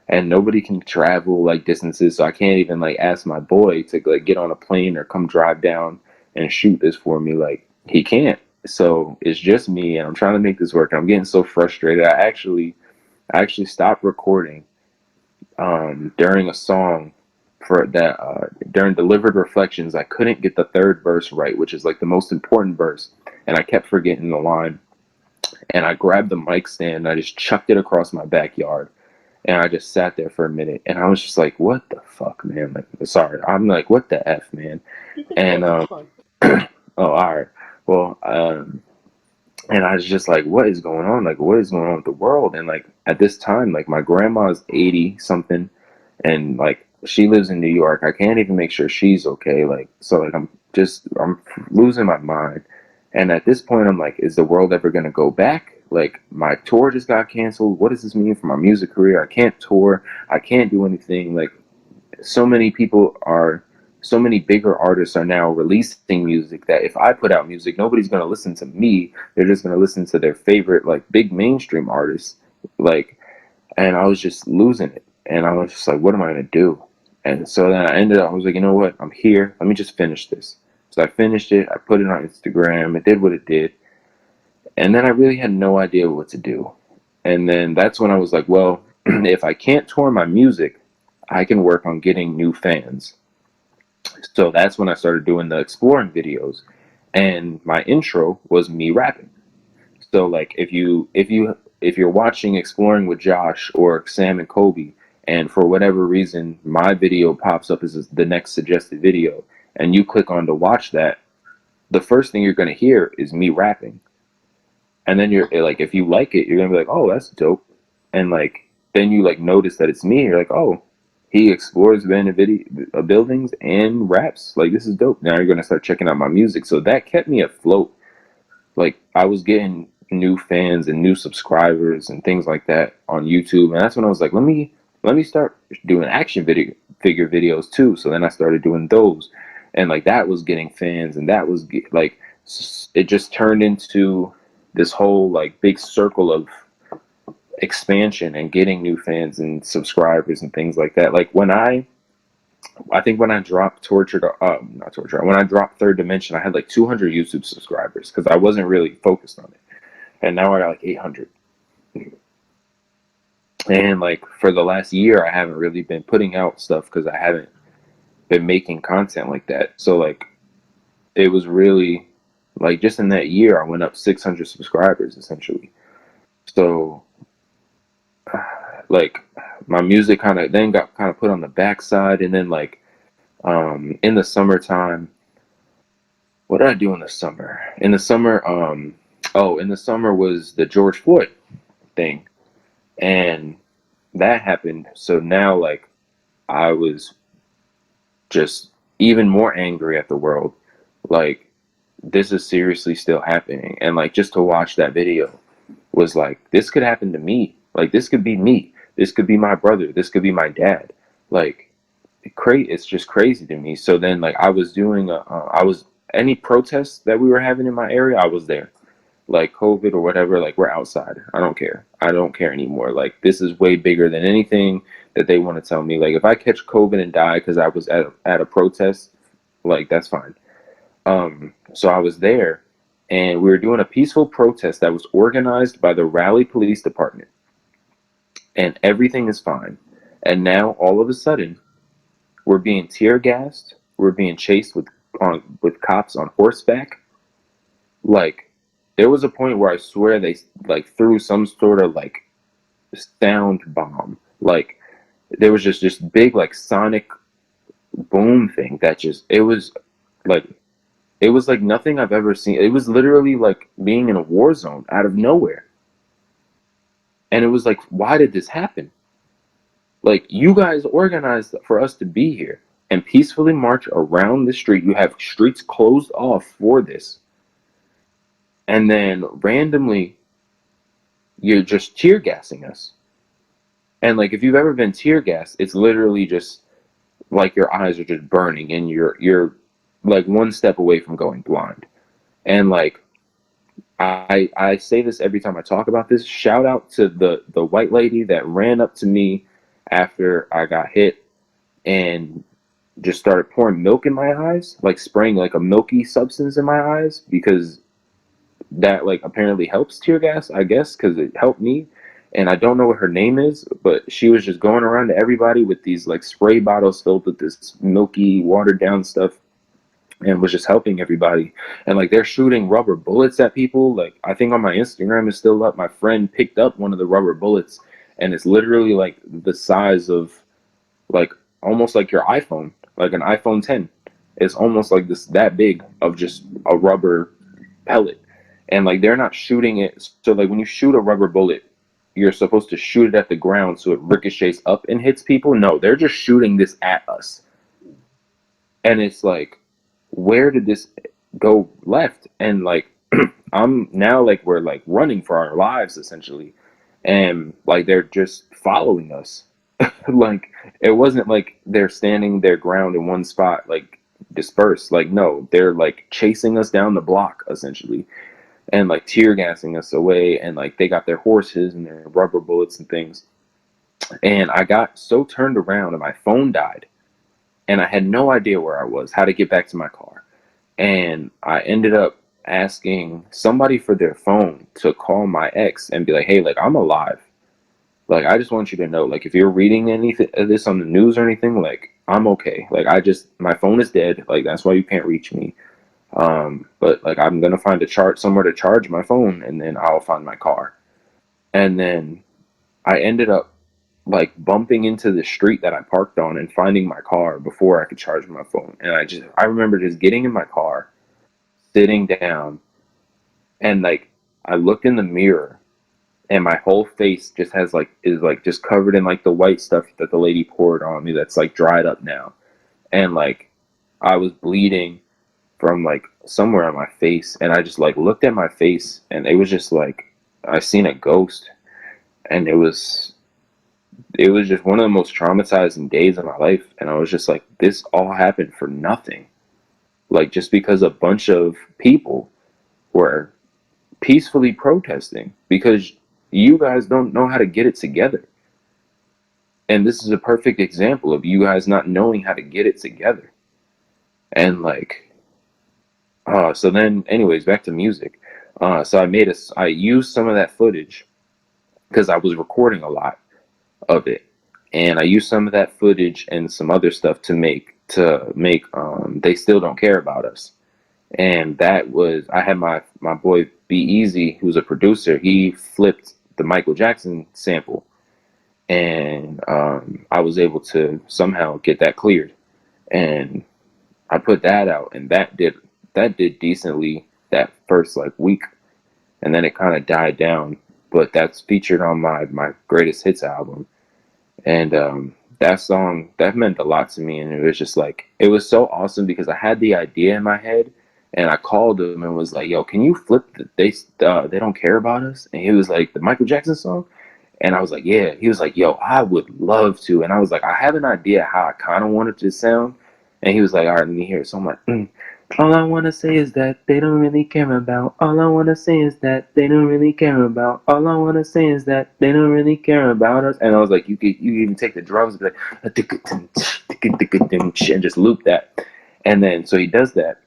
and nobody can travel like distances. So I can't even like ask my boy to like get on a plane or come drive down and shoot this for me. Like he can't. So it's just me, and I'm trying to make this work. And I'm getting so frustrated. I actually stopped recording during a song for that during Delivered Reflections. I couldn't get the third verse right, which is like the most important verse, and I kept forgetting the line. And I grabbed the mic stand and I just chucked it across my backyard, and I just sat there for a minute, and I was just like, what the fuck, man? Like, sorry, I'm like, what the F, man? And oh, all right, well, and I was just like, what is going on? Like, what is going on with the world? And like at this time, like my grandma's 80 something, and like she lives in New York. I can't even make sure she's okay. Like, so like I'm losing my mind. And at this point, I'm like, is the world ever going to go back? Like, my tour just got canceled. What does this mean for my music career? I can't tour. I can't do anything. Like, so many people are so many bigger artists are now releasing music that if I put out music, nobody's going to listen to me. They're just going to listen to their favorite, like, big mainstream artists. Like, and I was just losing it. And I was just like, what am I going to do? And so then I was like, you know what? I'm here. Let me just finish this. So I finished it. I put it on Instagram. It did what it did. And then I really had no idea what to do. And then that's when I was like, well, if I can't tour my music, I can work on getting new fans. So that's when I started doing the exploring videos. And my intro was me rapping. So like if you're watching Exploring with Josh or Sam and Kobe, and for whatever reason my video pops up as the next suggested video, and you click on to watch that, the first thing you're going to hear is me rapping. And then you're like, if you like it, you're going to be like, oh, that's dope. And like then you like notice that it's me. You're like, oh, he explores abandoned buildings and raps. Like, this is dope. Now you're going to start checking out my music. So that kept me afloat. Like, I was getting new fans and new subscribers and things like that on YouTube. And that's when I was like, let me start doing action figure videos too. So then I started doing those. And like that was getting fans, and that was like, it just turned into this whole like big circle of expansion and getting new fans and subscribers and things like that. Like when I think when I dropped when I dropped Third Dimension, I had like 200 YouTube subscribers because I wasn't really focused on it. And now I got like 800. And like for the last year, I haven't really been putting out stuff because I haven't been making content like that. So like it was really like just in that year, I went up 600 subscribers essentially. So like my music kind of then got kind of put on the backside. And then like in the summertime, what did I do in the summer? In the summer, in the summer was the George Floyd thing, and that happened. So now like I was just even more angry at the world. Like, this is seriously still happening. And like just to watch that video was like, this could happen to me. Like, this could be me. This could be my brother. This could be my dad. Like, it's just crazy to me. So then like I was doing any protests that we were having in my area, I was there. Like COVID or whatever, like we're outside. I don't care. I don't care anymore. Like, this is way bigger than anything that they want to tell me. Like, if I catch COVID and die because I was at a protest, like, that's fine. So I was there, and we were doing a peaceful protest that was organized by the Raleigh Police Department, and everything is fine. And now all of a sudden, we're being tear gassed. We're being chased with cops on horseback. Like, there was a point where I swear they like threw some sort of like sound bomb. Like, there was just this big like sonic boom thing that just it was like nothing I've ever seen. It was literally like being in a war zone out of nowhere. And it was like, why did this happen? Like, you guys organized for us to be here and peacefully march around the street. You have streets closed off for this. And then randomly, you're just tear gassing us. And like, if you've ever been tear gassed, it's literally just like your eyes are just burning and you're like one step away from going blind. And like, I say this every time I talk about this. Shout out to the white lady that ran up to me after I got hit and just started pouring milk in my eyes, like spraying like a milky substance in my eyes, because that like apparently helps tear gas, I guess, because it helped me. And I don't know what her name is, but she was just going around to everybody with these like spray bottles filled with this milky, watered down stuff, and was just helping everybody. And like, they're shooting rubber bullets at people. Like, I think on my Instagram is still up, my friend picked up one of the rubber bullets, and it's literally like the size of like almost like your iPhone, like an iPhone 10. It's almost like that big of just a rubber pellet. And like, they're not shooting it. So like, when you shoot a rubber bullet, you're supposed to shoot it at the ground so it ricochets up and hits people. No, they're just shooting this at us. And it's like, where did this go left? And like, I'm now like, we're like running for our lives essentially. And like, they're just following us. Like, it wasn't like they're standing their ground in one spot, like dispersed. Like, no, they're like chasing us down the block essentially, and like tear gassing us away, and like they got their horses and their rubber bullets and things. And I got so turned around and my phone died, and I had no idea where I was, how to get back to my car. And I ended up asking somebody for their phone to call my ex and be like, hey, like, I'm alive. Like, I just want you to know, like, if you're reading anything of this on the news or anything, like, I'm okay. Like, my phone is dead. Like, that's why you can't reach me. But like, I'm gonna find somewhere to charge my phone, and then I'll find my car. And then I ended up like bumping into the street that I parked on and finding my car before I could charge my phone. And I remember just getting in my car, sitting down, and like I looked in the mirror, and my whole face just is just covered in like the white stuff that the lady poured on me that's like dried up now. And like I was bleeding from like somewhere on my face, and I just like looked at my face, and it was just like I seen a ghost. And it was just one of the most traumatizing days of my life. And I was just like, this all happened for nothing. Like, just because a bunch of people were peacefully protesting because you guys don't know how to get it together. And this is a perfect example of you guys not knowing how to get it together. And like, so then anyways, back to music. So I used some of that footage because I was recording a lot of it, and I used some of that footage and some other stuff to make They Still Don't Care About Us. And that was, I had my boy Breezzyy, who's a producer. He flipped the Michael Jackson sample, and I was able to somehow get that cleared, and I put that out, and that did decently that first like week, and then it kind of died down. But that's featured on my greatest hits album. And that song, that meant a lot to me. And it was just like, it was so awesome because I had the idea in my head, and I called him and was like, yo, can you flip They Don't Care About Us? And he was like, the Michael Jackson song? And I was like, yeah. He was like, yo, I would love to. And I was like, I have an idea how I kind of want it to sound. And he was like, all right, let me hear it. So I'm like, all I want to say is that they don't really care about. All I want to say is that they don't really care about. All I want to say is that they don't really care about us. And I was like, you even take the drums and be like, and just loop that. And then, so he does that,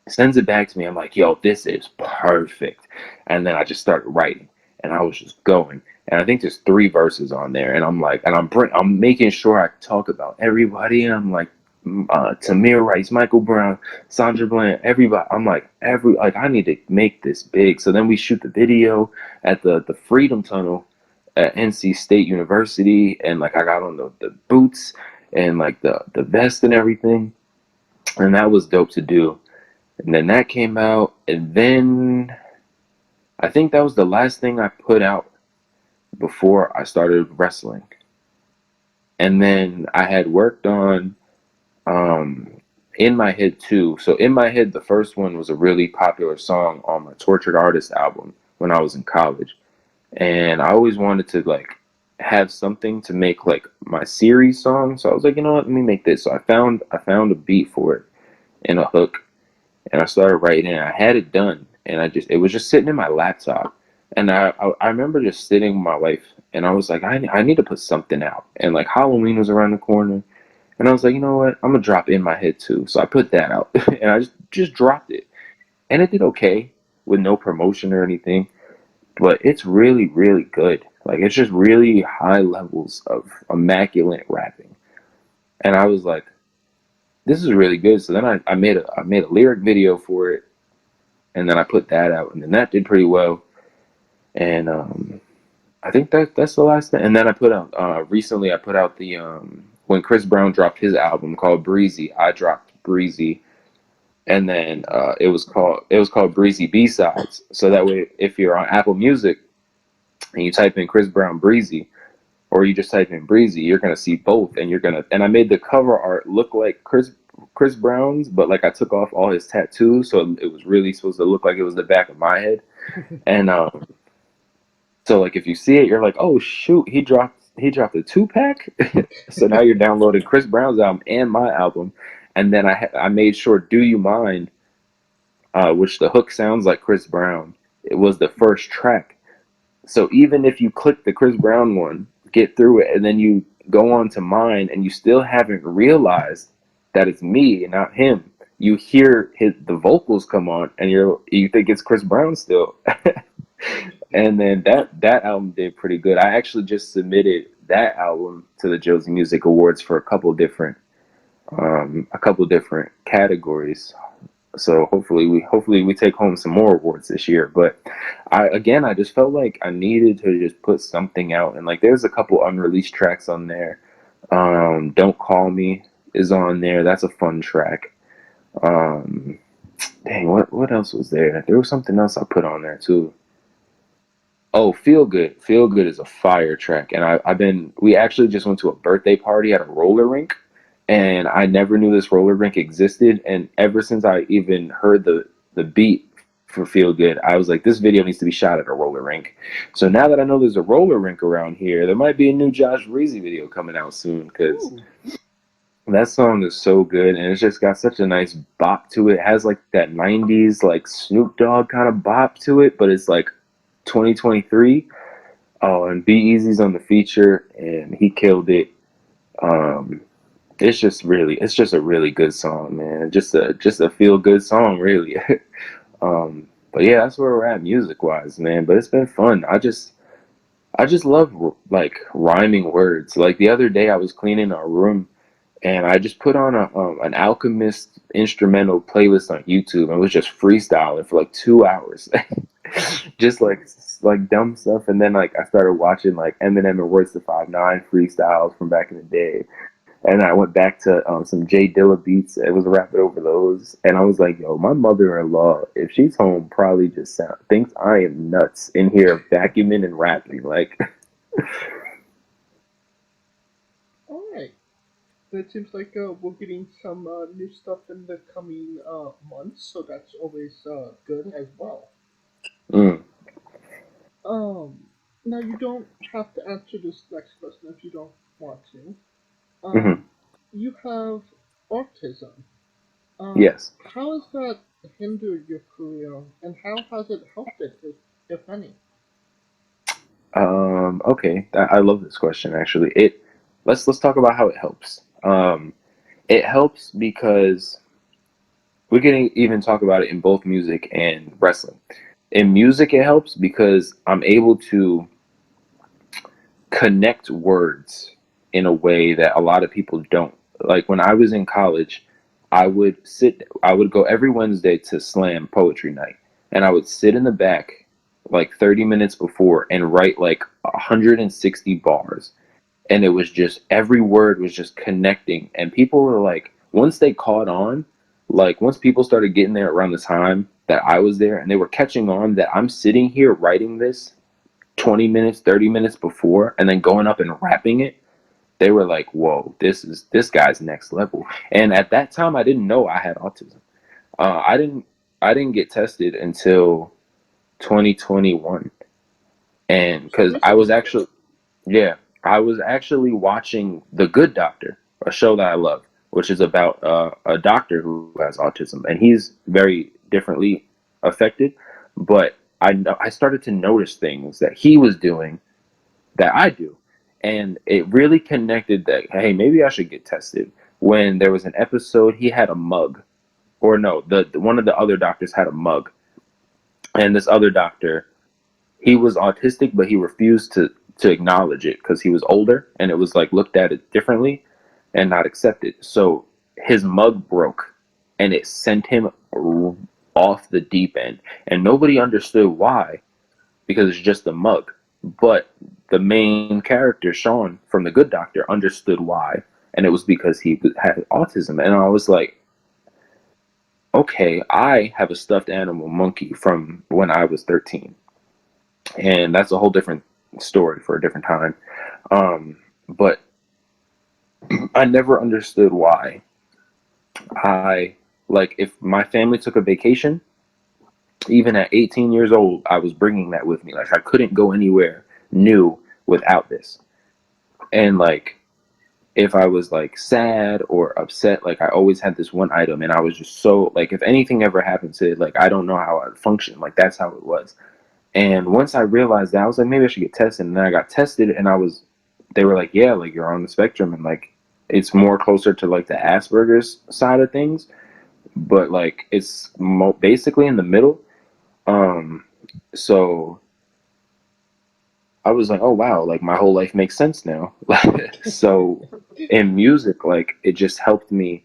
sends it back to me. I'm like, yo, this is perfect. And then I just started writing, and I was just going. And I think there's 3 verses on there. And I'm like, and I'm making sure I talk about everybody. And I'm like, Tamir Rice, Michael Brown, Sandra Bland, everybody. I'm like, I need to make this big. So then we shoot the video at the Freedom Tunnel at NC State University, and like I got on the boots and like the vest and everything, and that was dope to do. And then that came out, and then I think that was the last thing I put out before I started wrestling. And then I had worked on In My Head 2. So In My Head, the first one, was a really popular song on my Tortured Artist album when I was in college. And I always wanted to like have something to make like my series song. So I was like, you know what, let me make this. So I found a beat for it and a hook, and I started writing it. I had it done, and it was just sitting in my laptop. And I remember just sitting with my wife, and I was like, I need to put something out. And like Halloween was around the corner. And I was like, you know what? I'm going to drop In My Head 2. So I put that out, and I just dropped it. And it did okay with no promotion or anything. But it's really, really good. Like, it's just really high levels of immaculate rapping. And I was like, this is really good. So then I made a lyric video for it. And then I put that out. And then that did pretty well. And I think that's the last thing. And then I put out, recently I put out the... when Chris Brown dropped his album called Breezzyy, I dropped Breezzyy, and then it was called Breezzyy B-Sides. So that way, if you're on Apple Music and you type in Chris Brown Breezzyy, or you just type in Breezzyy, you're gonna see both, and I made the cover art look like Chris Brown's, but like I took off all his tattoos, so it was really supposed to look like it was the back of my head, and so like if you see it, you're like, oh shoot, he dropped he dropped a 2-pack. So now you're downloading Chris Brown's album and my album, and then I made sure "Do You Mind," which the hook sounds like Chris Brown. It was the first track. So even if you click the Chris Brown one, get through it, and then you go on to mine, and you still haven't realized that it's me and not him, you hear the vocals come on, and you think it's Chris Brown still. And then that album did pretty good. I actually just submitted that album to the Josie Music Awards for a couple different categories. So hopefully we take home some more awards this year. But I just felt like I needed to just put something out, and like there's a couple unreleased tracks on there. Don't Call Me is on there. That's a fun track. Dang, what else was there? There was something else I put on there too. Oh, Feel Good. Feel Good is a fire track. And we actually just went to a birthday party at a roller rink, and I never knew this roller rink existed. And ever since I even heard the beat for Feel Good, I was like, this video needs to be shot at a roller rink. So now that I know there's a roller rink around here, there might be a new Josh Breezzyy video coming out soon, because that song is so good, and it's just got such a nice bop to it. It has like that 90s like Snoop Dogg kind of bop to it, but it's like 2023. Oh, and B-Eazy's on the feature, and he killed it. It's just a really good song, man. Just a feel good song, really. But yeah, that's where we're at music wise, man. But it's been fun. I just love like rhyming words. Like the other day, I was cleaning our room, and I just put on an Alchemist instrumental playlist on YouTube, and it was just freestyling for like 2 hours. Just like dumb stuff. And then like I started watching like Eminem and Words to 5'9" freestyles from back in the day, and I went back to some Jay Dilla beats. It was rapping over those, and I was like, yo, my mother-in-law, if she's home, probably just thinks I am nuts in here vacuuming and rapping. Like Alright. It seems like we're getting some new stuff in the coming months, so that's always good as well. Now you don't have to answer this next question if you don't want to. You have autism. Yes. How has that hindered your career, and how has it helped it, if any? Okay, I love this question actually. Let's talk about how it helps. It helps because we can even talk about it in both music and wrestling. In music, it helps because I'm able to connect words in a way that a lot of people don't. Like when I was in college, I would go every Wednesday to Slam Poetry Night, and I would sit in the back like 30 minutes before and write like 160 bars. And it was just, every word was just connecting. And people were like, once they caught on, like once people started getting there around the time that I was there, and they were catching on that I'm sitting here writing this 20 minutes, 30 minutes before, and then going up and rapping it, they were like, whoa, this guy's next level. And at that time, I didn't know I had autism. I didn't get tested until 2021. And because I was actually watching The Good Doctor, a show that I love, which is about a doctor who has autism, and he's very differently affected. But I started to notice things that he was doing that I do, and it really connected that, hey, maybe I should get tested. When there was an episode, he had a mug, or no, one of the other doctors had a mug, and this other doctor, he was autistic, but he refused to acknowledge it because he was older, and it was like looked at it differently and not accepted. So his mug broke, and it sent him off the deep end, and nobody understood why, because it's just a mug. But the main character, Sean from The Good Doctor, understood why, and it was because he had autism. And I was like, okay, I have a stuffed animal monkey from when I was 13, and that's a whole different story for a different time. But I never understood why. If my family took a vacation, even at 18 years old, I was bringing that with me. Like I couldn't go anywhere new without this. And like, if I was like sad or upset, like I always had this one item, and I was just so like, if anything ever happened to it, like I don't know how I'd function. Like that's how it was. And once I realized that, I was like, maybe I should get tested. And then I got tested, and they were like, yeah, like you're on the spectrum, and like it's more closer to like the Asperger's side of things, but like it's basically in the middle. So I was like, oh wow, like my whole life makes sense now. So in music, like it just helped me.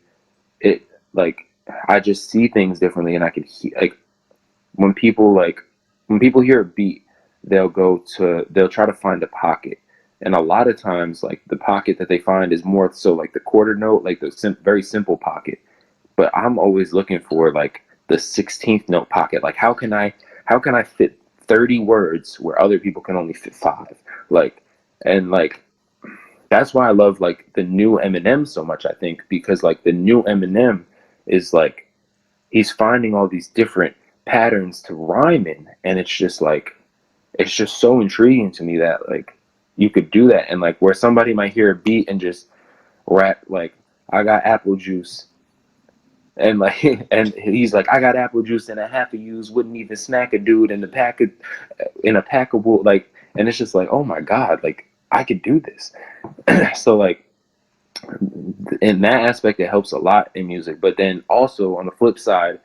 It like I just see things differently, and I can like when people hear a beat, they'll try to find a pocket, and a lot of times like the pocket that they find is more so like the quarter note, like the very simple pocket. But I'm always looking for like the 16th note pocket. Like how can I fit 30 words where other people can only fit 5? Like, and like that's why I love like the new Eminem so much, I think, because like the new Eminem is like he's finding all these different patterns to rhyme in, and it's just so intriguing to me that like you could do that. And like where somebody might hear a beat and just rap like I got apple juice, and like and he's like I got apple juice and a half of yous wouldn't even smack a dude in a packable, like, and it's just like, oh my god, like I could do this. So like in that aspect it helps a lot in music. But then also on the flip side,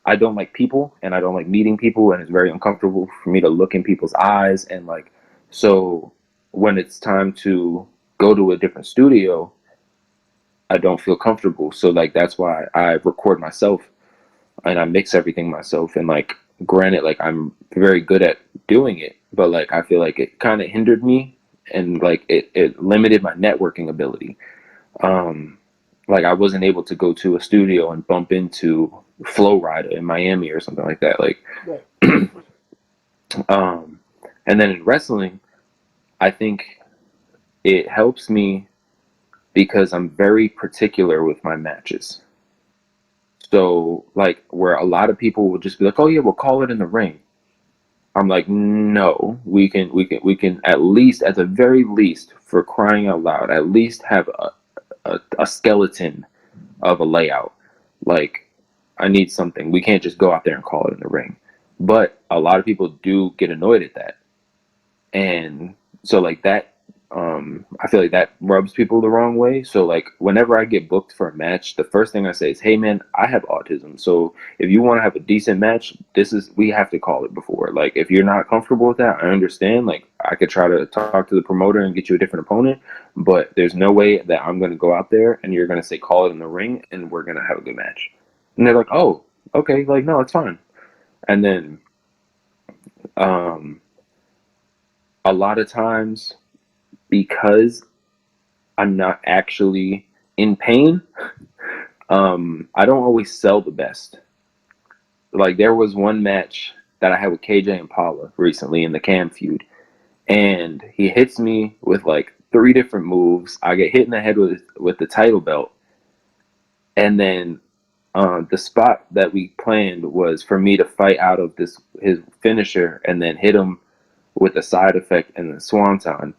I don't like people, and I don't like meeting people, and it's very uncomfortable for me to look in people's eyes. And like, so when it's time to go to a different studio, I don't feel comfortable. So like that's why I record myself and I mix everything myself. And like granted, like I'm very good at doing it, but like I feel like it kind of hindered me, and like it limited my networking ability. Like I wasn't able to go to a studio and bump into Flow Rida in Miami or something like that. Like, Right. And then in wrestling, I think it helps me because I'm very particular with my matches. So like where a lot of people will just be like, oh yeah, we'll call it in the ring. I'm like, no, we can at least, at the very least, for crying out loud, at least have a skeleton of a layout. Like, I need something. We can't just go out there and call it in the ring. But a lot of people do get annoyed at that. And so like that, I feel like that rubs people the wrong way. So like whenever I get booked for a match, the first thing I say is, hey man, I have autism. So if you want to have a decent match, we have to call it before. Like if you're not comfortable with that, I understand. Like I could try to talk to the promoter and get you a different opponent, but there's no way that I'm going to go out there and you're going to say, call it in the ring and we're going to have a good match. And they're like, oh, okay. Like, no, it's fine. And then, a lot of times, because I'm not actually in pain, I don't always sell the best. Like there was one match that I had with KJ and Paula recently in the Cam feud, and he hits me with like 3 different moves. I get hit in the head with the title belt, and then the spot that we planned was for me to fight out of his finisher and then hit him with a side effect and the swanton.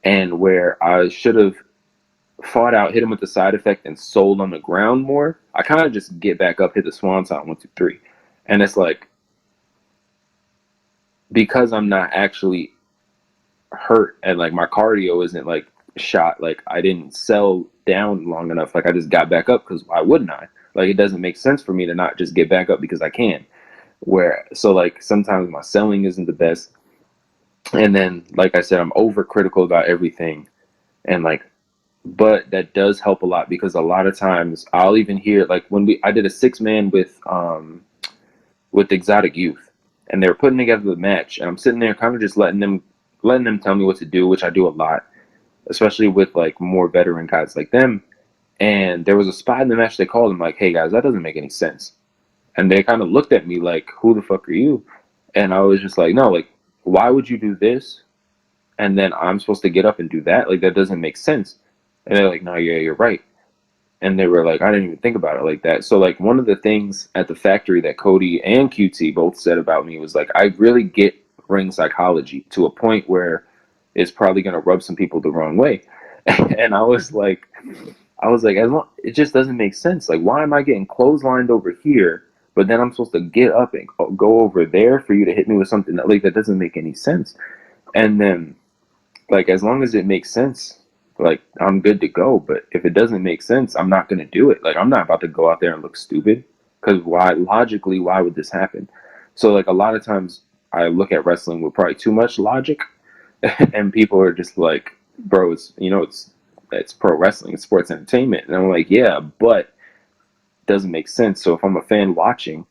And where I should have fought out, hit him with the side effect and sold on the ground more, I kind of just get back up, hit the swanton 1, 2, 3. And it's like, because I'm not actually hurt and like my cardio isn't like shot, like I didn't sell down long enough, like I just got back up, because why wouldn't I? Like it doesn't make sense for me to not just get back up because I can. So like sometimes my selling isn't the best. And then, like I said, I'm overcritical about everything. And like, but that does help a lot, because a lot of times I'll even hear, like when I did a 6-man with Exotic Youth, and they were putting together the match, and I'm sitting there kind of just letting them tell me what to do, which I do a lot, especially with like more veteran guys like them. And there was a spot in the match they called, them like, hey guys, that doesn't make any sense. And they kind of looked at me like, who the fuck are you? And I was just like, no, like, why would you do this? And then I'm supposed to get up and do that? Like, that doesn't make sense. And they're like, no, yeah, you're right. And they were like, I didn't even think about it like that. So like one of the things at the factory that Cody and QT both said about me was like, I really get ring psychology to a point where it's probably going to rub some people the wrong way. And as long, it just doesn't make sense. Like, why am I getting clotheslined over here, but then I'm supposed to get up and go over there for you to hit me with something that doesn't make any sense. And then, like, as long as it makes sense, like, I'm good to go. But if it doesn't make sense, I'm not gonna do it. Like, I'm not about to go out there and look stupid, because why would this happen? So, like, a lot of times I look at wrestling with probably too much logic, and people are just like, bro, it's pro wrestling, it's sports entertainment. And I'm like, yeah, but it doesn't make sense. So if I'm a fan watching,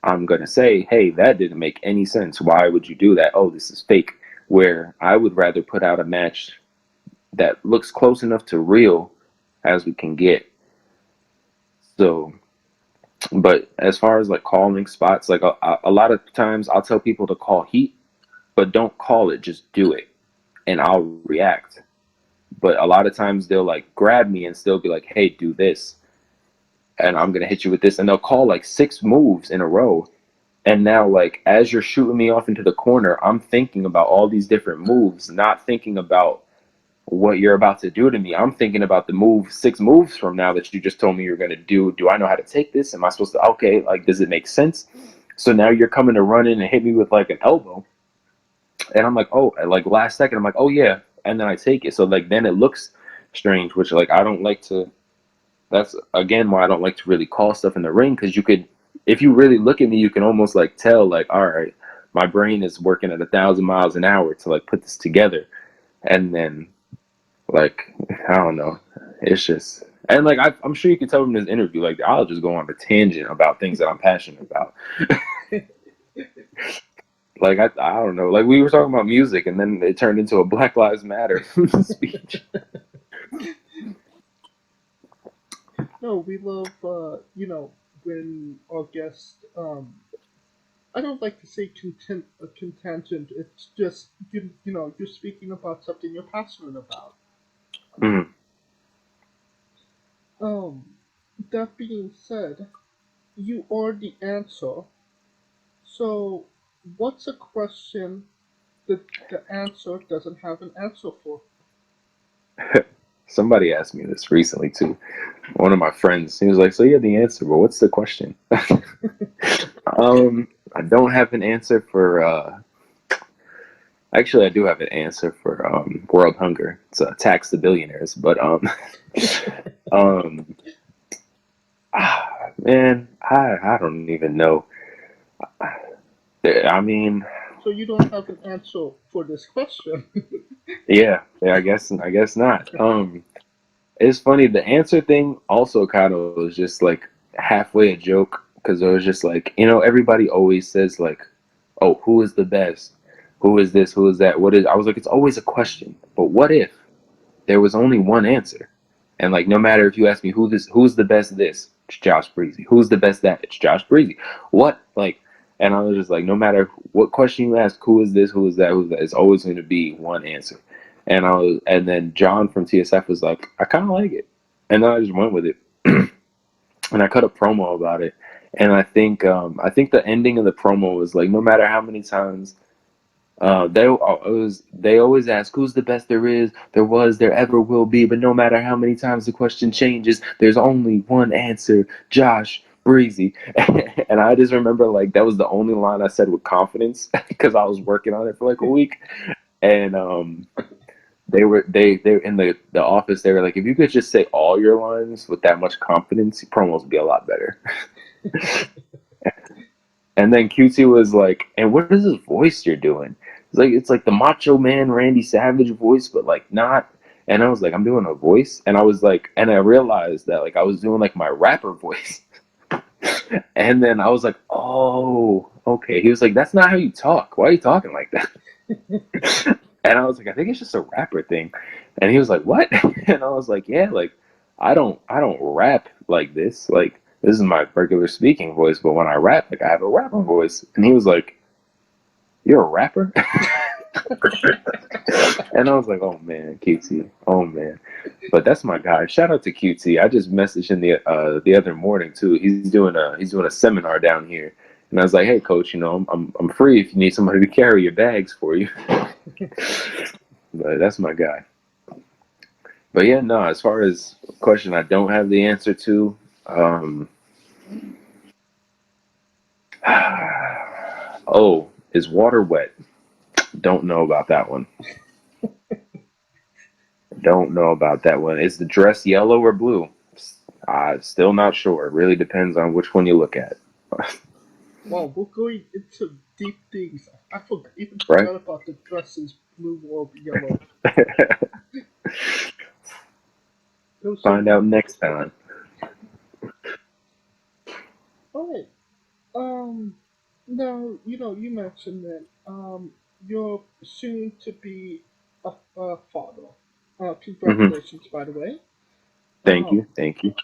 I'm going to say, hey, that didn't make any sense. Why would you do that? Oh, this is fake. Where I would rather put out a match that looks close enough to real as we can get. So, but as far as like calling spots, like a lot of times I'll tell people to call heat, but don't call it, just do it, and I'll react. But a lot of times they'll like grab me and still be like, hey, do this, and I'm gonna hit you with this, and they'll call like 6 moves in a row. And now, like, as you're shooting me off into the corner, I'm thinking about all these different moves, not thinking about what you're about to do to me. I'm thinking about the 6 moves from now that you just told me you're gonna do. Do I know how to take this? Am I supposed to? Okay, like, does it make sense? So now you're coming to run in and hit me with like an elbow, and I'm like, oh, like last second, I'm like, oh yeah, and then I take it. So like then it looks strange, which like I don't like to. That's again why I don't like to really call stuff in the ring, because you could, if you really look at me, you can almost like tell like, all right, my brain is working at 1,000 miles an hour to like put this together, and then like I don't know, it's just, and like I'm sure you can tell from this interview, like I'll just go on a tangent about things that I'm passionate about. Like I don't know, like we were talking about music, and then it turned into a Black Lives Matter speech. No, we love, when our guests, I don't like to say contingent. It's just, you're speaking about something you're passionate about. Mm. That being said, you are the answer. So, what's a question that the answer doesn't have an answer for? Somebody asked me this recently too. One of my friends, he was like, "So you have the answer, but what's the question?" I don't have an answer for. Actually, I do have an answer for world hunger. It's a tax the billionaires, but man, I don't even know. I mean, So you don't have an answer for this question. yeah, I guess not. It's funny. The answer thing also kind of was just like halfway a joke, because it was just like, everybody always says like, "Oh, who is the best? Who is this? Who is that? What is?" I was like, it's always a question, but what if there was only one answer? And like, no matter if you ask me who's the best this, it's Josh Breezzyy. Who's the best that? It's Josh Breezzyy. What, like? And I was just like, no matter what question you ask, who is this? Who is that? Who's that? It's always going to be one answer. And then John from TSF was like, I kind of like it, and then I just went with it, and I cut a promo about it. And I think the ending of the promo was like, no matter how many times they always ask who's the best there is, there was, there ever will be, but no matter how many times the question changes, there's only one answer, Josh Breezzyy. And I just remember like that was the only line I said with confidence, because I was working on it for like a week. And they in the office, they were like, if you could just say all your lines with that much confidence, your promos would be a lot better. And then QT was like, and what is this voice you're doing? It's like the Macho Man Randy Savage voice, but like not. And I was like, I'm doing a voice, and I was like, and I realized that like I was doing like my rapper voice. And then I was like, oh, okay. He was like, that's not how you talk. Why are you talking like that? And I was like, I think it's just a rapper thing. And he was like, what? And I was like, yeah, like I don't rap like this. Like this is my regular speaking voice, but when I rap, like I have a rapper voice. And he was like, you're a rapper? And I was like, oh man, QT, oh man. But that's my guy. Shout out to QT. I just messaged him the other morning too. He's doing a seminar down here, and I was like, hey coach, I'm free if you need somebody to carry your bags for you. But that's my guy. But yeah, no, as far as question I don't have the answer to, oh, is water wet? Don't know about that one. Don't know about that one. Is the dress yellow or blue? Still not sure. It really depends on which one you look at. Wow, we're going into deep things. I even Right? forgot about the dresses, blue or yellow. Those are Find out next time. alright. Now you mentioned that you're soon to be a father. Hmm. Congratulations, by the way. Thank Um, you. Thank you.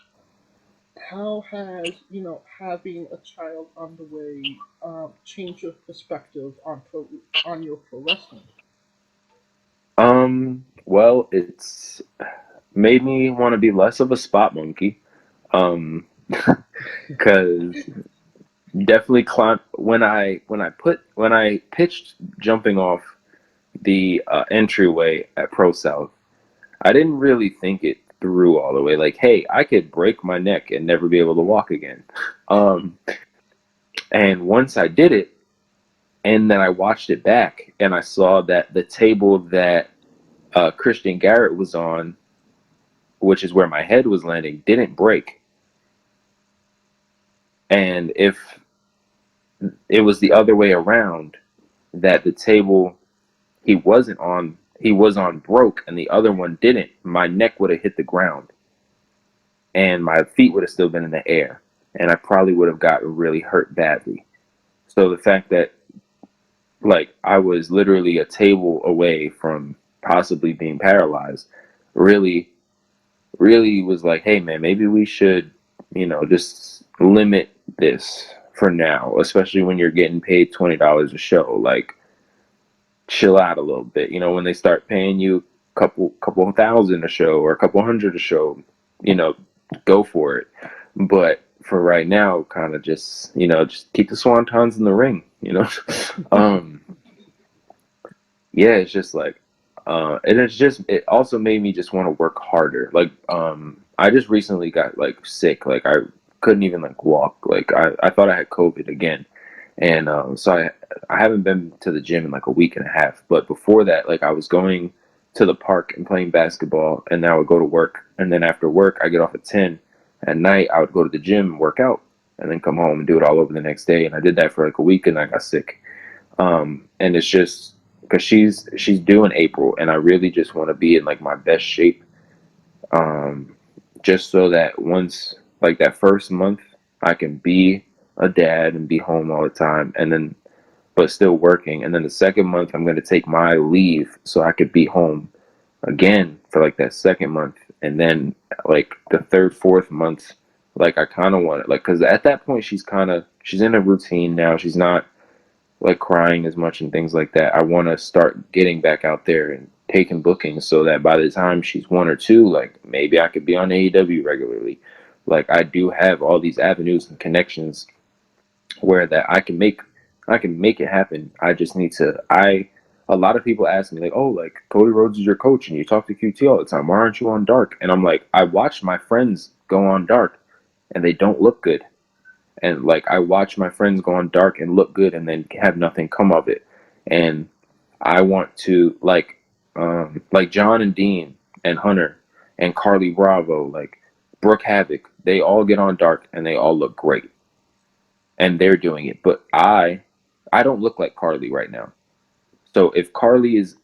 how has having a child on the way changed your perspective on your pro wrestling? Well, it's made me want to be less of a spot monkey. Um, cause definitely climb when I pitched jumping off the entryway at Pro South. I didn't really think it through all the way. Like, hey, I could break my neck and never be able to walk again. Um, and once I did it, and then I watched it back, and I saw that the table that Christian Garrett was on, which is where my head was landing, didn't break. And if it was the other way around, that the table he was on broke, and the other one didn't, my neck would have hit the ground, and my feet would have still been in the air, and I probably would have gotten really hurt badly. So the fact that like I was literally a table away from possibly being paralyzed really really was like, hey man, maybe we should, just limit this for now, especially when you're getting paid $20 a show. Like, chill out a little bit. When they start paying you couple thousand a show or a couple hundred a show, go for it. But for right now, kind of just keep the swantons in the ring. um, yeah, it's just like, and it also made me just want to work harder. Like, I just recently got like sick. Like I couldn't even like walk. Like I thought I had COVID again. And so I haven't been to the gym in like a week and a half. But before that, like I was going to the park and playing basketball, and then I would go to work. And then after work, I get off at 10 at night. I would go to the gym and work out, and then come home and do it all over the next day. And I did that for like a week, and I got sick. And it's just because she's due in April, and I really just want to be in like my best shape, just so that once like that first month, I can be a dad and be home all the time, and then but still working. And then the second month, I'm going to take my leave so I could be home again for like that second month. And then like the third, fourth month, like I kind of want it, like, because at that point she's in a routine now. She's not like crying as much and things like that. I want to start getting back out there and taking bookings so that by the time she's one or two, like maybe I could be on AEW regularly. Like I do have all these avenues and connections where that I can make it happen. I just need to a lot of people ask me like, oh, like Cody Rhodes is your coach and you talk to QT all the time. Why aren't you on Dark? And I'm like, I watch my friends go on Dark and they don't look good. And like I watch my friends go on Dark and look good and then have nothing come of it. And I want to like John and Dean and Hunter and Carly Bravo, like Brooke Havoc, they all get on Dark and they all look great. And they're doing it. But I don't look like Carly right now. So if Carly is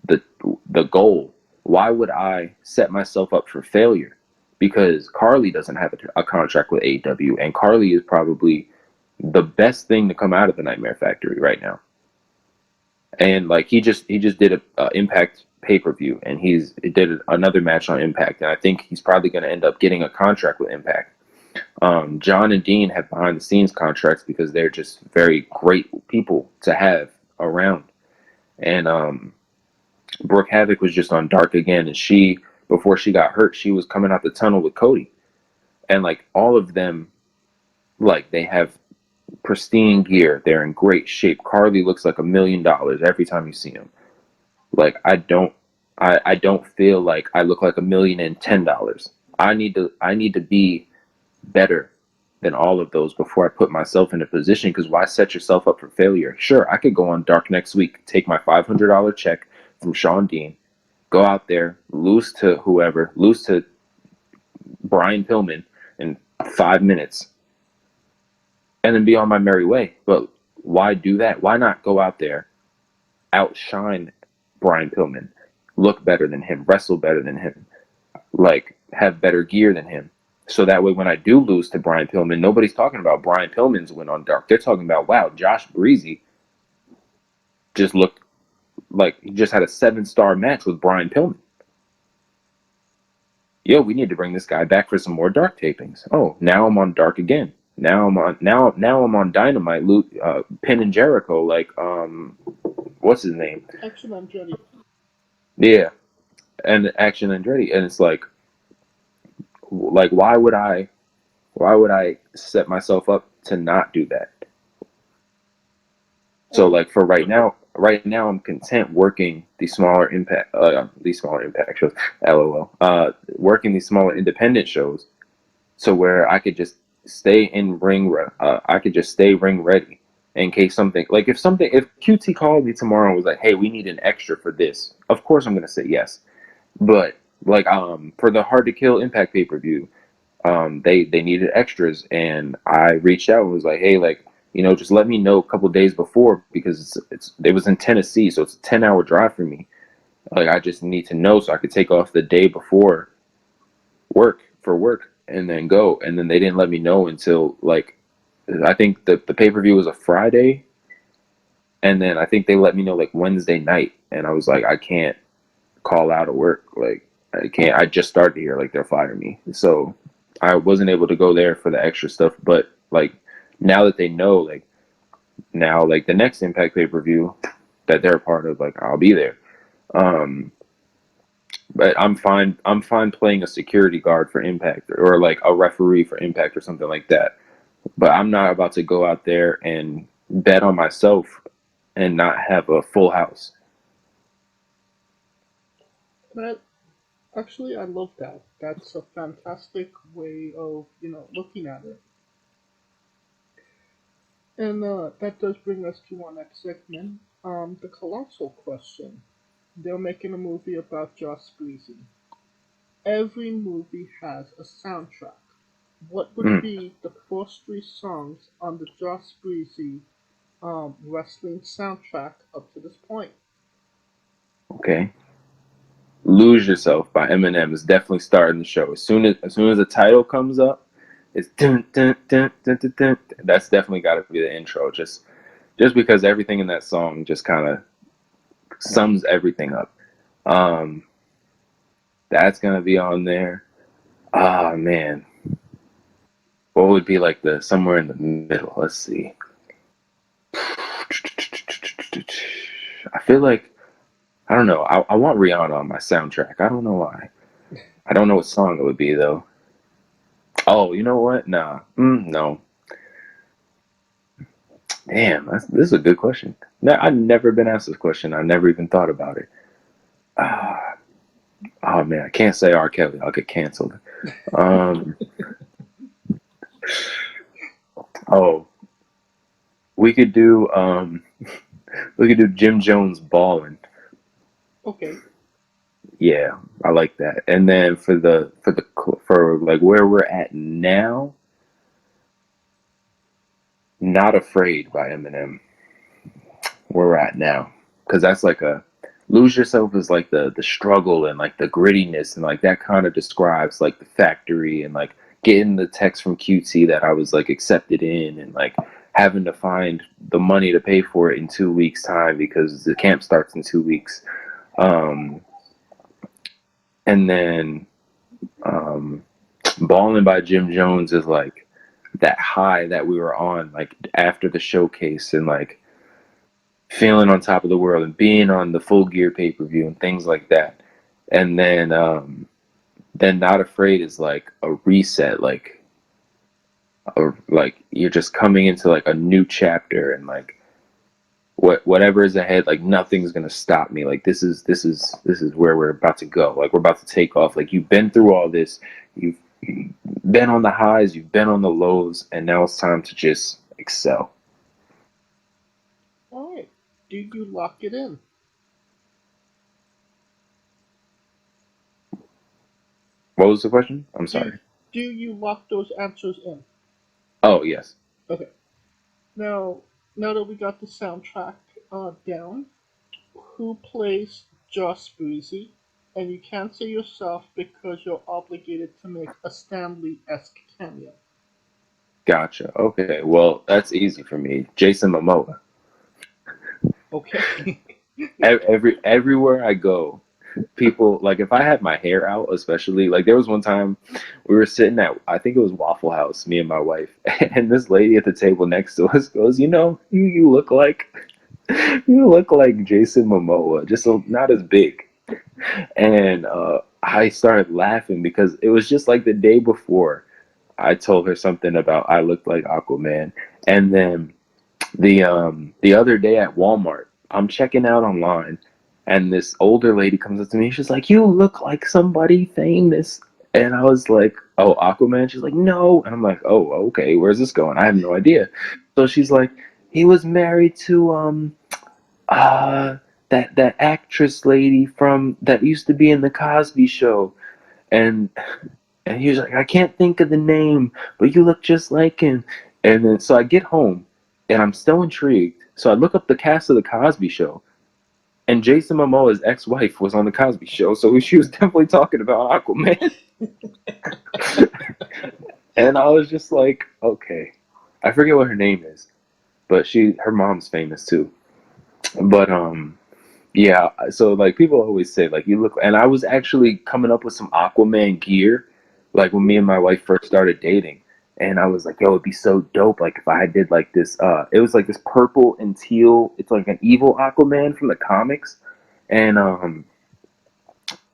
the goal, why would I set myself up for failure? Because Carly doesn't have a contract with AEW, and Carly is probably the best thing to come out of the Nightmare Factory right now. And like he just did a Impact pay-per-view, and he did another match on Impact, and I think he's probably going to end up getting a contract with Impact. John and Dean have behind the scenes contracts because they're just very great people to have around. And Brooke Havoc was just on Dark again, and before she got hurt, she was coming out the tunnel with Cody. And like all of them, like they have pristine gear. They're in great shape. Carly looks like $1 million every time you see him. Like I I don't feel like I look like $1,010,000. I need to be better than all of those before I put myself in a position, because why set yourself up for failure? Sure, I could go on Dark next week, take my $500 check from Sean Dean, go out there, lose to whoever, lose to Brian Pillman in 5 minutes, and then be on my merry way. But why do that? Why not go out there, outshine Brian Pillman, look better than him, wrestle better than him, like have better gear than him? So that way, when I do lose to Brian Pillman, nobody's talking about Brian Pillman's win on Dark. They're talking about, wow, Josh Breezzyy just looked like he just had a 7-star match with Brian Pillman. Yo, we need to bring this guy back for some more Dark tapings. Oh, now I'm on Dark again. Now I'm on Dynamite, Pin and Jericho. Like, what's his name? Action Andretti. Yeah, and Action Andretti, and it's like why would I set myself up to not do that? So like for right now I'm content working these smaller impact shows, LOL, working these smaller independent shows, so where I could just stay in ring ready in case something, like if QT called me tomorrow and was like, hey, we need an extra for this, of course I'm gonna say yes. But like for the Hard to Kill Impact pay-per-view, they needed extras, and I reached out and was like, hey, like, you know, just let me know a couple days before, because it was in Tennessee, so it's a 10-hour drive for me. Like, I just need to know so I could take off the day before work and then go. And then they didn't let me know until, like, I think the pay-per-view was a Friday, and then I think they let me know like Wednesday night, and I was like, I can't call out of work, like I can't. I just started here, like they'll fire me, so I wasn't able to go there for the extra stuff. But like now that they know, like now, like the next Impact pay-per-view that they're a part of, like I'll be there. But I'm fine playing a security guard for Impact, or like a referee for Impact or something like that. But I'm not about to go out there and bet on myself and not have a full house. But actually, I love that. That's a fantastic way of, looking at it. And that does bring us to our next segment, the colossal question. They're making a movie about Josh Breezzyy. Every movie has a soundtrack. What would be the first 3 songs on the Josh Breezzyy wrestling soundtrack up to this point? Okay. Lose Yourself by Eminem is definitely starting the show. As soon as the title comes up, it's dun, dun, dun, dun, dun, dun. That's definitely got to be the intro. Just because everything in that song just kind of sums everything up. That's gonna be on there. Ah, man, what would be like the somewhere in the middle? Let's see. I feel like, I don't know. I want Rihanna on my soundtrack. I don't know why. I don't know what song it would be though. Oh, you know what? Nah. No. Damn, this is a good question. No, I've never been asked this question. I never even thought about it. Oh man, I can't say R. Kelly. I'll get canceled. Oh, we could do Jim Jones Ballin'. Okay. Yeah, I like that. And then for like where we're at now, Not Afraid by Eminem. Where we're at now, because that's like Lose Yourself is like the struggle and like the grittiness, and like that kind of describes like the factory and like getting the text from QT that I was like accepted in, and like having to find the money to pay for it in 2 weeks time because the camp starts in 2 weeks. And then Ballin' by Jim Jones is like that high that we were on like after the showcase, and like feeling on top of the world and being on the Full Gear pay-per-view and things like that. And then Not Afraid is like a reset, like you're just coming into like a new chapter, and like whatever is ahead, like nothing's gonna stop me. Like this is where we're about to go. Like we're about to take off. Like you've been through all this, you've been on the highs, you've been on the lows, and now it's time to just excel. All right. Do you lock it in? What was the question? I'm sorry. Do you lock those answers in? Oh yes. Okay. Now that we got the soundtrack down, who plays Josh Breezzyy? And you can't say yourself because you're obligated to make a Stanley-esque cameo. Gotcha. Okay. Well, that's easy for me. Jason Momoa. Okay. Everywhere I go, people, like, if I had my hair out, especially, like, there was one time we were sitting at, I think it was Waffle House, me and my wife, and this lady at the table next to us goes, you look like Jason Momoa, just not as big. And I started laughing because it was just like the day before I told her something about I looked like Aquaman. And then the other day at Walmart, I'm checking out online, and this older lady comes up to me. She's like, "You look like somebody famous." And I was like, "Oh, Aquaman?" She's like, "No." And I'm like, "Oh, okay, where's this going? I have no idea." So she's like, "He was married to that actress lady from that used to be in the Cosby Show." And he was like, "I can't think of the name, but you look just like him." And then so I get home and I'm still intrigued. So I look up the cast of the Cosby Show, and Jason Momoa's ex-wife was on the Cosby Show, so she was definitely talking about Aquaman. And I was just like, okay. I forget what her name is, but her mom's famous too. But yeah, so like people always say like you look, and I was actually coming up with some Aquaman gear, like when me and my wife first started dating, and I was like, yo, it'd be so dope, like if I did like this. It was like this purple and teal. It's like an evil Aquaman from the comics, and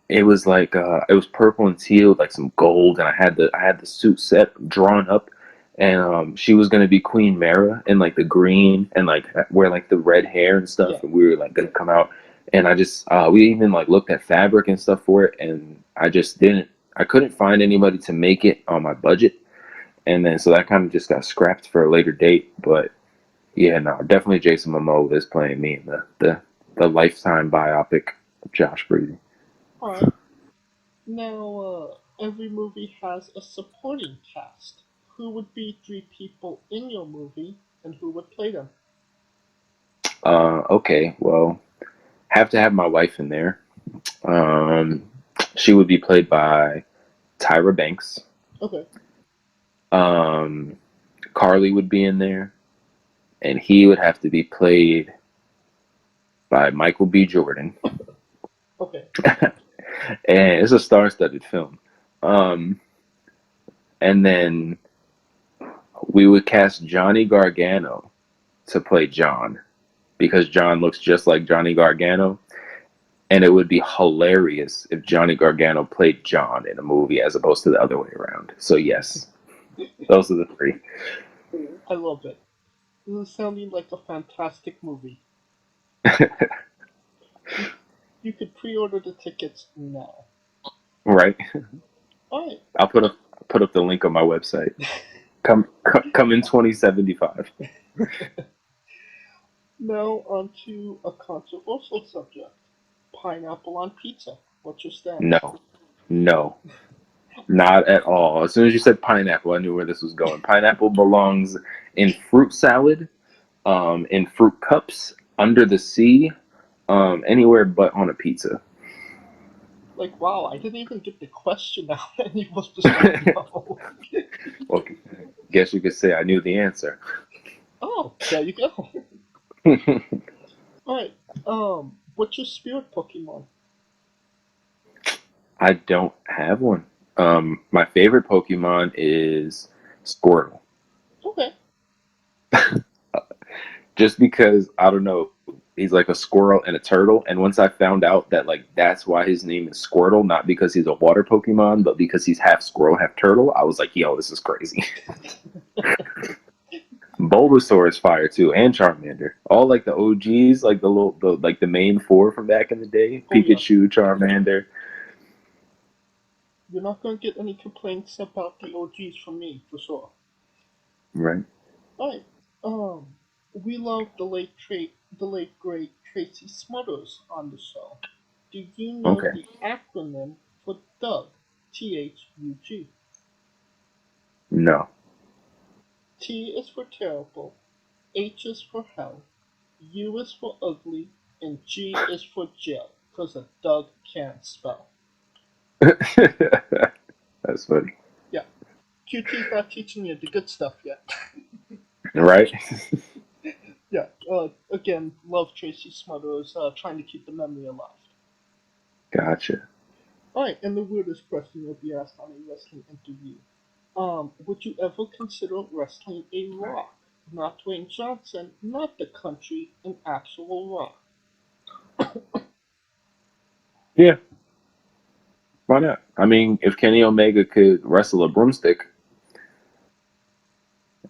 it was like it was purple and teal, like some gold, and I had the suit set drawn up. And she was gonna be Queen Mara in like the green and like wear like the red hair and stuff, yeah. And we were like gonna come out, and I just we even like looked at fabric and stuff for it, and I couldn't find anybody to make it on my budget, and then so that kind of just got scrapped for a later date. But yeah, no, definitely Jason Momoa is playing me in the Lifetime biopic of Josh Breezzyy. All right. Now every movie has a supporting cast. Who would be 3 people in your movie, and who would play them? Okay, well, have to have my wife in there. She would be played by Tyra Banks. Okay. Carly would be in there, and he would have to be played by Michael B. Jordan. Okay. And it's a star-studded film. And then we would cast Johnny Gargano to play John, because John looks just like Johnny Gargano, and it would be hilarious if Johnny Gargano played John in a movie as opposed to the other way around. So yes, those are the 3. I love it. This is sounding like a fantastic movie. You could pre-order the tickets now. Right. All right. I'll put up the link on my website. Come in 2075. Now on to a controversial subject. Pineapple on pizza. What's your stand? No. Not at all. As soon as you said pineapple, I knew where this was going. Pineapple belongs in fruit salad, in fruit cups, under the sea, anywhere but on a pizza. Like, wow, I didn't even get the question out, and you was just like, no. Well, guess you could say I knew the answer. Oh, there you go. Alright, what's your spirit Pokemon? I don't have one. My favorite Pokemon is Squirtle. Okay. Just because, I don't know, he's like a squirrel and a turtle, and once I found out that like that's why his name is Squirtle, not because he's a water Pokemon, but because he's half squirrel, half turtle, I was like, yo, this is crazy. Bulbasaur is fire too, and Charmander. All like the OGs, like the main four from back in the day. Oh, yeah. Pikachu, Charmander. You're not gonna get any complaints about the OGs from me, for sure. Right. Alright. We love the late great Tracy Smothers on the show. Do you know Okay. the acronym for Doug? THUG. No. T is for terrible, H is for hell, U is for ugly, and G is for jail, because a Doug can't spell. That's funny. Yeah. QT's not teaching you the good stuff yet. Right? Yeah. Again, love Tracy Smothers, trying to keep the memory alive. Gotcha. Alright, and the weirdest question you'll be asked on a wrestling interview. Would you ever consider wrestling a rock? Not Dwayne Johnson, not the country, an actual rock. Yeah. Why not? I mean, if Kenny Omega could wrestle a broomstick,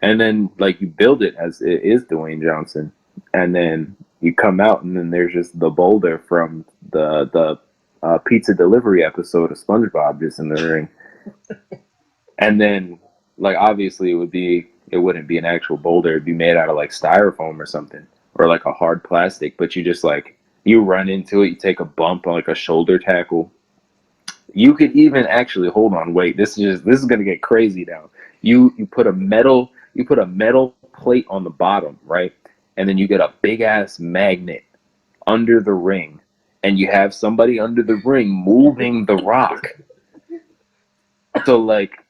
and then like you build it as it is Dwayne Johnson, and then you come out, and then there's just the boulder from the pizza delivery episode of SpongeBob just in the ring, and then like obviously it wouldn't be an actual boulder; it'd be made out of like styrofoam or something, or like a hard plastic. But you just like you run into it, you take a bump on like a shoulder tackle. You could even actually hold on. Wait, this is gonna get crazy now. You put a metal plate on the bottom, right? And then you get a big ass magnet under the ring, and you have somebody under the ring moving the rock. So like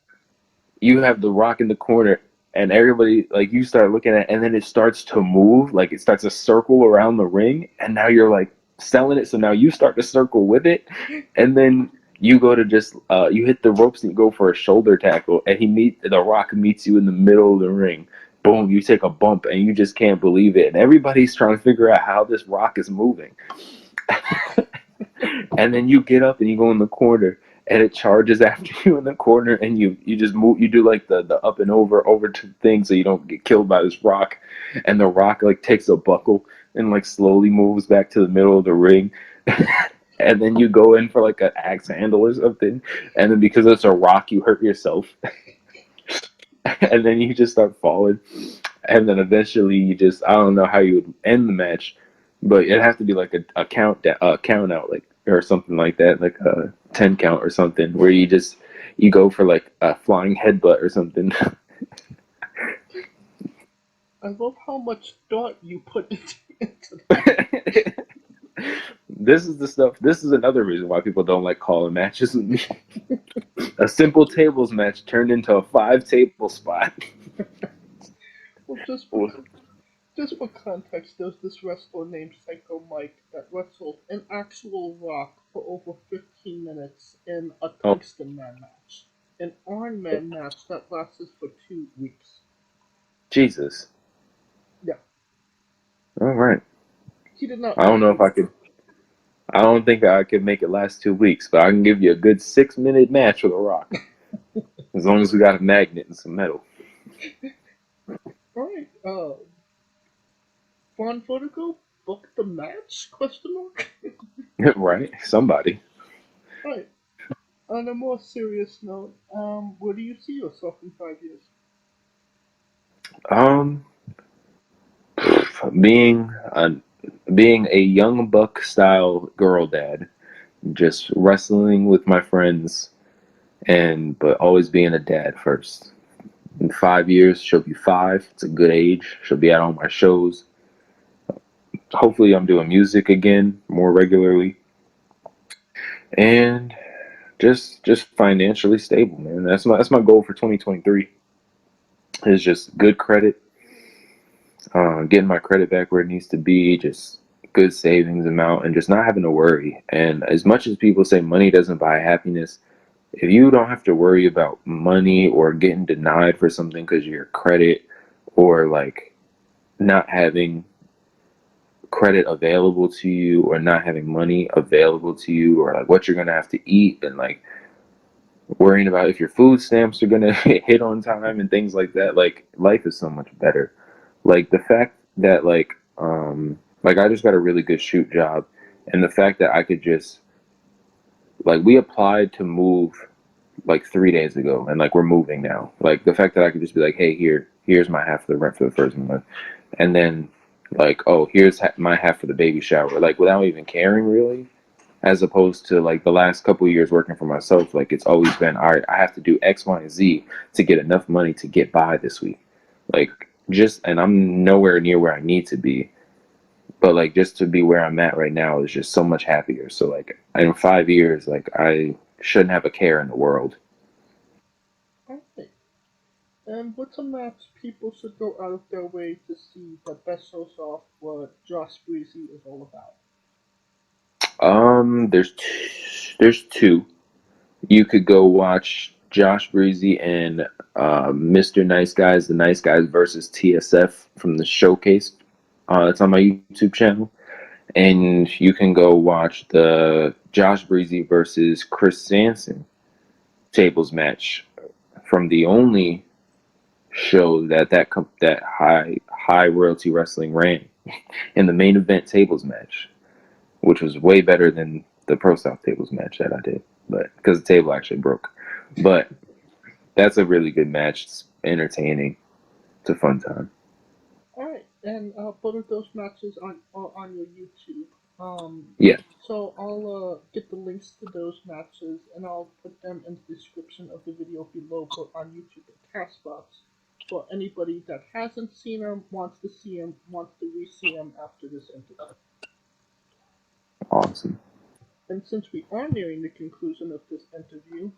you have the rock in the corner, and everybody like you start looking at it, and then it starts to move, like it starts to circle around the ring, and now you're like selling it. So now you start to circle with it, and then you go to just you hit the ropes and you go for a shoulder tackle, and the rock meets you in the middle of the ring. Boom, you take a bump and you just can't believe it. And everybody's trying to figure out how this rock is moving. And then you get up and you go in the corner, and it charges after you in the corner, and you just move, you do like the up and over to thing so you don't get killed by this rock. And the rock like takes a buckle and like slowly moves back to the middle of the ring. And then you go in for like an axe handle or something, and then because it's a rock, you hurt yourself. And then you just start falling, and then eventually you just, I don't know how you would end the match, but it'd have to be like a count out, like, or something like that, like a 10 count or something, where you go for like a flying headbutt or something. I love how much thought you put into that. This is another reason why people don't like calling matches with me. A simple tables match turned into a 5-table spot. Well, just for context, there's this wrestler named Psycho Mike that wrestled an actual rock for over 15 minutes in a Tungsten Man match. An Iron Man match that lasted for 2 weeks. Jesus. Yeah. All right. He did not. I don't know if I could. I don't think I could make it last 2 weeks, but I can give you a good 6-minute match with a rock. As long as we got a magnet and some metal. Alright, Von Vertigo, book the match? Question mark? Right? Somebody. Alright. On a more serious note, where do you see yourself in 5 years? Being a young buck style girl dad, just wrestling with my friends, but always being a dad first. In 5 years, she'll be 5. It's a good age. She'll be at all my shows. Hopefully, I'm doing music again more regularly, and just financially stable, man. That's my goal for 2023. Is just good credit. Getting my credit back where it needs to be, just good savings amount, and just not having to worry. And as much as people say money doesn't buy happiness, if you don't have to worry about money or getting denied for something because of your credit, or like not having credit available to you, or not having money available to you, or like what you're gonna have to eat, and like worrying about if your food stamps are gonna hit on time and things like that, like life is so much better Like the fact that like I just got a really good shoot job, and the fact that I could just like we applied to move like 3 days ago, and like we're moving now. Like the fact that I could just be like, hey, here's my half of the rent for the first month, and then like, oh, here's my half for the baby shower, like without even caring really. As opposed to like the last couple of years working for myself, like it's always been, all right, I have to do X, Y, and Z to get enough money to get by this week. Like and I'm nowhere near where I need to be, but like just to be where I'm at right now is just so much happier. So like in 5 years, like I shouldn't have a care in the world. Okay. And what's a match people should go out of their way to see that best shows off what Josh Breezzyy is all about? There's two. You could go watch Josh Breezzyy and Mr. Nice Guys, the Nice Guys versus TSF from the Showcase. It's on my YouTube channel. And you can go watch the Josh Breezzyy versus Chris Sanson tables match from the only show that high royalty wrestling ran in the main event tables match, which was way better than the Pro South tables match that I did, but because the table actually broke. But that's a really good match. It's entertaining. It's a fun time. All right, and both of those matches are on your YouTube. Yeah. So I'll get the links to those matches, and I'll put them in the description of the video below, both on YouTube and Castbox. For anybody that hasn't seen them, wants to see them, wants to re-see them after this interview. Awesome. And since we are nearing the conclusion of this interview,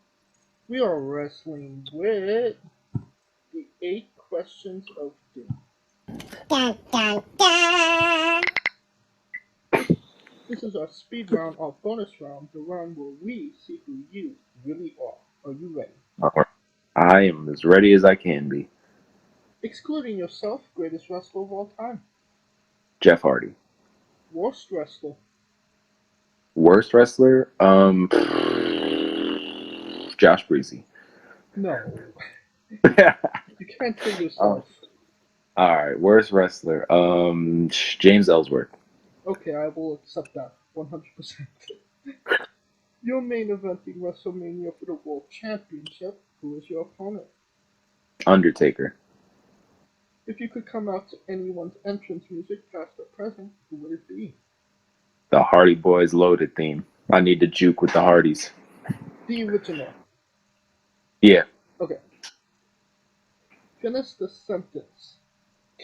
we are wrestling with the 8 questions of doom. Dun, dun, dun. This is our speed round, our bonus round, the round where we see who you really are. Are you ready? I am as ready as I can be. Excluding yourself, greatest wrestler of all time. Jeff Hardy. Worst wrestler. Worst wrestler? Josh Breezzyy. No. You can't kill yourself. Alright, worst wrestler. James Ellsworth. Okay, I will accept that 100%. You're main eventing WrestleMania for the World Championship. Who is your opponent? Undertaker. If you could come out to anyone's entrance music, past or present, who would it be? The Hardy Boys Loaded theme. I need to juke with the Hardys. The original. Yeah. Okay. Finish the sentence.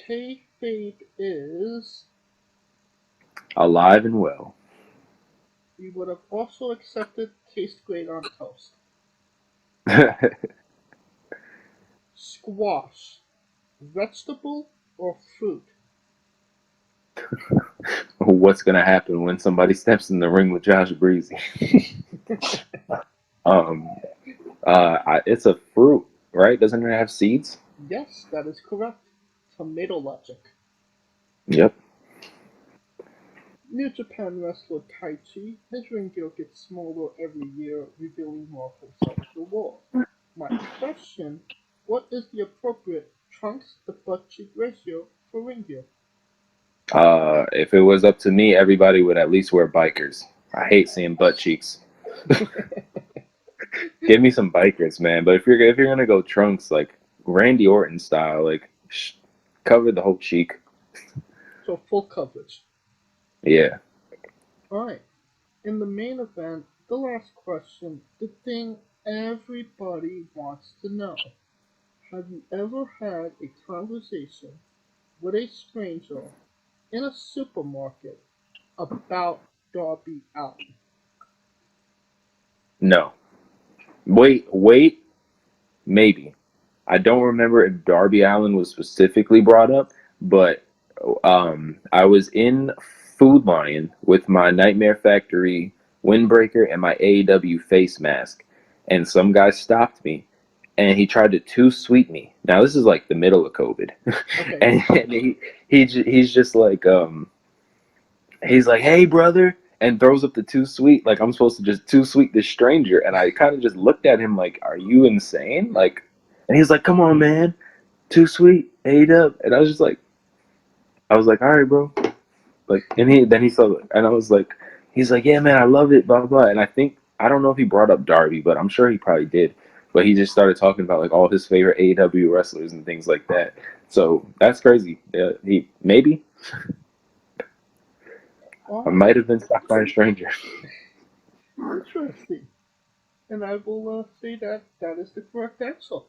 Kayfabe is... Alive and well. We would have also accepted taste great on toast. Squash. Vegetable or fruit? What's gonna happen when somebody steps in the ring with Josh Breezzyy? It's a fruit, right? Doesn't it have seeds? Yes, that is correct. Tomato logic. Yep. New Japan wrestler Taichi, his ring gear gets smaller every year, revealing more of himself to the world. My question, what is the appropriate trunks to butt cheek ratio for ring gear? If it was up to me, everybody would at least wear bikers. I hate seeing butt cheeks. Give me some bikers, man. But if you're gonna go trunks, like Randy Orton style, like cover the whole cheek. So full coverage. Yeah. Alright. In the main event, the last question, the thing everybody wants to know. Have you ever had a conversation with a stranger in a supermarket about Darby Allin? No. Wait. Maybe. I don't remember if Darby Allin was specifically brought up, but I was in Food Lion with my Nightmare Factory windbreaker and my AEW face mask, and some guy stopped me and he tried to too sweet me. Now this is like the middle of COVID. Okay. and he's just like he's like, "Hey brother," and throws up the too sweet, like I'm supposed to just too sweet this stranger, and I kind of just looked at him like, "Are you insane?" Like, and he's like, "Come on man, too sweet, AEW," and I was just like, I was like, all right, bro. Like, and he saw it, and I was like, he's like, yeah, man, I love it, blah, blah, blah. And I don't know if he brought up Darby, but I'm sure he probably did. But he just started talking about like all his favorite AEW wrestlers and things like that. So that's crazy. Maybe I might have been stopped by a stranger. Interesting. And I will say that that is the correct answer.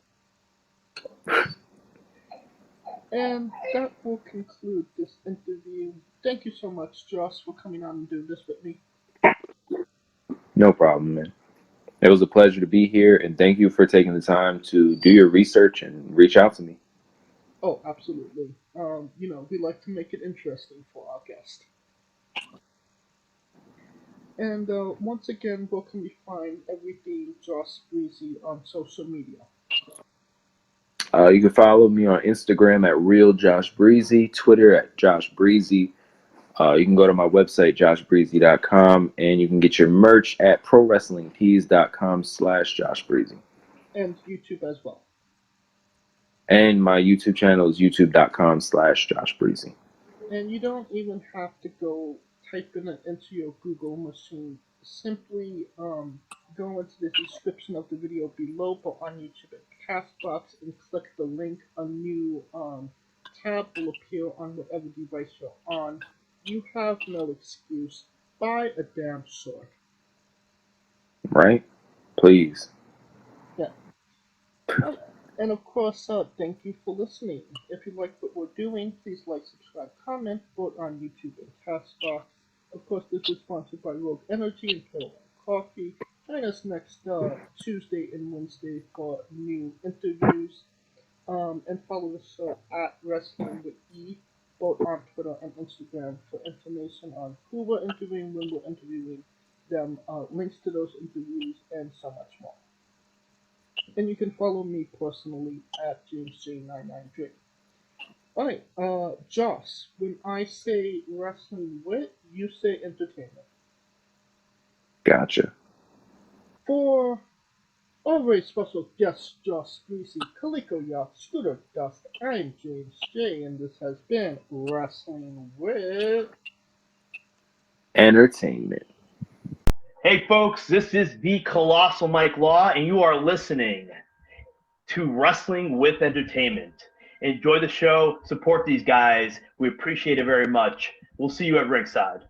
And that will conclude this interview. Thank you so much, Joss, for coming on and doing this with me. No problem, man. It was a pleasure to be here, and thank you for taking the time to do your research and reach out to me. Oh, absolutely. We like to make it interesting for our guest. And once again, where can we find everything Joss Breezzyy on social media? You can follow me on Instagram at Real Josh Breezzyy, Twitter at Josh Breezzyy. You can go to my website, joshbreezzy.com, and you can get your merch at prowrestlingtees.com/joshbreezzy. And YouTube as well. And my YouTube channel is youtube.com/joshbreezzy. And you don't even have to go typing it into your Google machine. Simply go into the description of the video below, but on YouTube at Castbox, and click the link. A new tab will appear on whatever device you're on. You have no excuse. Buy a damn sword. Right? Please. Yeah. And of course, thank you for listening. If you like what we're doing, please like, subscribe, comment, vote on YouTube and Castbox. Of course, this is sponsored by Rogue Energy and Pale Coffee. Join us next Tuesday and Wednesday for new interviews. And follow the show at Wrestling with E, both on Twitter and Instagram, for information on who we're interviewing, when we're interviewing them, links to those interviews, and so much more. And you can follow me personally at JamesJ993. Alright, Joss, when I say wrestling wit, you say entertainment. Gotcha. For our very special guest, Joss Breezzyy, Calico Yacht, Scooter Dust, I'm James J, and this has been Wrestling Wit Entertainment. Hey folks, this is the Colossal Mike Law, and you are listening to Wrestling with Entertainment. Enjoy the show, support these guys. We appreciate it very much. We'll see you at ringside.